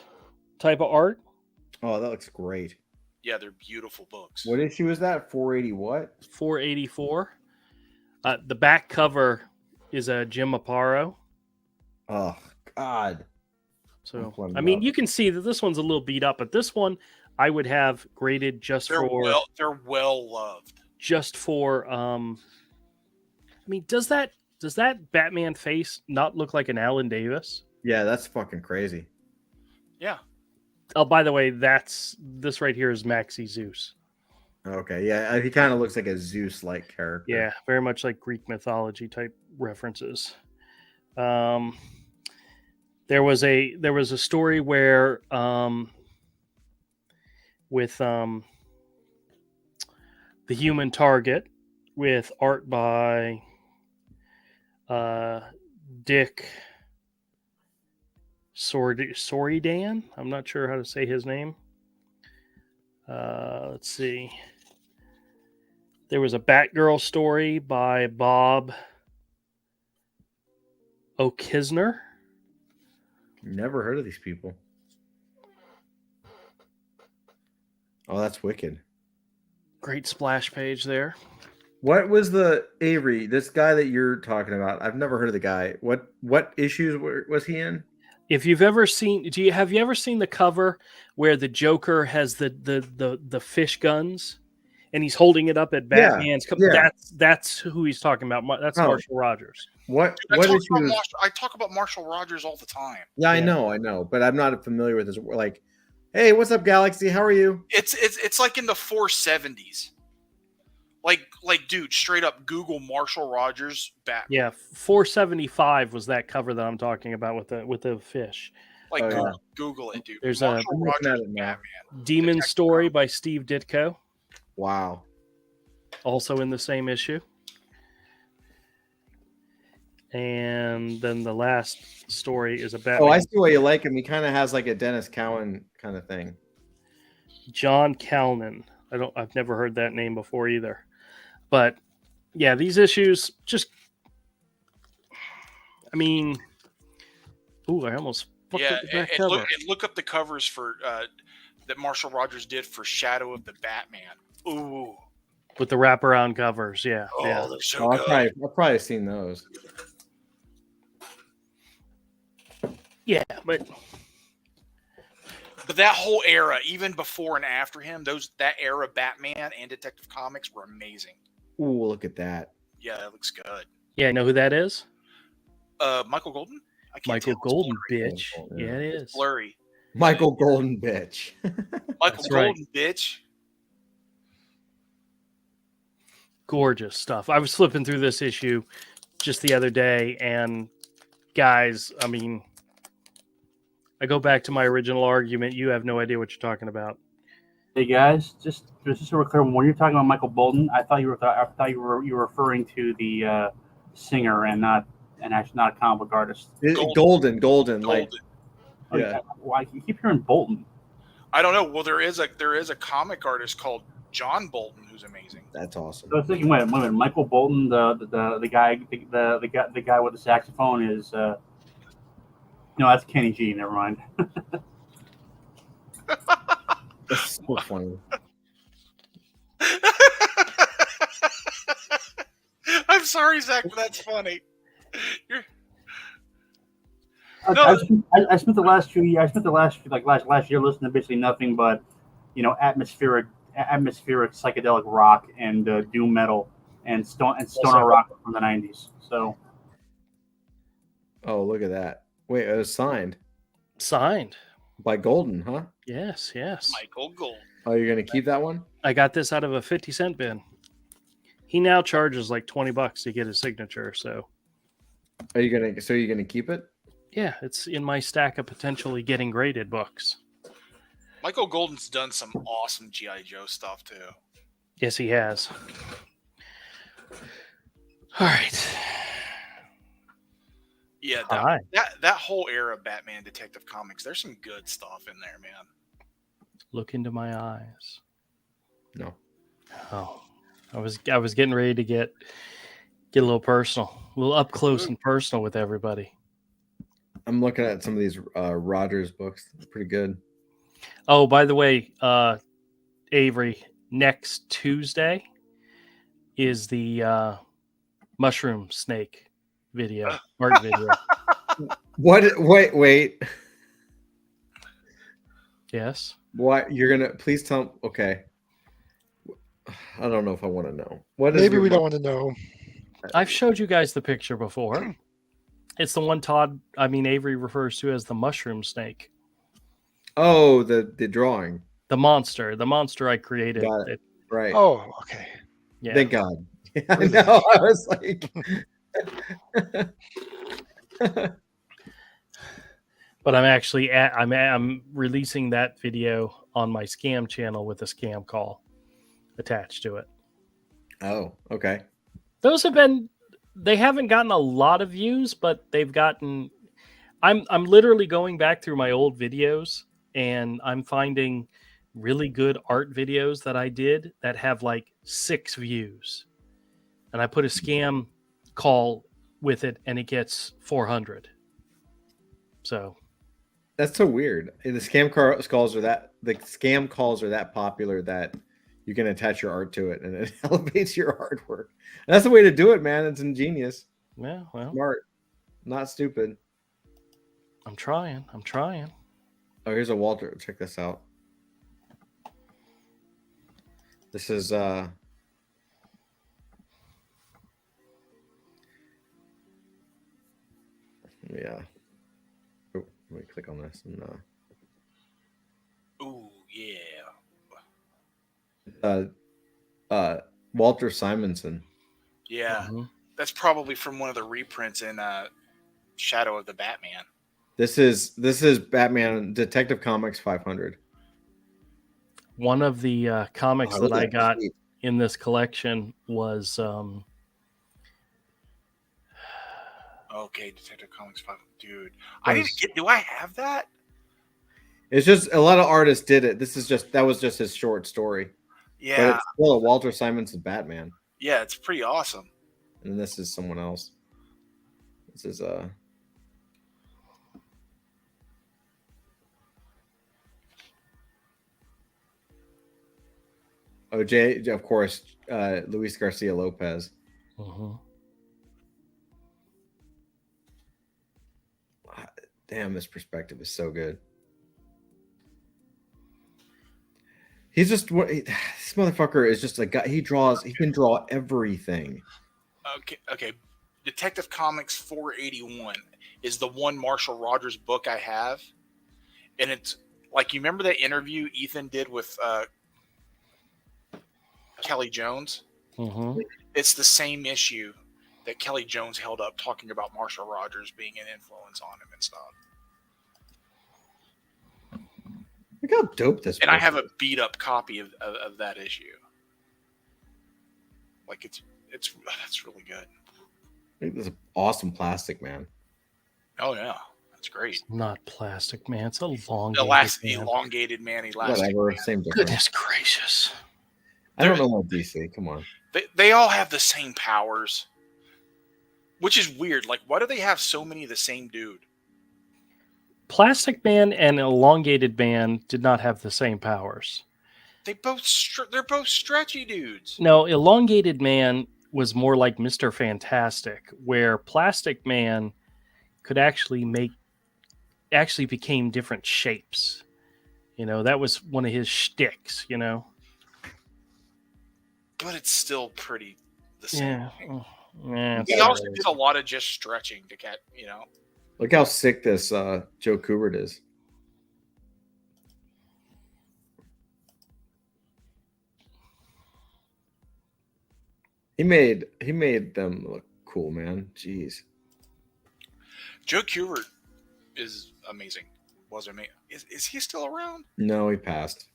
Speaker 3: type of art.
Speaker 1: Oh, that looks great.
Speaker 2: Yeah, they're beautiful books.
Speaker 1: What issue is that? 480 what?
Speaker 3: 484. The back cover is a Jim Aparo.
Speaker 1: Oh God.
Speaker 3: So I mean, you can see that this one's a little beat up, but this one I would have graded just
Speaker 2: they're
Speaker 3: for.
Speaker 2: They're well loved.
Speaker 3: Just for. I mean, does that Batman face not look like an Alan Davis?
Speaker 1: Yeah, that's fucking crazy.
Speaker 2: Yeah.
Speaker 3: Oh, by the way, this right here is Maxi Zeus.
Speaker 1: Okay, yeah, he kind of looks like a Zeus-like character.
Speaker 3: Yeah, very much like Greek mythology type references. There was a story where with the Human Target with art by Dick Soridan. I'm not sure how to say his name. Let's see. There was a Batgirl story by Bob O'Kisner.
Speaker 1: Never heard of these people. Oh, that's wicked.
Speaker 3: Great splash page there.
Speaker 1: What was the Avery? This guy that you're talking about? I've never heard of the guy. What issues was he in?
Speaker 3: If you've ever seen, have you ever seen the cover where the Joker has the fish guns, and he's holding it up at Batman's?
Speaker 1: Yeah.
Speaker 3: That's who he's talking about. That's Marshall Rogers.
Speaker 1: What
Speaker 2: I talk about Marshall Rogers all the time.
Speaker 1: Yeah, I know, but I'm not familiar with his. Like, hey, what's up, Galaxy? How are you?
Speaker 2: It's like in the 470s. Like, dude, straight up Google Marshall Rogers Batman.
Speaker 3: Yeah, 475 was that cover that I'm talking about with the fish.
Speaker 2: Like, Google it, dude.
Speaker 3: There's
Speaker 2: Marshall Rogers
Speaker 3: Batman. Demon Story by Steve Ditko.
Speaker 1: Wow.
Speaker 3: Also in the same issue. And then the last story is a Batman.
Speaker 1: Oh, I see why you like him. He kind of has like a Dennis Cowan kind of thing.
Speaker 3: John Calnan. I've never heard that name before either. But yeah, these issues just, I mean, I almost fucked up the back cover.
Speaker 2: Look up the covers for that Marshall Rogers did for Shadow of the Batman. Ooh,
Speaker 3: with the wraparound covers, yeah.
Speaker 2: Oh, they're so good.
Speaker 1: I've probably seen those.
Speaker 3: Yeah, but
Speaker 2: that whole era, even before and after him, that era Batman and Detective Comics were amazing.
Speaker 1: Ooh, look at that.
Speaker 2: Yeah, that looks good.
Speaker 3: Yeah, I know who that is.
Speaker 2: Michael Golden?
Speaker 3: Michael Golden, bitch. Yeah, it is.
Speaker 2: Blurry.
Speaker 1: Michael Golden, bitch.
Speaker 2: Michael Golden, bitch.
Speaker 3: Gorgeous stuff. I was flipping through this issue just the other day, and guys, I mean, I go back to my original argument. You have no idea what you're talking about.
Speaker 4: Hey guys, just so we're clear, when you're talking about Michael Bolton, I thought you were referring to the singer and actually not a comic book artist.
Speaker 1: Golden. Like,
Speaker 4: yeah. Why you keep hearing Bolton?
Speaker 2: I don't know. Well, there is a comic artist called John Bolton who's amazing.
Speaker 1: That's awesome.
Speaker 4: So I was thinking, wait a minute, Michael Bolton, the guy with the saxophone is. No, that's Kenny G. Never mind.
Speaker 1: That's so funny.
Speaker 2: I'm sorry, Zach, but that's funny.
Speaker 4: I spent the last year listening to basically nothing but, atmospheric psychedelic rock and doom metal and stoner rock from the 90s. So.
Speaker 1: Oh, look at that! Wait, it was signed.
Speaker 3: Signed
Speaker 1: By Golden, huh?
Speaker 3: Yes.
Speaker 2: Michael Golden.
Speaker 1: Oh, you're gonna keep that one?
Speaker 3: I got this out of a 50-cent bin. He now charges like $20 to get his signature. So,
Speaker 1: are you gonna keep it?
Speaker 3: Yeah, it's in my stack of potentially getting graded books.
Speaker 2: Michael Golden's done some awesome G.I. Joe stuff too.
Speaker 3: Yes, he has. All right.
Speaker 2: Yeah, that whole era of Batman Detective Comics, there's some good stuff in there, man.
Speaker 3: Look into my eyes.
Speaker 1: No.
Speaker 3: Oh, I was getting ready to get a little personal, a little up close and personal with everybody.
Speaker 1: I'm looking at some of these Rogers books. They're pretty good.
Speaker 3: Oh, by the way, Avery, next Tuesday is the mushroom snake video, art video.
Speaker 1: What? Wait.
Speaker 3: Yes.
Speaker 1: What you're gonna? Please tell. Okay. I don't know if I want to know. What is
Speaker 5: Maybe
Speaker 1: your
Speaker 5: we don't want to know.
Speaker 3: I've showed you guys the picture before. It's the one Avery refers to as the mushroom snake.
Speaker 1: Oh, the drawing.
Speaker 3: The monster I created.
Speaker 1: Got it. Right.
Speaker 5: Oh, okay.
Speaker 3: Yeah.
Speaker 1: Thank God. I know. I was like.
Speaker 3: But I'm actually I'm releasing that video on my scam channel with a scam call attached to it.
Speaker 1: Oh, okay.
Speaker 3: Those they haven't gotten a lot of views, but they've gotten. I'm literally going back through my old videos and I'm finding really good art videos that I did that have like 6 views, and I put a scam call with it and it gets 400. So
Speaker 1: that's so weird. The scam calls are that popular that you can attach your art to it and it elevates your artwork. That's the way to do it, man. It's ingenious.
Speaker 3: Yeah, well,
Speaker 1: Smart, not stupid.
Speaker 3: I'm trying.
Speaker 1: Oh, here's a Walter. Check this out. This is yeah. Oh, let me click on this and
Speaker 2: Ooh, yeah.
Speaker 1: Walter Simonson.
Speaker 2: Yeah. That's probably from one of the reprints in Shadow of the Batman.
Speaker 1: This is Batman Detective Comics 500.
Speaker 3: One of the comics that I got
Speaker 1: sweet.
Speaker 3: in this collection was
Speaker 2: okay, Detective Comics 5. Dude, I didn't get. Do I have that?
Speaker 1: It's just a lot of artists did it. That was just his short story.
Speaker 2: Yeah,
Speaker 1: but it's still a Walter Simonson Batman.
Speaker 2: Yeah, it's pretty awesome.
Speaker 1: And this is someone else. This is OJ, of course, Luis Garcia Lopez. Damn, this perspective is so good. He's just this motherfucker is just a guy. He can draw everything.
Speaker 2: Okay. Detective Comics 481 is the one Marshall Rogers book I have, and it's like, you remember that interview Ethan did with Kelly Jones? It's the same issue that Kelly Jones held up, talking about Marshall Rogers being an influence on him and stuff.
Speaker 1: Look how dope this.
Speaker 2: And I have a beat up copy of that issue. Like that's really good.
Speaker 1: I think this is awesome plastic, man.
Speaker 2: Oh yeah, that's great.
Speaker 3: It's not plastic, man. It's elongated.
Speaker 2: Elongated man.
Speaker 1: Whatever. Same difference.
Speaker 3: Goodness gracious.
Speaker 1: I don't know what DC. Come on.
Speaker 2: They all have the same powers, which is weird. Like, why do they have so many of the same dude?
Speaker 3: Plastic Man and Elongated Man did not have the same powers.
Speaker 2: They're both stretchy dudes.
Speaker 3: No, Elongated Man was more like Mr. Fantastic, where Plastic Man could actually became different shapes. You know, that was one of his shticks, you know.
Speaker 2: But it's still pretty the same.
Speaker 3: Yeah.
Speaker 2: He also did a lot of just stretching to get, you know.
Speaker 1: Look how sick this Joe Kubert is. He made them look cool, man. Jeez.
Speaker 2: Joe Kubert is amazing. Was amazing. Is he still around?
Speaker 1: No, he passed.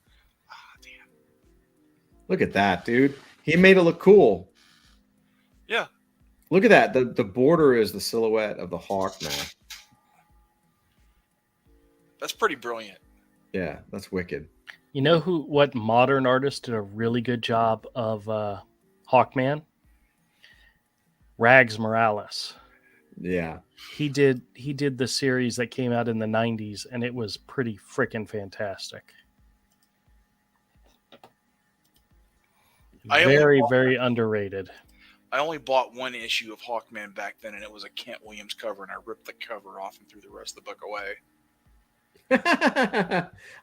Speaker 2: Ah, damn.
Speaker 1: Look at that, dude. He made it look cool.
Speaker 2: Yeah.
Speaker 1: Look at that. The border is the silhouette of the hawk now.
Speaker 2: That's pretty brilliant.
Speaker 1: Yeah, that's wicked.
Speaker 3: You know what modern artist did a really good job of Hawkman? Rags Morales.
Speaker 1: Yeah.
Speaker 3: He did the series that came out in the 90s, and it was pretty freaking fantastic. Very underrated.
Speaker 2: I only bought one issue of Hawkman back then, and it was a Kent Williams cover, and I ripped the cover off and threw the rest of the book away.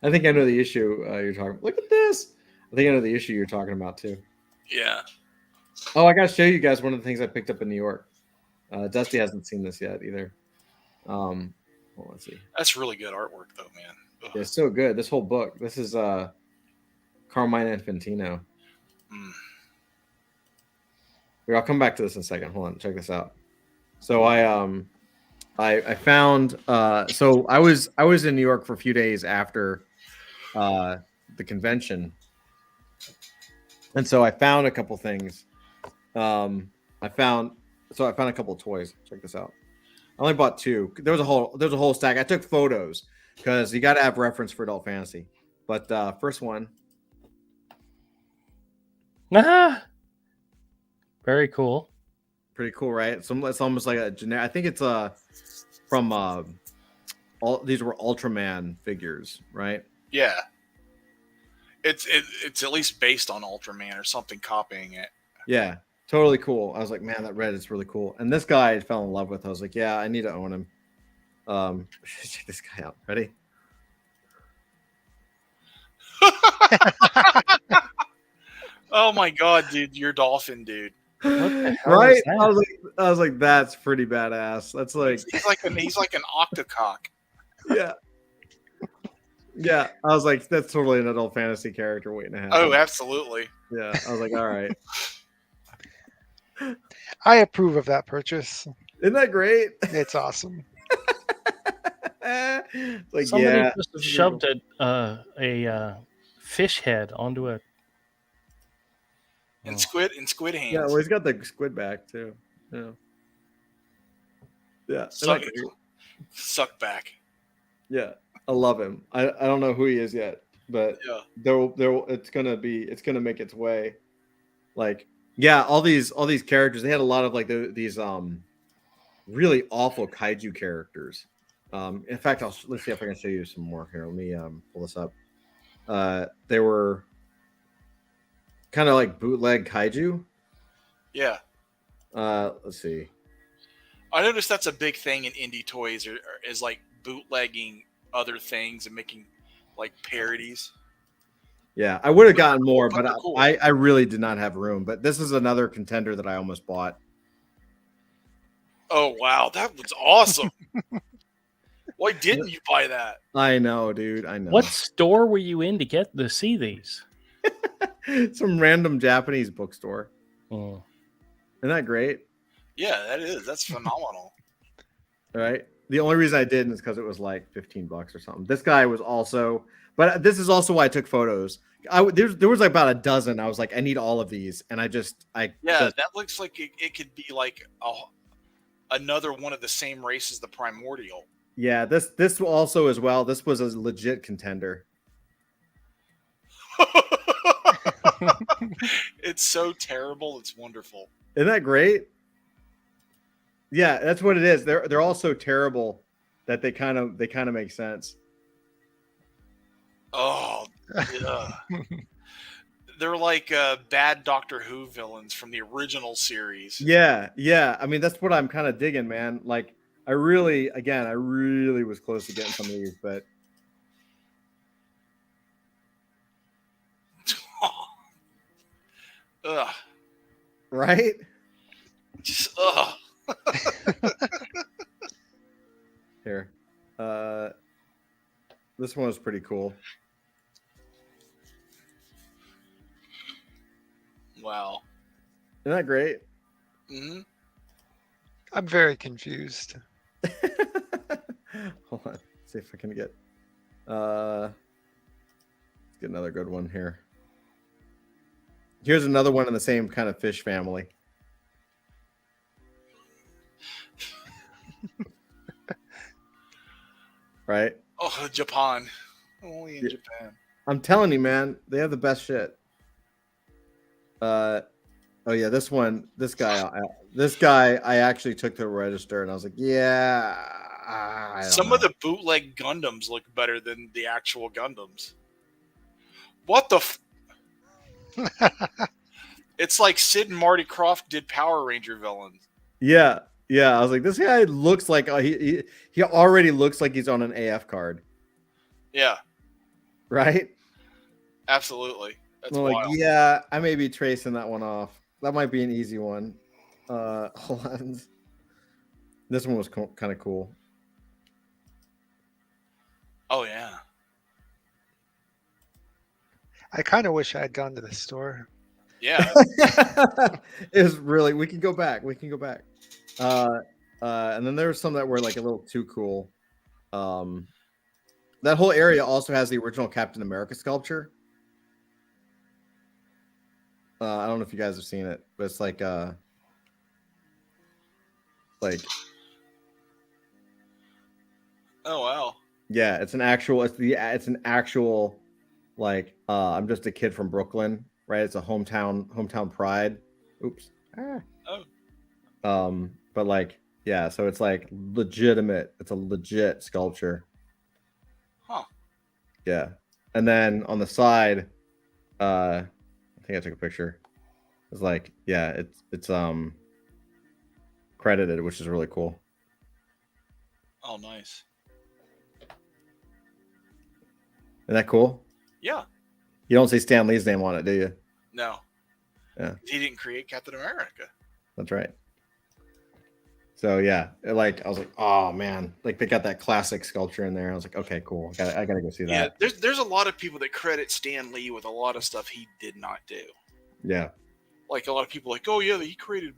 Speaker 1: I think I know the issue you're talking. Look at this. I think I know the issue you're talking about too.
Speaker 2: Yeah.
Speaker 1: Oh, I got to show you guys one of the things I picked up in New York. Dusty hasn't seen this yet either. Well, let's see.
Speaker 2: That's really good artwork, though, man. Ugh.
Speaker 1: Yeah, it's so good. This whole book. This is Carmine Infantino. Here, I'll come back to this in a second. Hold on, check this out. So I found so I was in New York for a few days after the convention, and so I found a couple things. I found a couple of toys. Check this out. I only bought 2. There was a whole stack. I took photos because you got to have reference for adult fantasy. But first one.
Speaker 3: Very cool.
Speaker 1: Pretty cool, right? It's almost like a generic. I think it's from all these were Ultraman figures, right?
Speaker 2: Yeah. It's at least based on Ultraman or something copying it.
Speaker 1: Yeah, totally cool. I was like, man, that red is really cool. And this guy I fell in love with. I was like, yeah, I need to own him. Check this guy out. Ready?
Speaker 2: Oh my god, dude, you're dolphin, dude.
Speaker 3: What the hell
Speaker 1: Right?
Speaker 3: is that?
Speaker 1: I was like, that's pretty badass. That's like
Speaker 2: he's like an octocock.
Speaker 1: Yeah. Yeah. I was like, that's totally an adult fantasy character waiting to happen.
Speaker 2: Oh, absolutely.
Speaker 1: Yeah. I was like, all right.
Speaker 5: I approve of that purchase.
Speaker 1: Isn't that great?
Speaker 5: It's awesome.
Speaker 1: Like,
Speaker 3: Somebody
Speaker 1: yeah.
Speaker 3: just shoved a fish head onto a.
Speaker 2: And squid hands.
Speaker 1: Yeah, well, he's got the squid back too. Yeah. Yeah.
Speaker 2: Suck back.
Speaker 1: Yeah. I love him. I don't know who he is yet, but
Speaker 2: yeah,
Speaker 1: it's gonna make its way. Like, yeah, all these characters. They had a lot of like these really awful kaiju characters. In fact, let's see if I can show you some more here. Let me pull this up. They were kind of like bootleg kaiju.
Speaker 2: Yeah.
Speaker 1: Let's see.
Speaker 2: I noticed that's a big thing in indie toys is like bootlegging other things and making like parodies.
Speaker 1: Yeah, I would have gotten more, but
Speaker 2: cool.
Speaker 1: I really did not have room. But this is another contender that I almost bought.
Speaker 2: Oh wow, that was awesome. Why didn't you buy that?
Speaker 1: I know, dude. I know.
Speaker 3: What store were you in to see these?
Speaker 1: Some random Japanese bookstore.
Speaker 3: Oh.
Speaker 1: Isn't that great?
Speaker 2: Yeah, that is. That's phenomenal.
Speaker 1: All right. The only reason I didn't is because it was like $15 or something. This guy was also, but this is also why I took photos. There was like about a dozen. I was like, I need all of these, and
Speaker 2: that looks like it could be like another one of the same race as the Primordial.
Speaker 1: Yeah, this also as well. This was a legit contender.
Speaker 2: It's so terrible. It's wonderful.
Speaker 1: Isn't that great? Yeah, that's what it is. They're all so terrible that they kind of make sense.
Speaker 2: Oh, yeah. They're like bad Doctor Who villains from the original series.
Speaker 1: Yeah. I mean, that's what I'm kind of digging, man. Like, I really was close to getting some of these, but.
Speaker 2: Ugh.
Speaker 1: Right?
Speaker 2: Just ugh.
Speaker 1: Here. This one was pretty cool.
Speaker 2: Wow.
Speaker 1: Isn't that great?
Speaker 2: Mm-hmm.
Speaker 5: I'm very confused.
Speaker 1: Hold on. See if I can get let's get another good one here. Here's another one in the same kind of fish family. Right?
Speaker 2: Oh, Japan. Only in Japan.
Speaker 1: I'm telling you, man, they have the best shit. Oh yeah, this guy, This guy, I actually took the register and I was like, yeah.
Speaker 2: Some of the bootleg Gundams look better than the actual Gundams. What the? It's like Sid and Marty Krofft did Power Ranger villains.
Speaker 1: Yeah. I was like, this guy looks like he already looks like he's on an AF card.
Speaker 2: Yeah.
Speaker 1: Right?
Speaker 2: Absolutely. That's
Speaker 1: I'm
Speaker 2: wild.
Speaker 1: like, yeah, I may be tracing that one off. That might be an easy one. Hold on. This one was kind of cool.
Speaker 2: Oh, yeah.
Speaker 5: I kind of wish I had gone to the store.
Speaker 2: Yeah.
Speaker 1: It's really, we can go back. And then there's some that were like a little too cool. That whole area also has the original Captain America sculpture. I don't know if you guys have seen it, but it's like oh
Speaker 2: wow.
Speaker 1: Yeah, it's an actual like I'm just a kid from Brooklyn, right? It's a hometown pride. Oops.
Speaker 2: Oh.
Speaker 1: But like, yeah, so it's like legitimate. It's a legit sculpture.
Speaker 2: Huh.
Speaker 1: Yeah. And then on the side, I think I took a picture. It's like, yeah, it's credited, which is really cool.
Speaker 2: Oh, nice.
Speaker 1: Isn't that cool?
Speaker 2: Yeah.
Speaker 1: You don't see Stan Lee's name on it, do you?
Speaker 2: No.
Speaker 1: Yeah.
Speaker 2: He didn't create Captain America.
Speaker 1: That's right. So yeah, I was like, oh man, like they got that classic sculpture in there. I was like, okay, cool. I gotta go see that.
Speaker 2: Yeah, there's a lot of people that credit Stan Lee with a lot of stuff he did not do.
Speaker 1: Yeah.
Speaker 2: Like a lot of people like, oh yeah, he created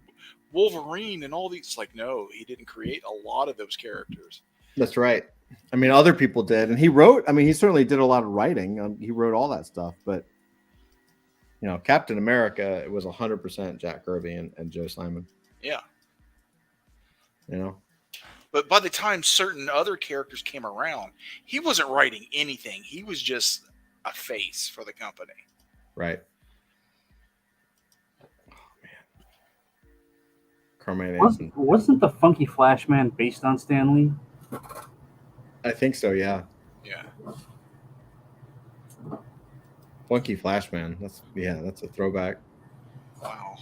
Speaker 2: Wolverine and all these. Like, no, he didn't create a lot of those characters.
Speaker 1: That's right. I mean, other people did, and he certainly did a lot of writing. He wrote all that stuff, but you know, Captain America, it was 100% Jack Kirby and Joe Simon.
Speaker 2: Yeah.
Speaker 1: You know,
Speaker 2: but by the time certain other characters came around, he wasn't writing anything. He was just a face for the company.
Speaker 1: Right. Oh man. Carmine
Speaker 4: Wasn't the Funky Flash Man based on Stan Lee?
Speaker 1: I think so. Yeah.
Speaker 2: Yeah.
Speaker 1: Funky Flash Man. That's a throwback.
Speaker 2: Wow.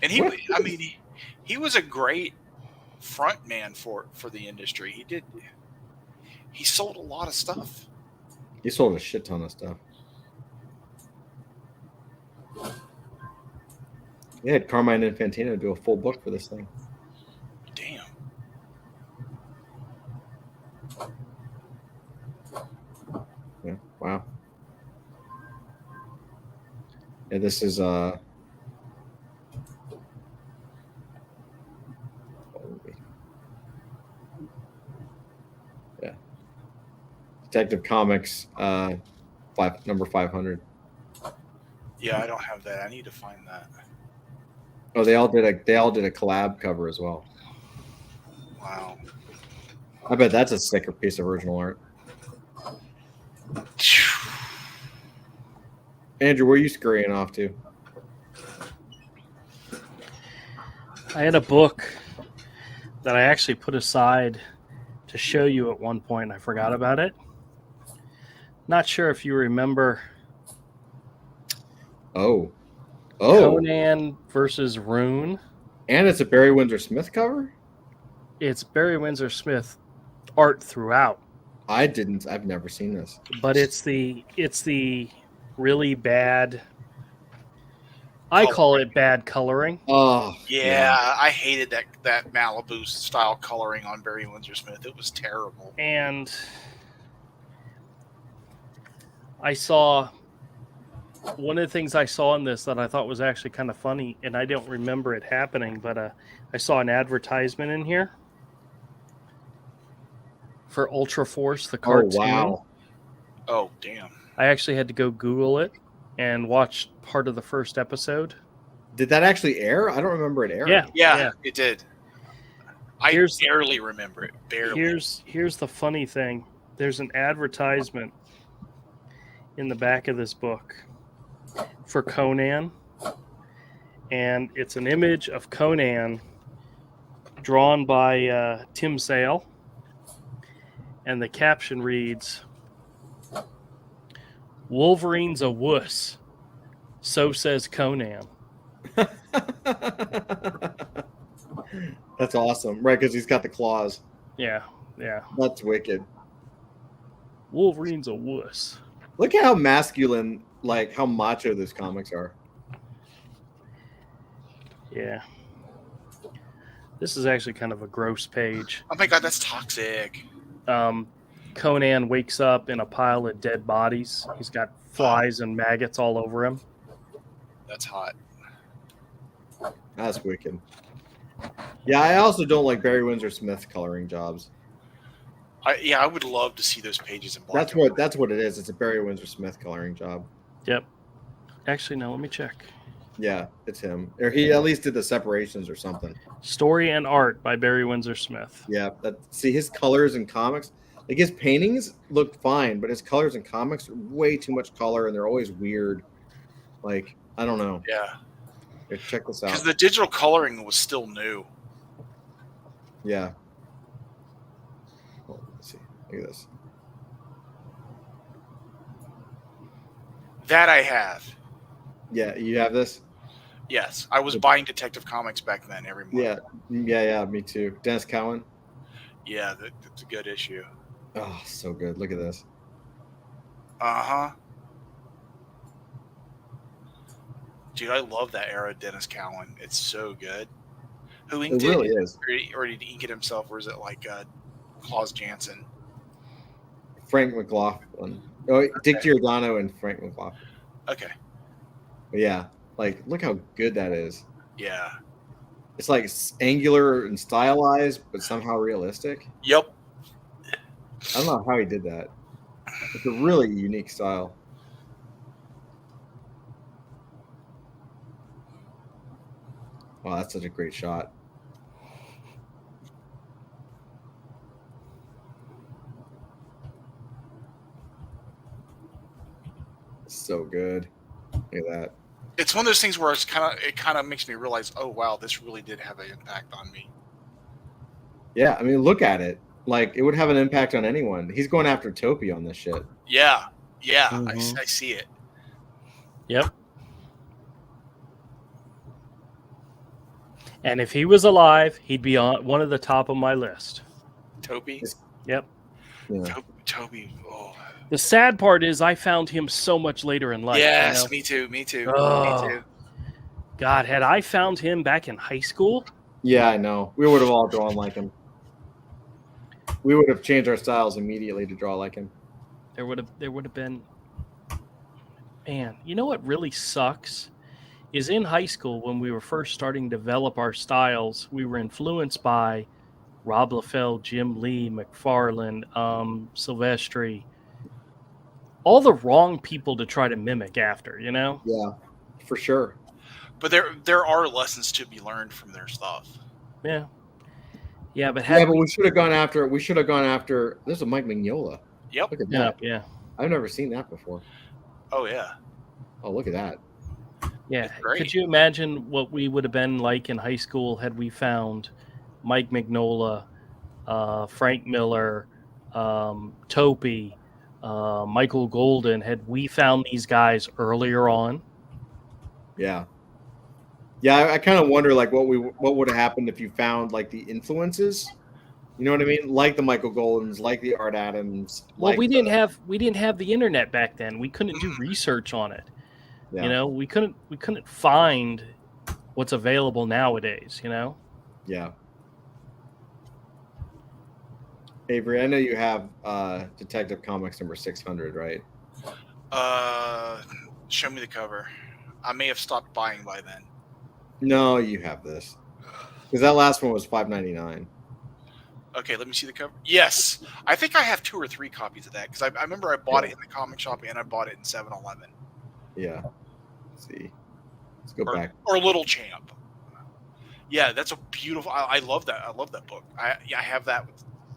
Speaker 2: And he was a great front man for the industry. He sold a lot of stuff.
Speaker 1: He sold a shit ton of stuff. They had Carmine Infantino do a full book for this thing.
Speaker 2: Damn.
Speaker 1: Yeah. Wow. Yeah, this is yeah. Detective Comics number 500.
Speaker 2: Yeah, I don't have that. I need to find that.
Speaker 1: Oh, they all did a collab cover as well.
Speaker 2: Wow.
Speaker 1: I bet that's a sicker piece of original art. Andrew, where are you scurrying off to?
Speaker 3: I had a book that I actually put aside to show you at one point. I forgot about it. Not sure if you remember.
Speaker 1: Oh.
Speaker 3: Conan versus Rune.
Speaker 1: And it's a Barry Windsor Smith cover?
Speaker 3: It's Barry Windsor Smith art throughout.
Speaker 1: I've never seen this.
Speaker 3: But it's the really bad, I call it bad coloring.
Speaker 1: Oh
Speaker 2: yeah. I hated that Malibu style coloring on Barry Windsor Smith. It was terrible.
Speaker 3: And I saw one of the things I saw in this that I thought was actually kind of funny, and I don't remember it happening, but I saw an advertisement in here for Ultra Force, the cartoon.
Speaker 1: Oh, wow.
Speaker 2: Oh, damn.
Speaker 3: I actually had to go Google it and watch part of the first episode.
Speaker 1: Did that actually air? I don't remember it airing.
Speaker 2: Yeah, it did. I barely remember it. Barely.
Speaker 3: Here's the funny thing. There's an advertisement in the back of this book for Conan, and it's an image of Conan drawn by Tim Sale, and the caption reads, "Wolverine's a wuss, so says Conan."
Speaker 1: That's awesome, right? Because he's got the claws.
Speaker 3: Yeah.
Speaker 1: That's wicked.
Speaker 3: Wolverine's a wuss.
Speaker 1: Look at how masculine, like how macho those comics are.
Speaker 3: Yeah. This is actually kind of a gross page.
Speaker 2: Oh my god, that's toxic.
Speaker 3: Conan wakes up in a pile of dead bodies. He's got flies and maggots all over him.
Speaker 2: That's hot.
Speaker 1: That's wicked. Yeah, I also don't like Barry Windsor Smith coloring jobs.
Speaker 2: I would love to see those pages in black.
Speaker 1: That's what it is. It's a Barry Windsor Smith coloring job.
Speaker 3: Yep. Actually, no, let me check.
Speaker 1: Yeah, it's him. Or he at least did the separations or something.
Speaker 3: Story and Art by Barry Windsor Smith.
Speaker 1: Yeah, see his colors in comics. Like his paintings look fine, but his colors in comics are way too much color, and they're always weird. Like I don't know.
Speaker 2: Yeah.
Speaker 1: Here, check this out.
Speaker 2: Because the digital coloring was still new.
Speaker 1: Yeah. Oh, let's see. Look at this.
Speaker 2: That I have.
Speaker 1: Yeah, you have this?
Speaker 2: Yes, I was buying Detective Comics back then every month.
Speaker 1: Yeah, me too. Dennis Cowan.
Speaker 2: Yeah, that's a good issue.
Speaker 1: Oh, so good. Look at this.
Speaker 2: Uh-huh. Dude, I love that era of Dennis Cowan. It's so good. Who inked
Speaker 1: It really is.
Speaker 2: Or did he ink it himself, or is it like Klaus Janson?
Speaker 1: Frank McLaughlin. Oh, Dick Giordano and Frank McLaughlin.
Speaker 2: Okay.
Speaker 1: But yeah, like look how good that is.
Speaker 2: Yeah.
Speaker 1: It's like angular and stylized, but somehow realistic.
Speaker 2: Yep.
Speaker 1: I don't know how he did that. It's a really unique style. Wow, that's such a great shot. So good. Look at that.
Speaker 2: It's one of those things where it kind of makes me realize, oh wow, this really did have an impact on me.
Speaker 1: Yeah, I mean, look at it. Like it would have an impact on anyone. He's going after Topi on this shit.
Speaker 2: Yeah,
Speaker 3: Mhm.
Speaker 2: I see it.
Speaker 3: Yep. And if he was alive, he'd be on one of the top of my list.
Speaker 2: Toby.
Speaker 3: Yep.
Speaker 1: Yeah.
Speaker 2: Toby. Oh.
Speaker 3: The sad part is I found him so much later in life.
Speaker 2: Yes,
Speaker 3: you know?
Speaker 2: me too.
Speaker 3: Oh.
Speaker 2: Me too.
Speaker 3: God, had I found him back in high school?
Speaker 1: Yeah, I know. We would have all drawn like him. We would have changed our styles immediately to draw like him.
Speaker 3: There would have been. Man, you know what really sucks? Is in high school when we were first starting to develop our styles, we were influenced by Rob Liefeld, Jim Lee, McFarlane, Silvestri, all the wrong people to try to mimic after, you know?
Speaker 1: Yeah, for sure.
Speaker 2: But there are lessons to be learned from their stuff.
Speaker 3: Yeah. Yeah, but
Speaker 1: we should have gone after. We should have gone after. There's a Mike Mignola.
Speaker 2: Yep.
Speaker 1: Look at that.
Speaker 3: Yeah.
Speaker 1: I've never seen that before.
Speaker 2: Oh yeah.
Speaker 1: Oh, look at that.
Speaker 3: Yeah.
Speaker 2: Great.
Speaker 3: Could you imagine what we would have been like in high school had we found Mike Mignola, Frank Miller, Topi, Michael Golden? Had we found these guys earlier on?
Speaker 1: Yeah. Yeah, I kind of wonder like what would have happened if you found like the influences. You know what I mean? Like the Michael Goldens, like the Art Adams.
Speaker 3: Well, we didn't have the internet back then. We couldn't do research on it.
Speaker 1: Yeah.
Speaker 3: You know, we couldn't find what's available nowadays, you know?
Speaker 1: Yeah. Avery, I know you have Detective Comics number 600, right?
Speaker 2: Show me the cover. I may have stopped buying by then.
Speaker 1: No, you have this. Because that last one was $5.99.
Speaker 2: Okay, let me see the cover. Yes, I think I have 2 or 3 copies of that because I remember I bought it in the comic shop and I bought it in 7-Eleven.
Speaker 1: Yeah. Let's see. Let's go back.
Speaker 2: Or Little Champ. Yeah, that's a beautiful. I love that. I love that book. I have that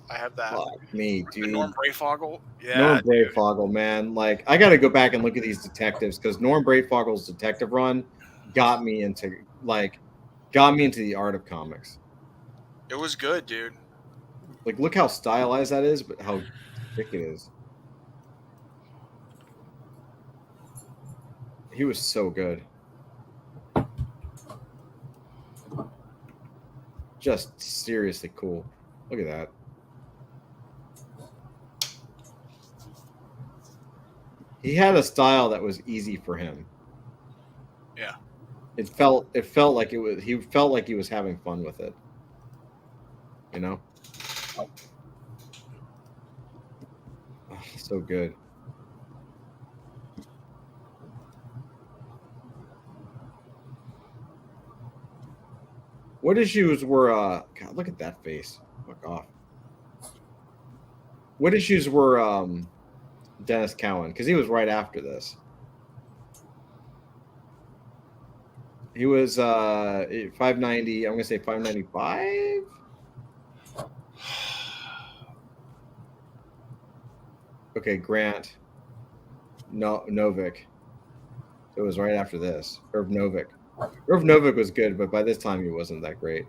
Speaker 2: I have that.
Speaker 1: Fuck me, dude.
Speaker 2: Norm Brayfogle. Yeah.
Speaker 1: Norm Brayfogle, man. Like, I got to go back and look at these detectives because Norm Brayfogle's detective run got me into the art of comics.
Speaker 2: It was good, dude.
Speaker 1: Like, look how stylized that is, but how thick it is. He was so good. Just seriously cool. Look at that. He had a style that was easy for him.
Speaker 2: Yeah.
Speaker 1: It felt like it was. He felt like he was having fun with it. You know. Oh, so good. What issues were? God, look at that face. Fuck off. What issues were Dennis Cowan? Because he was right after this. He was 590. I'm gonna say 595. Okay, Grant. No, Novik. So it was right after this. Irv Novik. Irv Novik was good, but by this time he wasn't that great.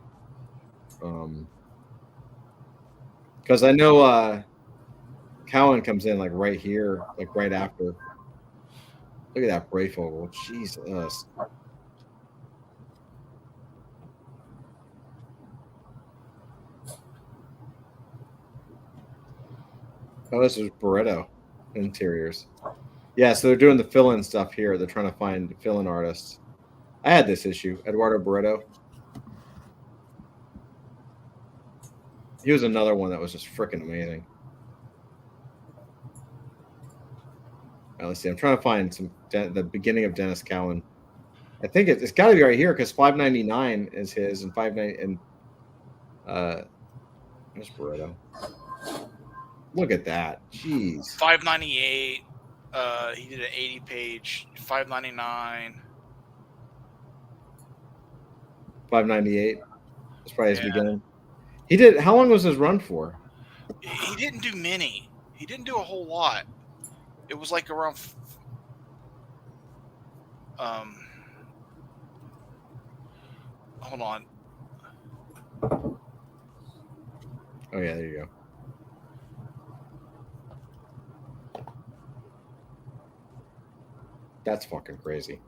Speaker 1: Because I know Cowan comes in like right here, like right after. Look at that Brayfogle. Jesus. Oh, this is Barreto Interiors. Yeah, so they're doing the fill-in stuff here. They're trying to find fill-in artists. I had this issue, Eduardo Barreto. He was another one that was just freaking amazing. All right, let's see. I'm trying to find the beginning of Dennis Cowan. I think it's got to be right here because 599 is his and 590 and there's Barreto. Look at that. Jeez.
Speaker 2: 598. He did an 80-page. 599.
Speaker 1: 598. That's probably his beginning. He did. How long was his run for?
Speaker 2: He didn't do many. He didn't do a whole lot. It was like around. Hold on.
Speaker 1: Oh yeah, there you go. That's fucking crazy.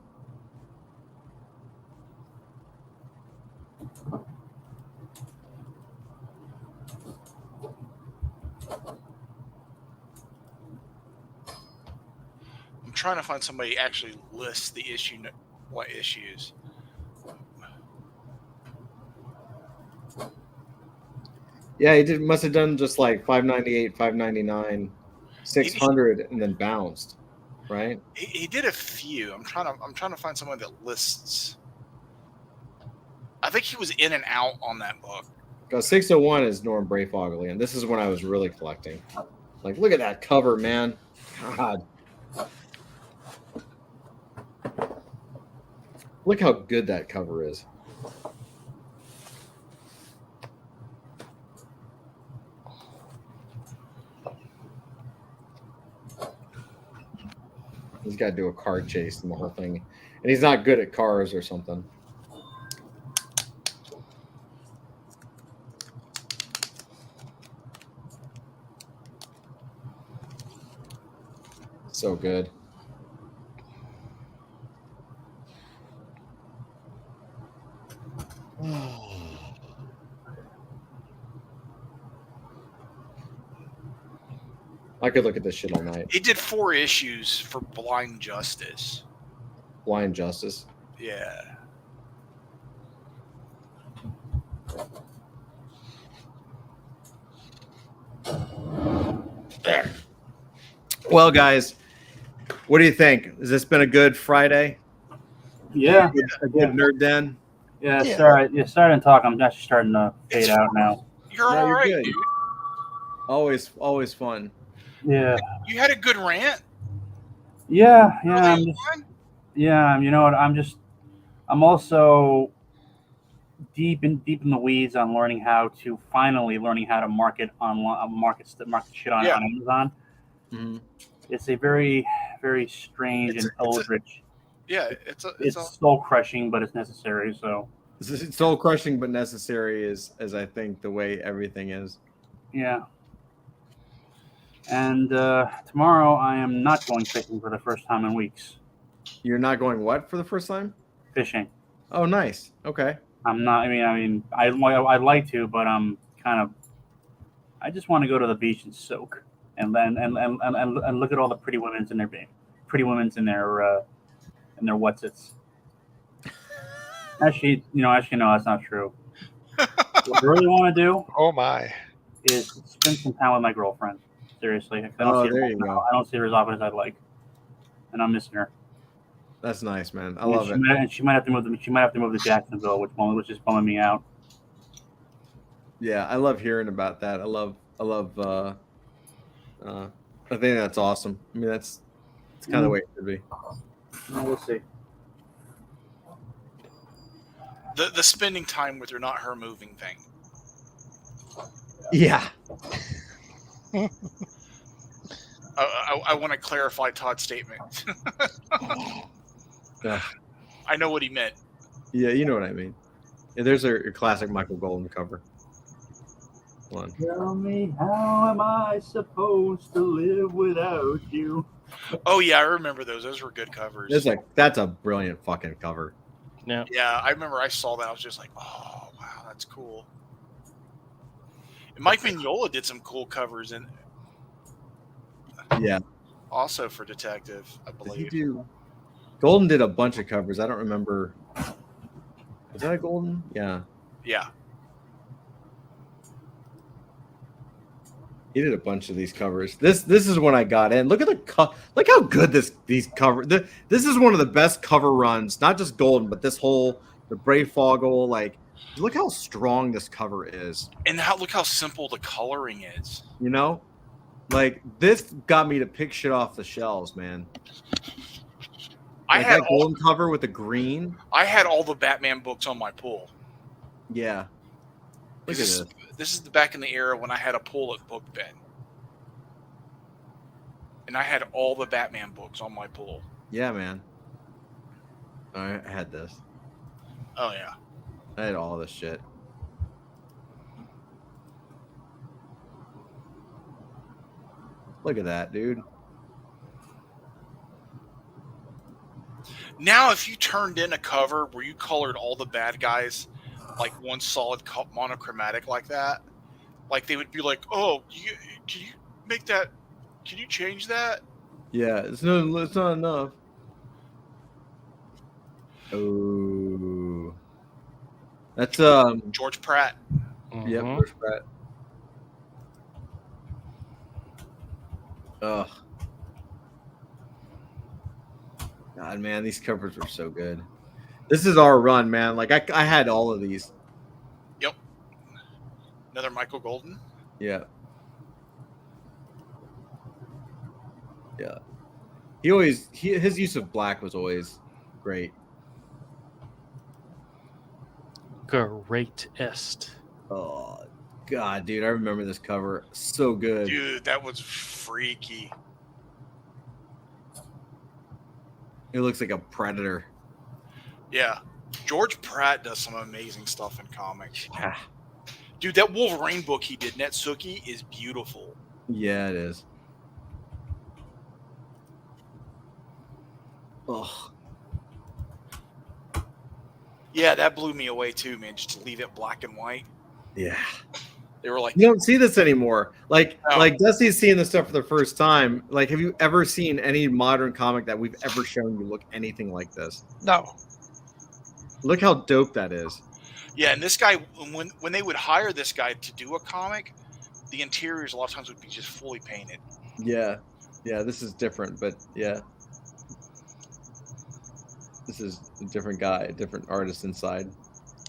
Speaker 2: I'm trying to find somebody who actually lists the issue, what issues.
Speaker 1: Yeah, he must have done just like 598, 599, 600, and then bounced, right?
Speaker 2: He did a few. I'm trying to find someone that lists. I think he was in and out on that book.
Speaker 1: 601 is Norm Brayfogle, and this is when I was really collecting. Like, look at that cover, man. God. Look how good that cover is. He's got to do a car chase and the whole thing. And he's not good at cars or something. So good. I could look at this shit all night.
Speaker 2: He did 4 issues for Blind Justice.
Speaker 1: Blind Justice?
Speaker 2: Yeah.
Speaker 1: Well, guys, what do you think? Has this been a good Friday?
Speaker 4: Yeah.
Speaker 1: A good nerd den?
Speaker 4: Yeah, sorry. You're starting to talk. I'm actually starting to fade out now.
Speaker 2: You're all right,
Speaker 1: good.
Speaker 2: dude.
Speaker 1: Always fun.
Speaker 4: Yeah.
Speaker 2: You had a good rant.
Speaker 4: Yeah.
Speaker 2: Early on?
Speaker 4: You know what? I'm also deep in the weeds on learning how to market shit on Amazon.
Speaker 1: Mm-hmm.
Speaker 4: It's a very, very strange and eldritch.
Speaker 2: It's
Speaker 4: soul crushing, but it's necessary. So
Speaker 1: it's soul crushing but necessary is I think the way everything is.
Speaker 4: Yeah. And tomorrow I am not going fishing for the first time in weeks.
Speaker 1: You're not going what for the first time?
Speaker 4: Fishing.
Speaker 1: Oh, nice. Okay.
Speaker 4: I'm not. I'd like to, but I'm kind of. I just want to go to the beach and soak, and look at all the pretty women's in their whatsits. Actually, no, that's not true. What I really want to do,
Speaker 5: Oh my,
Speaker 4: is spend some time with my girlfriend. Seriously, I don't see her as often as I'd like, and I'm missing her.
Speaker 1: That's nice, man. I love it.
Speaker 4: And she might have to move. She might have to move to Jacksonville, which is bumming me out.
Speaker 1: Yeah, I love hearing about that. I love. I think that's awesome. I mean, it's kind of the way it should be.
Speaker 4: Well, we'll see.
Speaker 2: The spending time with her, not her moving thing.
Speaker 1: Yeah.
Speaker 2: I want to clarify Todd's statement.
Speaker 1: Yeah.
Speaker 2: I know what he meant.
Speaker 1: Yeah, you know what I mean. Yeah, there's your classic Michael Golden cover. One.
Speaker 4: Tell me, how am I supposed to live without you?
Speaker 2: Oh yeah, I remember those. Those were good covers.
Speaker 1: It's like that's a brilliant fucking cover.
Speaker 3: Yeah.
Speaker 2: Yeah, I remember I saw that. I was just like, oh wow, that's cool. And Mike Mignola did some cool covers, and
Speaker 1: yeah,
Speaker 2: also for Detective, I believe.
Speaker 1: Golden did a bunch of covers. I don't remember. Was that a Golden? Yeah.
Speaker 2: Yeah.
Speaker 1: He did a bunch of these covers. This is when I got in. Look at look how good these cover. This is one of the best cover runs. Not just Golden, but the Brayfoggle. Like, look how strong this cover is.
Speaker 2: And look how simple the coloring is.
Speaker 1: You know, like this got me to pick shit off the shelves, man.
Speaker 2: I had
Speaker 1: that Golden cover with the green.
Speaker 2: I had all the Batman books on my pool.
Speaker 1: Yeah. Look at this.
Speaker 2: This is back in the era when I had a pool at Book Bin. And I had all the Batman books on my pool.
Speaker 1: Yeah, man. I had this.
Speaker 2: Oh, yeah.
Speaker 1: I had all this shit. Look at that, dude.
Speaker 2: Now, if you turned in a cover where you colored all the bad guys like one solid monochromatic like that, like they would be like, "Oh, can you make that? Can you change that?"
Speaker 1: Yeah, it's not enough. Oh, that's
Speaker 2: George Pratt.
Speaker 1: Yep, George Pratt. Ugh. God, man, these covers were so good. This is our run, man. Like I had all of these.
Speaker 2: Yep. Another Michael Golden.
Speaker 1: Yeah. Yeah. His use of black was always great.
Speaker 3: Greatest.
Speaker 1: Oh God, dude, I remember this cover. So good.
Speaker 2: Dude, that was freaky.
Speaker 1: It looks like a predator.
Speaker 2: Yeah. George Pratt does some amazing stuff in comics.
Speaker 1: Yeah.
Speaker 2: Dude, that Wolverine book he did, Netsuki, is beautiful.
Speaker 1: Yeah, it is. Oh.
Speaker 2: Yeah, that blew me away too, man. Just to leave it black and white.
Speaker 1: Yeah.
Speaker 2: They were like,
Speaker 1: you don't see this anymore. Like Dusty's seeing this stuff for the first time. Like, have you ever seen any modern comic that we've ever shown you look anything like this?
Speaker 5: No.
Speaker 1: Look how dope that is.
Speaker 2: Yeah, and this guy, when they would hire this guy to do a comic, the interiors a lot of times would be just fully painted.
Speaker 1: Yeah. Yeah, this is different, but yeah. This is a different guy, a different artist inside,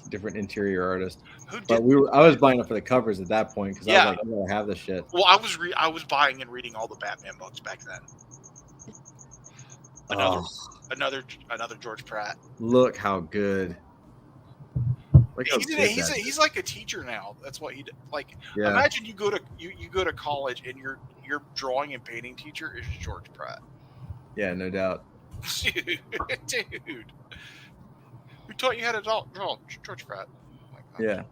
Speaker 1: different interior artist. But I was buying it for the covers at that point because I was like, I'm gonna have this shit.
Speaker 2: Well, I was buying and reading all the Batman books back then. Another George Pratt.
Speaker 1: Look how good.
Speaker 2: He's like a teacher now. That's what he like. Yeah. Imagine you go to college and your drawing and painting teacher is George Pratt.
Speaker 1: Yeah, no doubt.
Speaker 2: Dude, who taught you how to draw? George Pratt.
Speaker 1: Oh, yeah.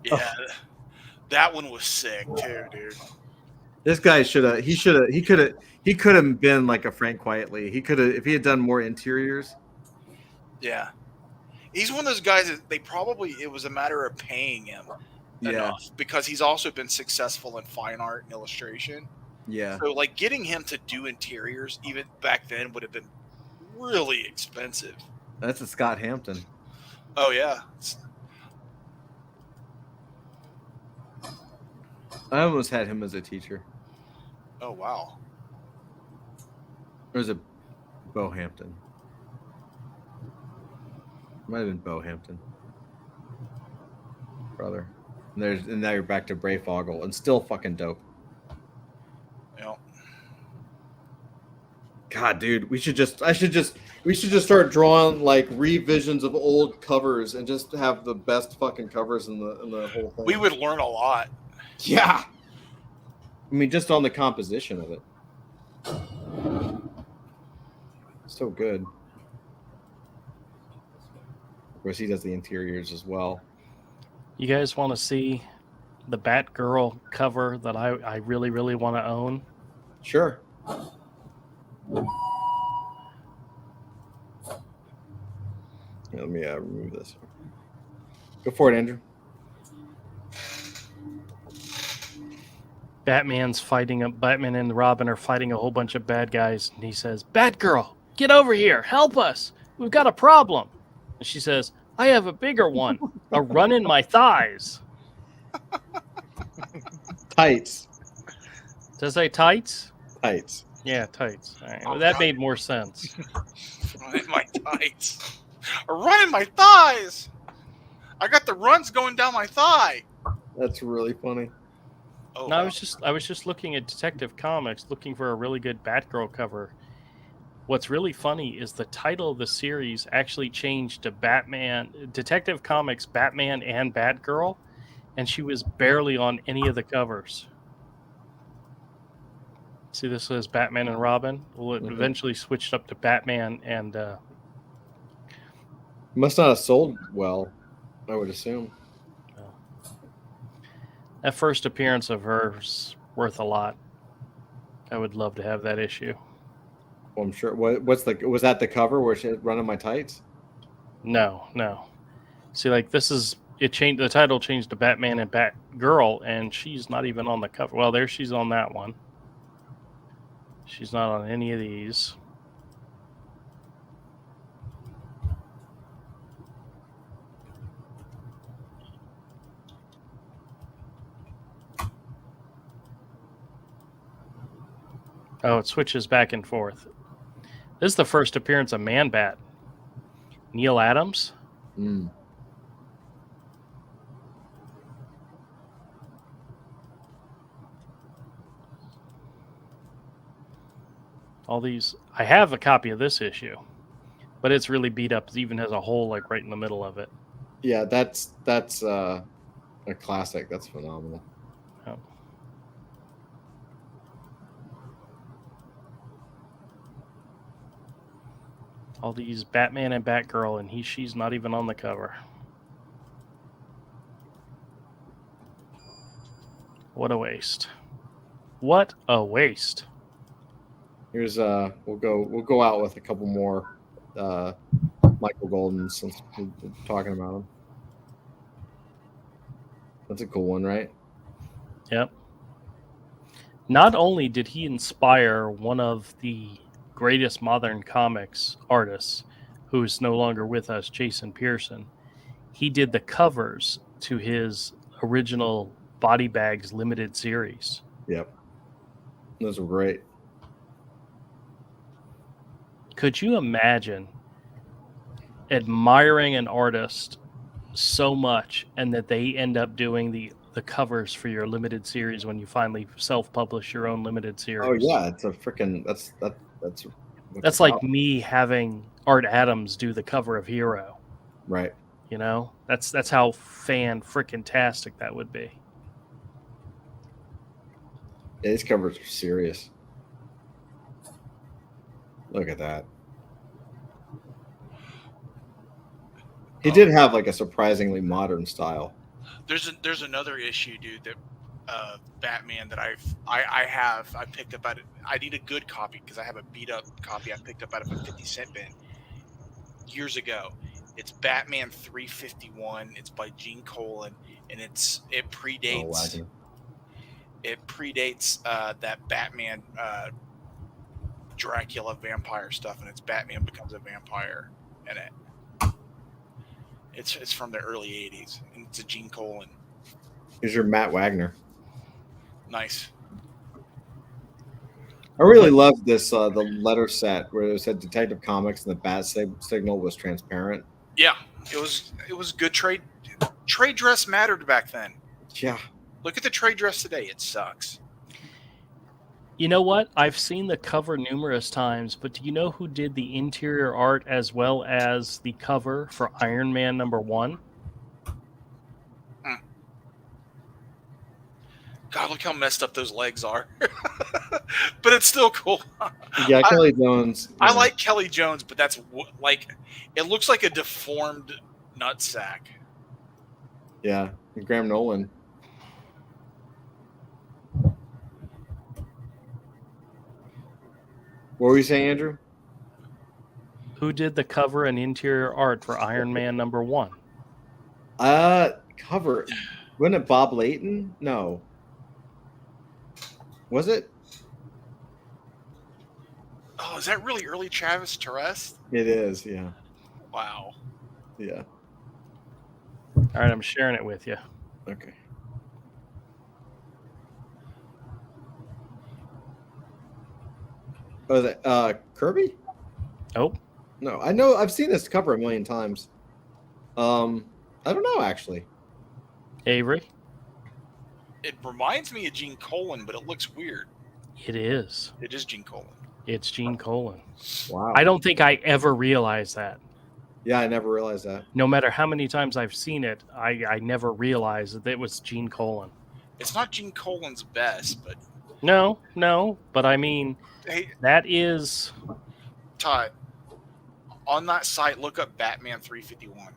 Speaker 2: Yeah, that one was sick too, dude.
Speaker 1: This guy he could have been like a Frank Quietly. He could have, if he had done more interiors.
Speaker 2: Yeah, he's one of those guys that it was a matter of paying him enough because he's also been successful in fine art and illustration.
Speaker 1: Yeah.
Speaker 2: So like getting him to do interiors even back then would have been really expensive.
Speaker 1: That's a Scott Hampton.
Speaker 2: Oh yeah.
Speaker 1: I almost had him as a teacher.
Speaker 2: Oh wow.
Speaker 1: Or was it Bo Hampton? Might have been Bo Hampton. Brother. And now you're back to Brayfogle and still fucking dope.
Speaker 2: Yeah.
Speaker 1: God, dude, we should just start drawing like revisions of old covers and just have the best fucking covers in the whole thing.
Speaker 2: We would learn a lot.
Speaker 1: Yeah. I mean, just on the composition of it. So good. Of course, he does the interiors as well.
Speaker 3: You guys want to see the Batgirl cover that I really, really want to own?
Speaker 1: Sure. Let me remove this. Go for it, Andrew.
Speaker 3: Batman and Robin are fighting a whole bunch of bad guys, and he says, "Batgirl, get over here, help us. We've got a problem." And she says, "I have a bigger one, a run in my thighs."
Speaker 1: Tights.
Speaker 3: Does it say tights?
Speaker 1: Tights.
Speaker 3: Yeah, tights. All right. Well, that made more sense.
Speaker 2: Run in my tights. A run in my thighs. I got the runs going down my thigh.
Speaker 1: That's really funny.
Speaker 3: Oh, no, I was just looking at Detective Comics, looking for a really good Batgirl cover. What's really funny is the title of the series actually changed to Detective Comics Batman and Batgirl, and she was barely on any of the covers. See, this says Batman and Robin. Well, it eventually switched up to Batman and...
Speaker 1: Must not have sold well, I would assume.
Speaker 3: That first appearance of hers worth a lot. I would love to have that issue.
Speaker 1: Well, I'm sure. Was that the cover where she running my tights?
Speaker 3: No. See, like this is it changed. The title changed to Batman and Batgirl, and she's not even on the cover. Well, there she's on that one. She's not on any of these. Oh, it switches back and forth. This is the first appearance of Man-Bat. Neil Adams. All these. I have a copy of this issue, but it's really beat up. It even has a hole like right in the middle of it.
Speaker 1: Yeah, that's a classic. That's phenomenal.
Speaker 3: Oh. All these Batman and Batgirl, and she's not even on the cover. What a waste. What a waste.
Speaker 1: Here's we'll go out with a couple more Michael Goldens since we're talking about them. That's a cool one, right?
Speaker 3: Yep. Not only did he inspire one of the greatest modern comics artists, who is no longer with us, Jason Pearson, he did the covers to his original Body Bags limited series.
Speaker 1: Yep. Those were great.
Speaker 3: Could you imagine admiring an artist so much and that they end up doing the the covers for your limited series when you finally self-publish your own limited series.
Speaker 1: Oh yeah, it's a freaking
Speaker 3: that's like me having Art Adams do the cover of Hero.
Speaker 1: Right.
Speaker 3: You know, that's how fan-frickin-tastic that would be.
Speaker 1: Yeah, these covers are serious. Look at that. He did have like a surprisingly modern style.
Speaker 2: There's another issue, dude, that Batman that I picked up out of, I need a good copy because I have a beat up copy I picked up out of a 50-cent bin years ago. It's Batman 351. It's by Gene Colan, and it predates that Batman Dracula vampire stuff, and it's Batman becomes a vampire in it. It's from the early 80s, and it's a Gene Colan.
Speaker 1: Here's your Matt Wagner.
Speaker 2: Nice.
Speaker 1: I really loved this the letter set where it said Detective Comics and the bat signal was transparent.
Speaker 2: Yeah, it was good trade. Trade dress mattered back then.
Speaker 1: Yeah.
Speaker 2: Look at the trade dress today. It sucks.
Speaker 3: You know what? I've seen the cover numerous times, but do you know who did the interior art as well as the cover for Iron Man #1?
Speaker 2: God, look how messed up those legs are. But it's still cool.
Speaker 1: Yeah, Kelly Jones.
Speaker 2: I like Kelly Jones, but that's like, it looks like a deformed nutsack.
Speaker 1: Yeah, Graham Nolan. What were you saying, Andrew?
Speaker 3: Who did the cover and interior art for Iron Man #1?
Speaker 1: Cover. Wasn't it Bob Layton? No. Was it?
Speaker 2: Oh, is that really early Travis Terrest?
Speaker 1: It is, yeah.
Speaker 2: Wow.
Speaker 1: Yeah.
Speaker 3: All right, I'm sharing it with you.
Speaker 1: Okay. Oh, is that Kirby?
Speaker 3: Oh.
Speaker 1: No, I know. I've seen this cover a million times. I don't know, actually.
Speaker 3: Avery?
Speaker 2: It reminds me of Gene Colan, but it looks weird.
Speaker 3: It is.
Speaker 2: It is Gene Colan.
Speaker 3: It's Gene Colan.
Speaker 1: Wow.
Speaker 3: I don't think I ever realized that.
Speaker 1: Yeah, I never realized that.
Speaker 3: No matter how many times I've seen it, I never realized that it was Gene Colan.
Speaker 2: It's not Gene Colan's best, but...
Speaker 3: No, but I mean,
Speaker 2: hey,
Speaker 3: that is...
Speaker 2: Todd, on that site, look up Batman 351.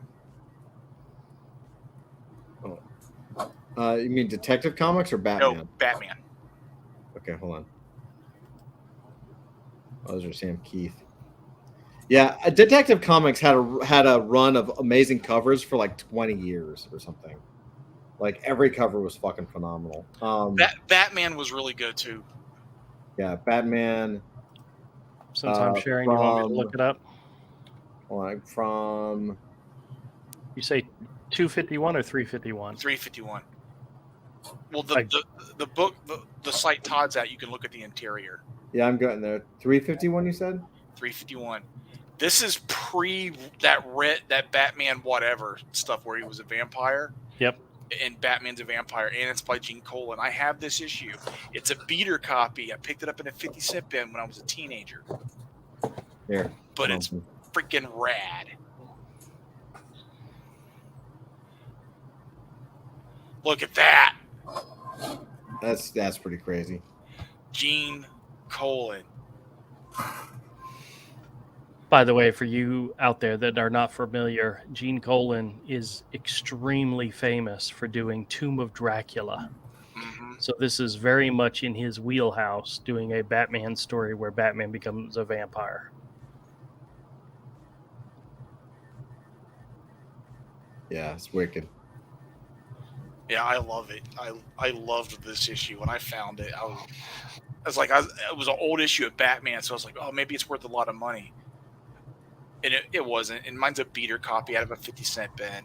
Speaker 1: You mean Detective Comics or Batman?
Speaker 2: No, Batman.
Speaker 1: Okay, hold on. Oh, those are Sam Keith. Yeah, Detective Comics had a run of amazing covers for like 20 years or something. Like every cover was fucking phenomenal.
Speaker 2: Batman was really good too.
Speaker 1: Yeah, Batman.
Speaker 3: Since I'm sharing, you want me to look it up?
Speaker 1: Like from...
Speaker 3: You say 251 or 351?
Speaker 2: 351. Well, the book, the site Todd's at, you can look at the interior.
Speaker 1: Yeah, I'm getting there. 351, you said?
Speaker 2: 351. This is pre that Batman whatever stuff where he was a vampire.
Speaker 3: Yep.
Speaker 2: And Batman's a vampire, and it's by Gene Colan. I have this issue. It's a beater copy. I picked it up in a 50-cent bin when I was a teenager.
Speaker 1: Here.
Speaker 2: But it's freaking rad. Look at that.
Speaker 1: That's pretty crazy.
Speaker 2: Gene Colan.
Speaker 3: By the way, for you out there that are not familiar, Gene Colan is extremely famous for doing Tomb of Dracula.
Speaker 2: Mm-hmm.
Speaker 3: So this is very much in his wheelhouse, doing a Batman story where Batman becomes a vampire.
Speaker 2: Yeah,
Speaker 1: it's wicked.
Speaker 2: Yeah, I love it. I loved this issue when I found it. I was like, it was an old issue of Batman, so I was like, oh, maybe it's worth a lot of money. And it wasn't. And mine's a beater copy out of a 50-cent bin.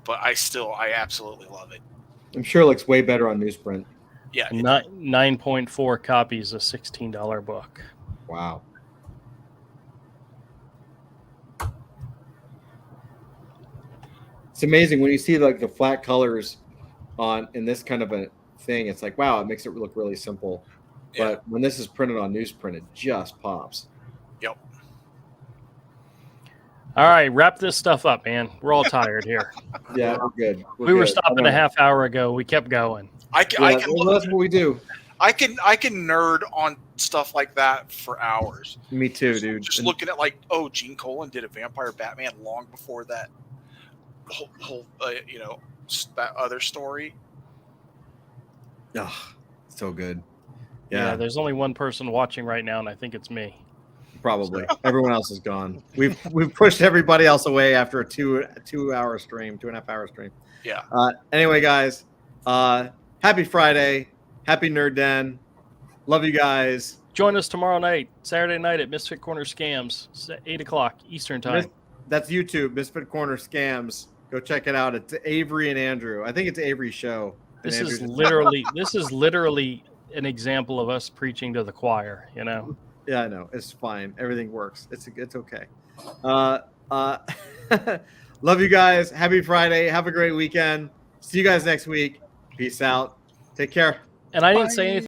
Speaker 2: But I absolutely love it.
Speaker 1: I'm sure it looks way better on newsprint.
Speaker 2: Yeah.
Speaker 3: 9.4 copies, a $16 book.
Speaker 1: Wow. It's amazing when you see like the flat colors in this kind of a thing, it's like, wow, it makes it look really simple. But when this is printed on newsprint, it just pops.
Speaker 2: Yep.
Speaker 3: All right, wrap this stuff up, man. We're all tired here.
Speaker 1: Yeah, we're good.
Speaker 3: We were stopping a half hour ago. We kept going.
Speaker 1: That's what we do.
Speaker 2: I can nerd on stuff like that for hours.
Speaker 1: Me too, dude.
Speaker 2: Just looking at Gene Colan did a Vampire Batman long before that whole that other story.
Speaker 1: Oh, so good.
Speaker 3: Yeah, there's only one person watching right now, and I think it's me.
Speaker 1: Probably. Everyone else is gone. We've pushed everybody else away after a 2.5 hour stream.
Speaker 2: Yeah.
Speaker 1: Anyway, guys, happy Friday. Happy Nerd Den. Love you guys.
Speaker 3: Join us tomorrow night, Saturday night at Misfit Corner Scams, 8:00 Eastern Time.
Speaker 1: That's YouTube, Misfit Corner Scams. Go check it out. It's Avery and Andrew. I think it's Avery's show.
Speaker 3: This is literally an example of us preaching to the choir,
Speaker 1: Yeah, I know. It's fine. Everything works. It's okay. Love you guys. Happy Friday. Have a great weekend. See you guys next week. Peace out. Take care.
Speaker 3: And I didn't say anything.